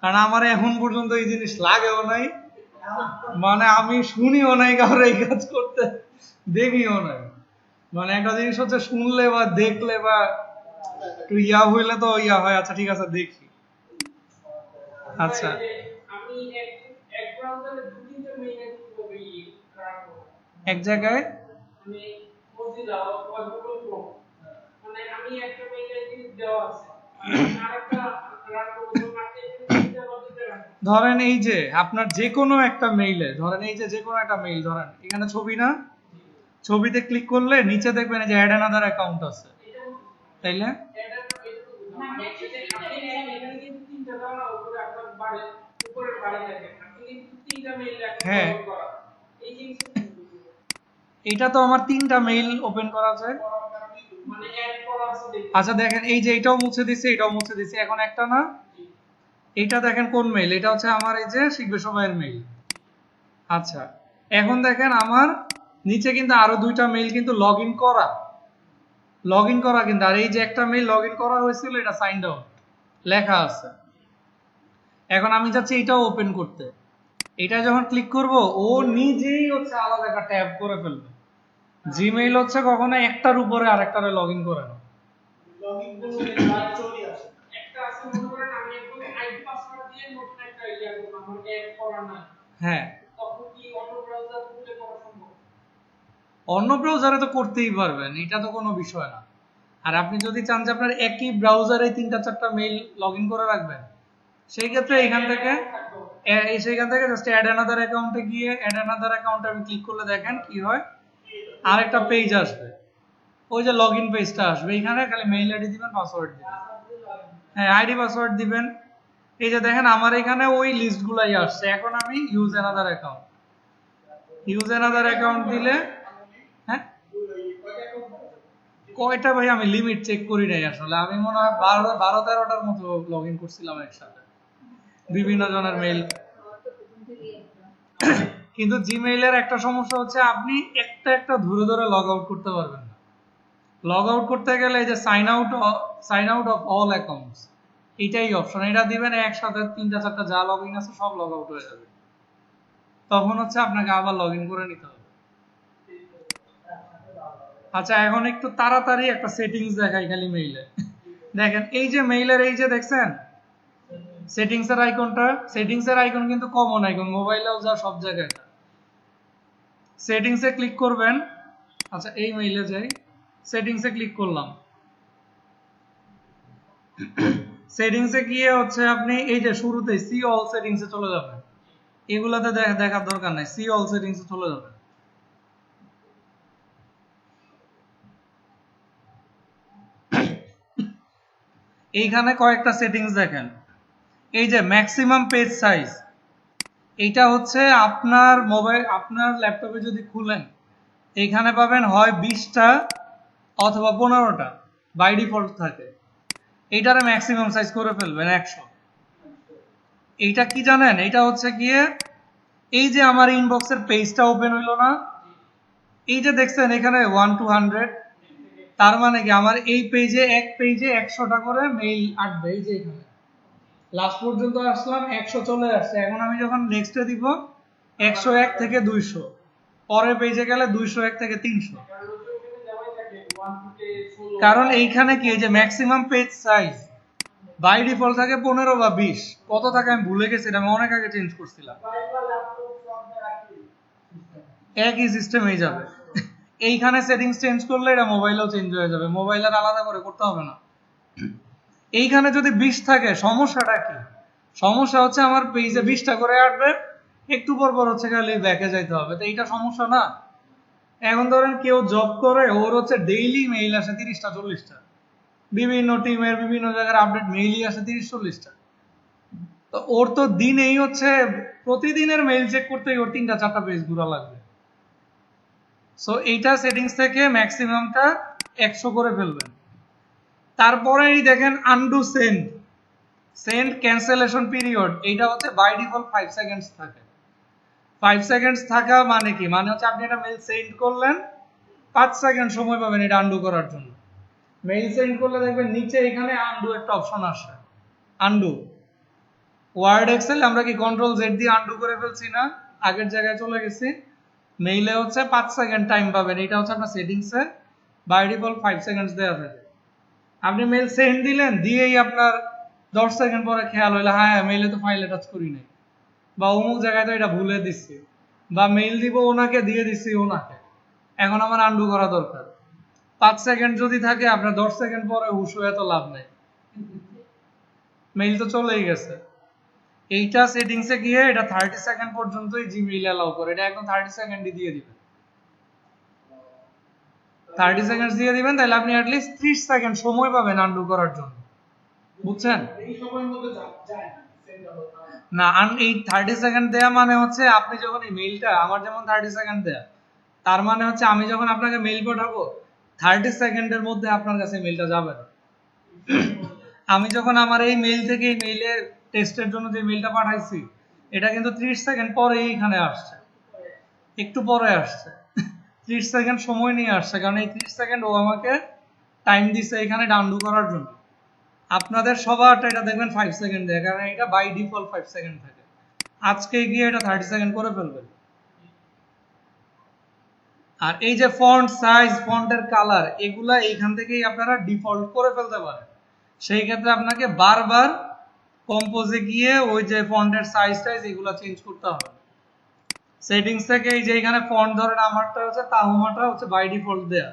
কারণ আমার এখন পর্যন্ত এই জিনিস লাগেও নাই, মানে আমি শুনিও নাই কারোর এই কাজ করতে, দেখিও নাই। মানে একটা জিনিস হচ্ছে শুনলে বা দেখলে বা একটু ইয়া হইলে তো ইয়া হয়, আচ্ছা ঠিক আছে দেখি। আচ্ছা এক জায়গায় ধরেন এই যে আপনার যে কোনো একটা মেইলে, ধরেন এই যে কোনো একটা মেইল, ধরেন এখানে ছবি না, ছবিতে ক্লিক করলে নিচে দেখবেন যে অ্যাড অ্যানাদার অ্যাকাউন্ট আছে, তাইলে হ্যাঁ এইটা তো আমার 3টা মেইল ওপেন করা যায়। আচ্ছা দেখেন এই যে এটাও মুছে দিছি, এটাও মুছে দিছি, এখন একটা না, এইটা দেখেন কোন মেইল, এটা হচ্ছে আমার এই যে শিখবে সবাইয়ের মেইল। আচ্ছা এখন দেখেন আমার নিচে কিন্তু আরো 2টা মেইল কিন্তু লগ ইন করা কিন্তু, আর এই যে একটা মেইল লগ ইন করা হয়েছিল এটা সাইন্ড আউট লেখা আছে। এখন আমি যাচ্ছি এটাও ওপেন করতে, এটা যখন ক্লিক করব ও নিজেই হচ্ছে আলাদা একটা ট্যাব করে ফেলবে। জিমেইল হচ্ছে কখনো একটার উপরে আরেকটারে লগ ইন করে না, হ্যাঁ অন্য ব্রাউজারে তো করতেই পারবেন, এটা তো কোনো বিষয় না। আর আপনি যদি চান যে আপনার একই ব্রাউজারে 3টা-4টা মেইল লগ ইন করে রাখবেন, সেই ক্ষেত্রে এখান থেকে জাস্ট অ্যাড অ্যানাদার অ্যাকাউন্টে গিয়ে অ্যাড অ্যানাদার অ্যাকাউন্টে আমি ক্লিক করলে দেখেন কি হয়, আরেকটা পেজ আসবে, ওই যে লগ ইন পেজটা আসবে, এখানে খালি মেইল আইডি দিবেন, পাসওয়ার্ড দিবেন, হ্যাঁ আইডি পাসওয়ার্ড দিবেন। এই যে দেখেন আমার এখানে ওই লিস্টগুলাই আসছে। এখন আমি ইউজ অ্যানাদার অ্যাকাউন্ট দিলে, হ্যাঁ কয়টা ভাই আমি লিমিট চেক করি নাই আসলে, আমি মনে হয় 12-13টার মতো লগ ইন করছিলাম একসাথে, বিভিন্ন জনের মেইল। কিন্তু জিমেইলের একটা সমস্যা হচ্ছে আপনি একটা ধরে ধরে লগ আউট করতে পারবেন না। লগ আউট করতে গেলে এই যে sign out of all accounts, এটাই অপশন, এটা দিবেন একসাথে 3টা-4টা যা লগ ইন আছে সব লগ আউট হয়ে যাবে, তখন হচ্ছে আপনাকে আবার লগ ইন করে নিতে হবে। আচ্ছা এখন একটু তাড়াতাড়ি একটা সেটিংস দেখাই খালি মেইলে। দেখেন এই যে মেইলের এই যে দেখছেন সেটিংসের আইকনটা, সেটিংসের আইকন কিন্তু কমন আইকন, মোবাইলেও যা সব জায়গায়। সেটিংসে ক্লিক করবেন, আচ্ছা এই মেইলে যাই, সেটিংসে ক্লিক করলাম, সেটিংসে গিয়ে হচ্ছে আপনি এই যে শুরুতেই সি অল সেটিংসে চলে যাবেন, এগুলাতে দেখার দরকার নাই, সি অল সেটিংসে চলে যাবেন। এইখানে কয়েকটা সেটিংস দেখেন, এই যে ম্যাক্সিমাম পেজ সাইজ, এইটা হচ্ছে আপনার মোবাইল আপনার ল্যাপটপে যদি খুলেন এইখানে পাবেন হয় 20টা অথবা 15টা, বাই ডিফল্ট থাকে। এইটারে ম্যাক্সিমাম সাইজ করে ফেলবেন 100। এইটা কি জানেন, এটা হচ্ছে গিয়ে এই যে আমার ইনবক্সের পেজটা ওপেন হইলো না, এই যে দেখছেন এখানে 1 to 100, তার মানে কি আমার এই পেজে এক পেজে 100টা করে মেইল আসবে। এই যে এখানে লাস্ট পর্যন্ত আসলাম, 100 চলে আসছে। এখন আমি যখন নেক্সটে দিব 101 থেকে 200, পরের পেজে গেলে 201 থেকে 300। কারণ এইখানে কি এই যে maximum page size by default থাকে 15 বা 20, কত থাকে আমি ভুলে গেছি, এটা আমি অনেক আগে চেঞ্জ করছিলাম। একই সিস্টেমেই যাবে। এইখানে সেটিংস চেঞ্জ করলে এটা মোবাইলেও চেঞ্জ হয়ে যাবে, মোবাইলের আলাদা করে করতে হবে না। এইখানে যদি 20 থাকে সমস্যাটা কি? সমস্যা হচ্ছে আমার পেজে 20টা করে আসবে, একটু পর পর হচ্ছে খালি ব্যাকে যাইতে হবে, তো এইটা সমস্যা না। এখন ধরেন কেউ জব করে, ওর হচ্ছে ডেইলি মেইল আসে 30টা 40টা, বিভিন্ন টিমের বিভিন্ন জায়গার আপডেট মেইলই আসে 30-40টা। তো ওর তো দিনেই হচ্ছে প্রতিদিনের মেইল চেক করতেই ওর 3টা 4টা পেজ ঘোরা লাগবে। সো এইটা সেটিংস থেকে ম্যাক্সিমামটা 100 করে ফেলবেন। তারপরেই দেখেন undo send, send cancellation period, এইটা হচ্ছে বাই ডিফল্ট 5 সেকেন্ডস থাকে। 5 সেকেন্ডস থাকা মানে কি, মানে হচ্ছে আপনি একটা মেইল সেন্ড করলেন, 5 সেকেন্ড সময় পাবেন এটা আনডু করার জন্য। মেইল সেন্ড করলে দেখবেন নিচে এখানে আনডু একটা অপশন আসে, আনডু। ওয়ার্ড এক্সেল আমরা কি কন্ট্রোল জেড দিয়ে আনডু করে ফেলছি না, আগের জায়গায় চলে গেছি। মেইলে হচ্ছে 5 সেকেন্ড টাইম পাবেন, এটা হচ্ছে আপনার সেটিংসে বাই ডিফল্ট 5 সেকেন্ডস দেওয়া থাকে। আপনি মেইল সেন্ড দিলেন, দিয়েই আপনার 10 সেকেন্ড পরে খেয়াল হইলো হ্যাঁ মেইলে তো ফাইল অ্যাটাচ করি নাই, বা অমুক জায়গায় তো এটা ভুলে দিচ্ছি, বা মেইল দিব ওনাকে দিয়ে দিচ্ছি ওনাকে, এখন আমার আনডু করা দরকার। 5 সেকেন্ড যদি থাকে, আপনার 10 সেকেন্ড পরে হুশ হয়ে তো লাভ নেই, মেইল তো চলেই গেছে। এইটা সেটিংসে গিয়ে এটা 30 সেকেন্ড পর্যন্তই জিমেইল অ্যালাউ করে, এটা একদম 30 সেকেন্ডই দিয়ে দিবেন। 30 সেকেন্ড দিয়ে দিবেন, তাহলে আপনি অ্যাটলিস্ট 30 সেকেন্ড সময় পাবেন আনডু করার জন্য, বুঝছেন? না, এই 30 সেকেন্ড দেয়া মানে হচ্ছে আপনি যখন এই মেইলটা, আমার যেমন 30 সেকেন্ড দেয়া, তার মানে হচ্ছে আমি যখন আপনাকে মেইল পাঠাবো 30 সেকেন্ডের মধ্যে আপনার কাছে মেইলটা যাবে না। আমি যখন আমার এই মেইল থেকে এই মেইলের টেস্টের জন্য যে মেইলটা পাঠাইছি, এটা কিন্তু 30 সেকেন্ড পরে এইখানে আসছে, একটু পরে আসছে। 30 সেকেন্ড সময় নিয়ে আসছে, কারণ এই 30 সেকেন্ড ও আমাকে টাইম দিচ্ছে এখানে ডাউনলোড করার জন্য। আপনাদের সবারটা এটা দেখবেন 5 সেকেন্ড দেয়, কারণ এটা বাই ডিফল্ট 5 সেকেন্ড থাকে। আজকে গিয়ে এটা 30 সেকেন্ড করে ফেলবেন। আর এই যে ফন্ট সাইজ, ফন্টের কালার, এগুলা এইখান থেকেই আপনারা ডিফল্ট করে ফেলতে পারেন। সেই ক্ষেত্রে আপনাকে বারবার কম্পোজে গিয়ে ওই যে ফন্টের সাইজ টাইজ এগুলা চেঞ্জ করতে হবে। সেটিংস থেকে এই যে এখানে ফন্ট ধরেন আমারটা হচ্ছে তাহুমাটা হচ্ছে বাই ডিফল্ট দেয়া,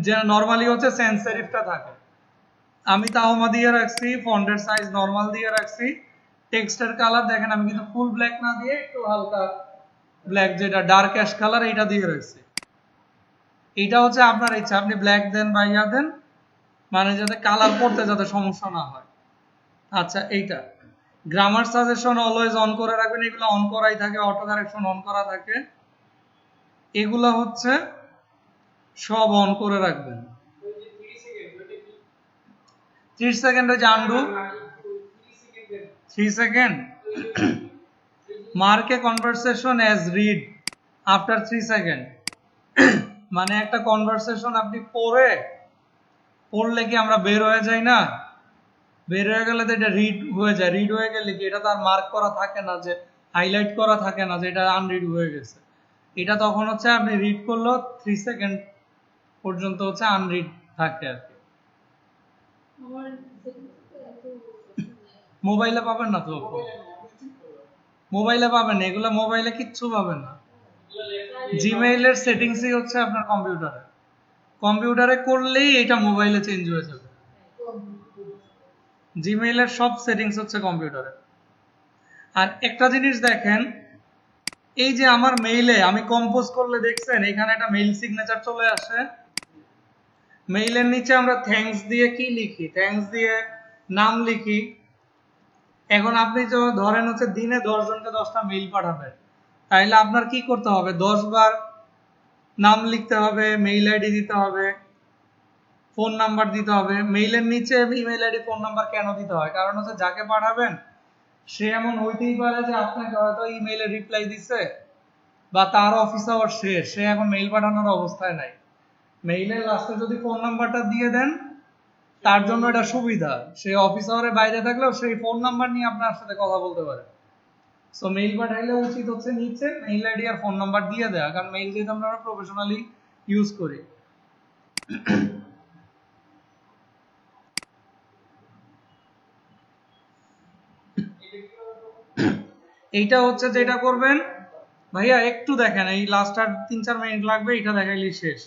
যে নরমালি হচ্ছে সেন্স সেরিফটা থাকে, আমি তাহুমা দিয়ে রাখছি, ফন্টের সাইজ নরমাল দিয়ে রাখছি। টেক্সটের কালার দেখেন আমি কিন্তু ফুল ব্ল্যাক না দিয়ে একটু হালকা ব্ল্যাক, যেটা ডার্ক অ্যাশ কালার, এইটা দিয়ে রাখছি। এটা হচ্ছে আপনার ইচ্ছা, আপনি ব্ল্যাক দেন বা ইয়া দেন, মানে যাতে কালার পড়তে যাতে সমস্যা না হয়। আচ্ছা, এইটা গ্রামার সাজেশন অলওয়েজ অন করে রাখবেন, এগুলো অন করাই থাকে, অটো কারেকশন অন করা থাকে, এগুলা হচ্ছে সব অন করে রাখবেন। 30 সেকেন্ড হচ্ছে undo, 3 second mark a conversation as read after 3 second. মানে একটা কনভারসেশন আপনি পড়লে কি আমরা বের হয়ে যাই না, বের হয়ে গেলে তো এটা রিড হয়ে যায়, রিড হয়ে গেলে কি এটা তো আর মার্ক করা থাকে না, যে হাইলাইট করা থাকে না যে এটা আনরিড হয়ে গেছে। এটা তখন হচ্ছে আপনি রিড করলেও 3 সেকেন্ড পর্যন্ত হচ্ছে আনরিড থাকে আর কি। মোবাইলে পাবেন না তো, মোবাইলে পাবেন না এগুলো, মোবাইলে কিচ্ছু পাবেন না। জিমেইলের সেটিংসই হচ্ছে আপনার কম্পিউটারে, কম্পিউটারে করলেই এটা মোবাইলে চেঞ্জ হয়ে যাবে। জিমেইলের সব সেটিংস হচ্ছে কম্পিউটারে। আর একটা জিনিস দেখেন, এই যে আমার মেইলে আমি কম্পোজ করলে দেখছেন এখানে একটা মেইল সিগনেচার চলে আসে। মেইলের নিচে আমরা থ্যাঙ্কস দিয়ে কি লিখি, থ্যাঙ্কস দিয়ে নাম লিখি। এখন আপনি তো ধরেন হচ্ছে দিনে 10 জনকে 10টা মেইল পাঠাবেন, তাইলে আপনার কি করতে হবে, 10 বার নাম লিখতে হবে, মেইল আইডি দিতে হবে, ফোন নাম্বার দিতে হবে। মেইলের নিচে ইমেইল আইডি ফোন নাম্বার কেন দিতে হয়, কারণ হচ্ছে যাকে পাঠাবেন সে এমন হইতেই পারে যে আপনাকে হয়তো ইমেইলে রিপ্লাই দিছে, বা তার অফিস আওয়ার শেষ, সে এখন মেইল পাঠানোর অবস্থায় নাই। মেইলের লাস্টে যদি ফোন নাম্বারটা দিয়ে দেন, তার জন্য এটা সুবিধা, সে অফিস আওয়ারের বাইরে থাকলেও সেই ফোন নাম্বার নিয়ে আপনার সাথে কথা বলতে পারে। সো মেইল পাঠাইলে উচিত হচ্ছে নিচে মেইল আইডি আর ফোন নাম্বার দিয়ে দেওয়া, কারণ মেইল যেহেতু আমরা প্রফেশনালি ইউজ করি। এইটা হচ্ছে যেটা করবেন ভাইয়া, একটু দেখেন, এই লাস্ট আর 3-4 মিনিট লাগবে, এটা দেখাইলেই শেষ।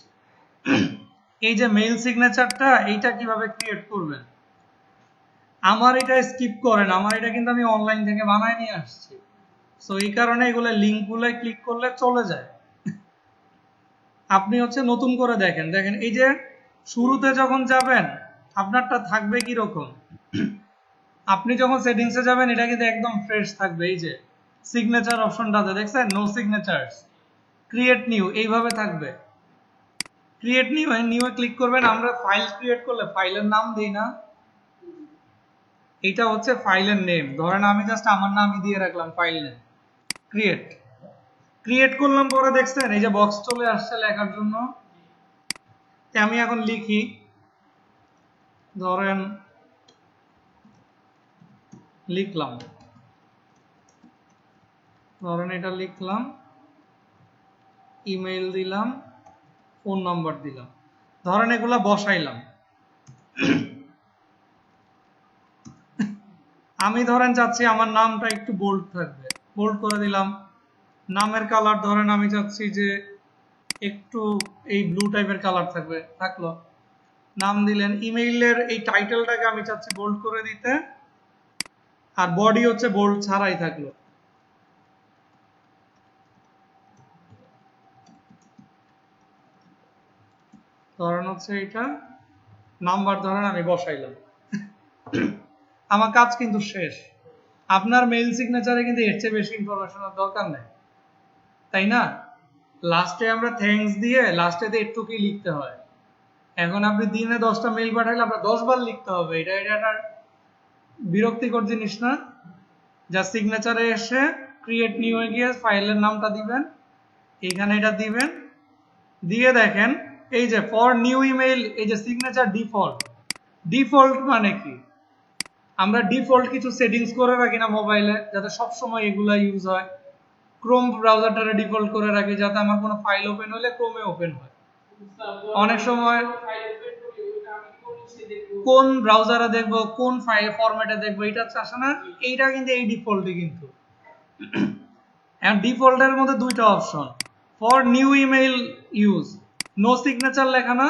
এই যে মেইল সিগনেচারটা, এইটা কিভাবে ক্রিয়েট করবেন, আমার এটা স্কিপ করেন, আমার এটা কিন্তু আমি অনলাইন থেকে বানায় নিয়ে আসছি। সো এই কারণে এগুলো লিঙ্কগুলো ক্লিক করলে চলে যায়। আপনি হচ্ছে নতুন করে দেখেন, দেখেন এই যে শুরুতে যখন যাবেন আপনারটা থাকবে কি রকম, আপনি যখন সেটিংসে যাবেন এটা কিন্তু একদম ফ্রেশ থাকবে। এই যে সিগনেচার অপশনটাতে দেখছেন, নো সিগনেচারস, ক্রিয়েট নিউ, এইভাবে থাকবে। ক্রিয়েট নিউ, নিউ এ ক্লিক করবেন। আমরা ফাইল ক্রিয়েট করলে ফাইলের নাম দেই না, এটা হচ্ছে ফাইলের নেম। ধরেন আমি জাস্ট আমার নামই দিয়ে রাখলাম ফাইল নেম, ক্রিয়েট। ক্রিয়েট করলাম পরে দেখছেন এই যে বক্স চলে আসছে লেখার জন্য। আমি এখন লিখি, ধরেন লিখলাম, ধরেন এটা লিখলাম, ইমেইল দিলাম, ফোন নাম্বার দিলাম, ধরেন এগুলা বসাইলাম। আমি ধরেন চাচ্ছি আমার নামটা একটু বোল্ড থাকবে, বোল্ড করে দিলাম। নামের কালার ধরেন আমি চাচ্ছি যে একটু এই ব্লু টাইপের কালার থাকবে, থাকলো, নাম দিলেন। ইমেইলের এই টাইটেলটাকে আমি চাচ্ছি বোল্ড করে দিতে, আর বডি হচ্ছে বোল্ড ছাড়াই থাকলো। ধরেন হচ্ছে এটা নাম্বার, ধরেন আমি বসাইলাম, আমার কাজ কিন্তু শেষ। আপনার মেইল সিগনেচারে কিন্তু এর চেয়ে বেশি ইনফরমেশনের দরকার নেই, তাই না? লাস্টে আমরা থ্যাঙ্কস দিয়ে লাস্টে একটু কি লিখতে হয়। এখন আপনি দিনে 10টা মেইল পাঠাইলে আপনার 10 বার লিখতে হবে, এটা একটা বিরক্তিকর জিনিস না? যা সিগনেচারে এসে ক্রিয়েট নিউ এ গিয়ে ফাইলের নামটা দিবেন, এইখানে এটা দিবেন, দিয়ে দেখেন এই যে ফর নিউ ইমেইল, এই যে সিগনেচার ডিফল্ট। ডিফল্ট মানে কি, আমরা ডিফল্ট কিছু সেটিংস করে রাখি না মোবাইলে, যাতে সব সময় এগুলা ইউজ হয়। ক্রোম ব্রাউজারটারে ডিফল্ট করে রাখি যাতে আমার কোনো ফাইল ওপেন হলে ক্রোমে ওপেন হয়। অনেক সময় কোন ব্রাউজারে দেখবো, কোন ফাইল ফরম্যাটে দেখবো, এটা আসে না, এইটা কিন্তু এই ডিফল্টই কিন্তু। এখন ডিফল্টের মধ্যে দুইটা option, for new email use, no signature লেখা না,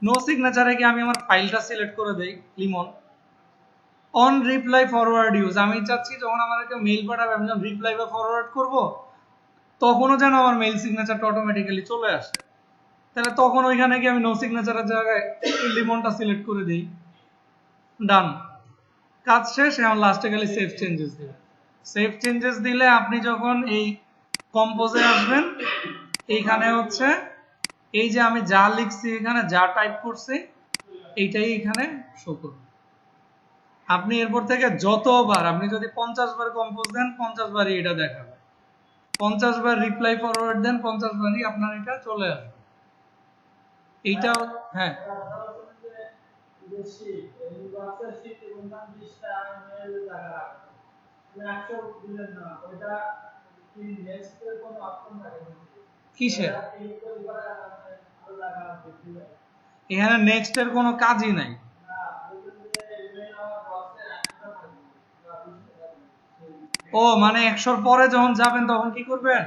নো সিগনেচারে কি আমি আমার ফাইলটা সিলেক্ট করে দেই Limon. On reply forward use, আমি চাচ্ছি যখন আমার একটা মেইল পাঠাবে আমি যখন রিপ্লাই বা ফরওয়ার্ড করব তখনও যেন আমার মেইল সিগনেচারটা অটোমেটিক্যালি চলে আসে। তাহলে তখন ওইখানে কি আমি নো সিগনেচারের জায়গায় লিমনটা সিলেক্ট করে দিই, ডান, কাজ শেষ। এখন লাস্টে গেলে সেভ চেঞ্জেস দিই, সেভ চেঞ্জেস দিলে আপনি যখন এই কম্পোজে আসবেন, এইখানে হচ্ছে এই যে আমি যা লিখছি এখানে যা টাইপ করছি এইটাই এখানে শো করবে। আপনি এরপর থেকে যতবার, আপনি যদি 50 বার কম্পোজ দেন 50 বারই এটা দেখাবে, 50 বার রিপ্লাই ফরওয়ার্ড দেন 50 বারই আপনার এটা চলে আসবে। এইটা হ্যাঁ, কিসের, এখানে নেক্সট এর কোনো কাজই নাই। ও মানে 100 পরে যখন যাবেন তখন কি করবেন,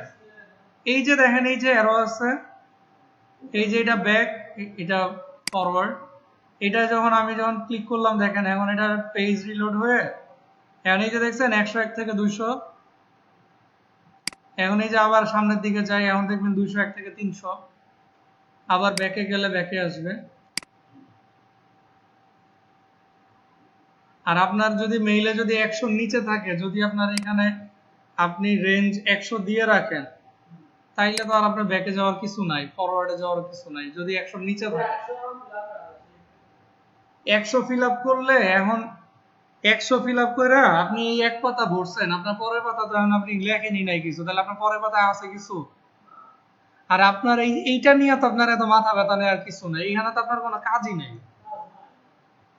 এই যে দেখেন এই যে অ্যারো আছে, এই যে এটা ব্যাক, এটা ফরওয়ার্ড, এটা যখন আমি যখন ক্লিক করলাম দেখেন এখন এটা পেজ রিলোড হয়ে এখন এই যে দেখছেন 101 থেকে 200, এখন এই যে আবার সামনের দিকে যাই এখন দেখবেন 201 থেকে 300, আবার ব্যাকে গেলে ব্যাকে আসবে। আর আপনার যদি মেইলে যদি 100 নিচে থাকে, যদি আপনার এখানে আপনি রেঞ্জ 100 দিয়ে রাখেন, তাইলে তো আর আপনার ব্যাকে যাওয়ার কিছু নাই, ফরওয়ার্ডে যাওয়ার কিছু নাই। যদি 100 নিচে থাকে 100 ফিল আপ করলে এখন 100 ফিল আপ করে আপনি এই এক পাতা ভরছেন, আপনার পরের পাতা তো এখন আপনি লেখেনই নাই কিছু, তাহলে আপনার পরের পাতায় আছে কিছু? আর আপনার এইটা নিয়ে তো আপনার এত মাথা ব্যথা নেই আর কিছু নেই, এখানে তো আপনার কোনো কাজই নেই।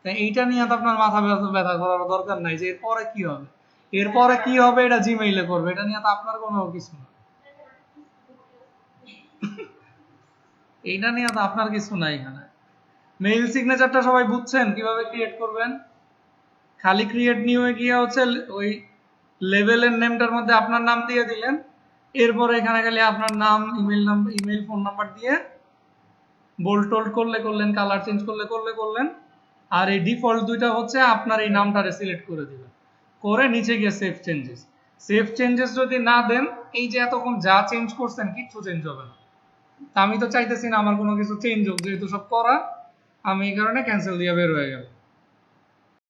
তাই এইটা নিয়ে তো আপনার মাথা ব্যথা করার দরকার নাই যে এরপরে কি হবে, এরপরে কি হবে এটা জিমেইলে করবে, এটা নিয়ে তো আপনার কোনো কিছু না, এইটা নিয়ে তো আপনার কিছু নাই এখানে। মেইল সিগনেচারটা সবাই বুঝছেন কিভাবে ক্রিয়েট করবেন? খালি ক্রিয়েট নিউ এ গিয়ে হচ্ছে ওই লেভেলের নেমটার মধ্যে আপনার নাম দিয়ে দিলেন, এরপরে এখানে খালি আপনার নাম, ইমেল ফোন নাম্বার দিয়ে বোল্ড টোল্ড করলেন, কালার চেঞ্জ করলেন, আর এই ডিফল্ট দুইটা হচ্ছে আপনার এই নামটারে সিলেক্ট করে দিবেন, করে নিচে গিয়ে সেভ চেঞ্জেস যদি না দেন, এই যে এতক্ষণ যা চেঞ্জ করছেন কিচ্ছু চেঞ্জ হবে না। তা আমি তো চাইতেছি না আমার কোনো কিছু চেঞ্জ হোক, যেহেতু সব করা, আমি এই কারণে ক্যান্সেল দিয়ে বের হয়ে গেলাম।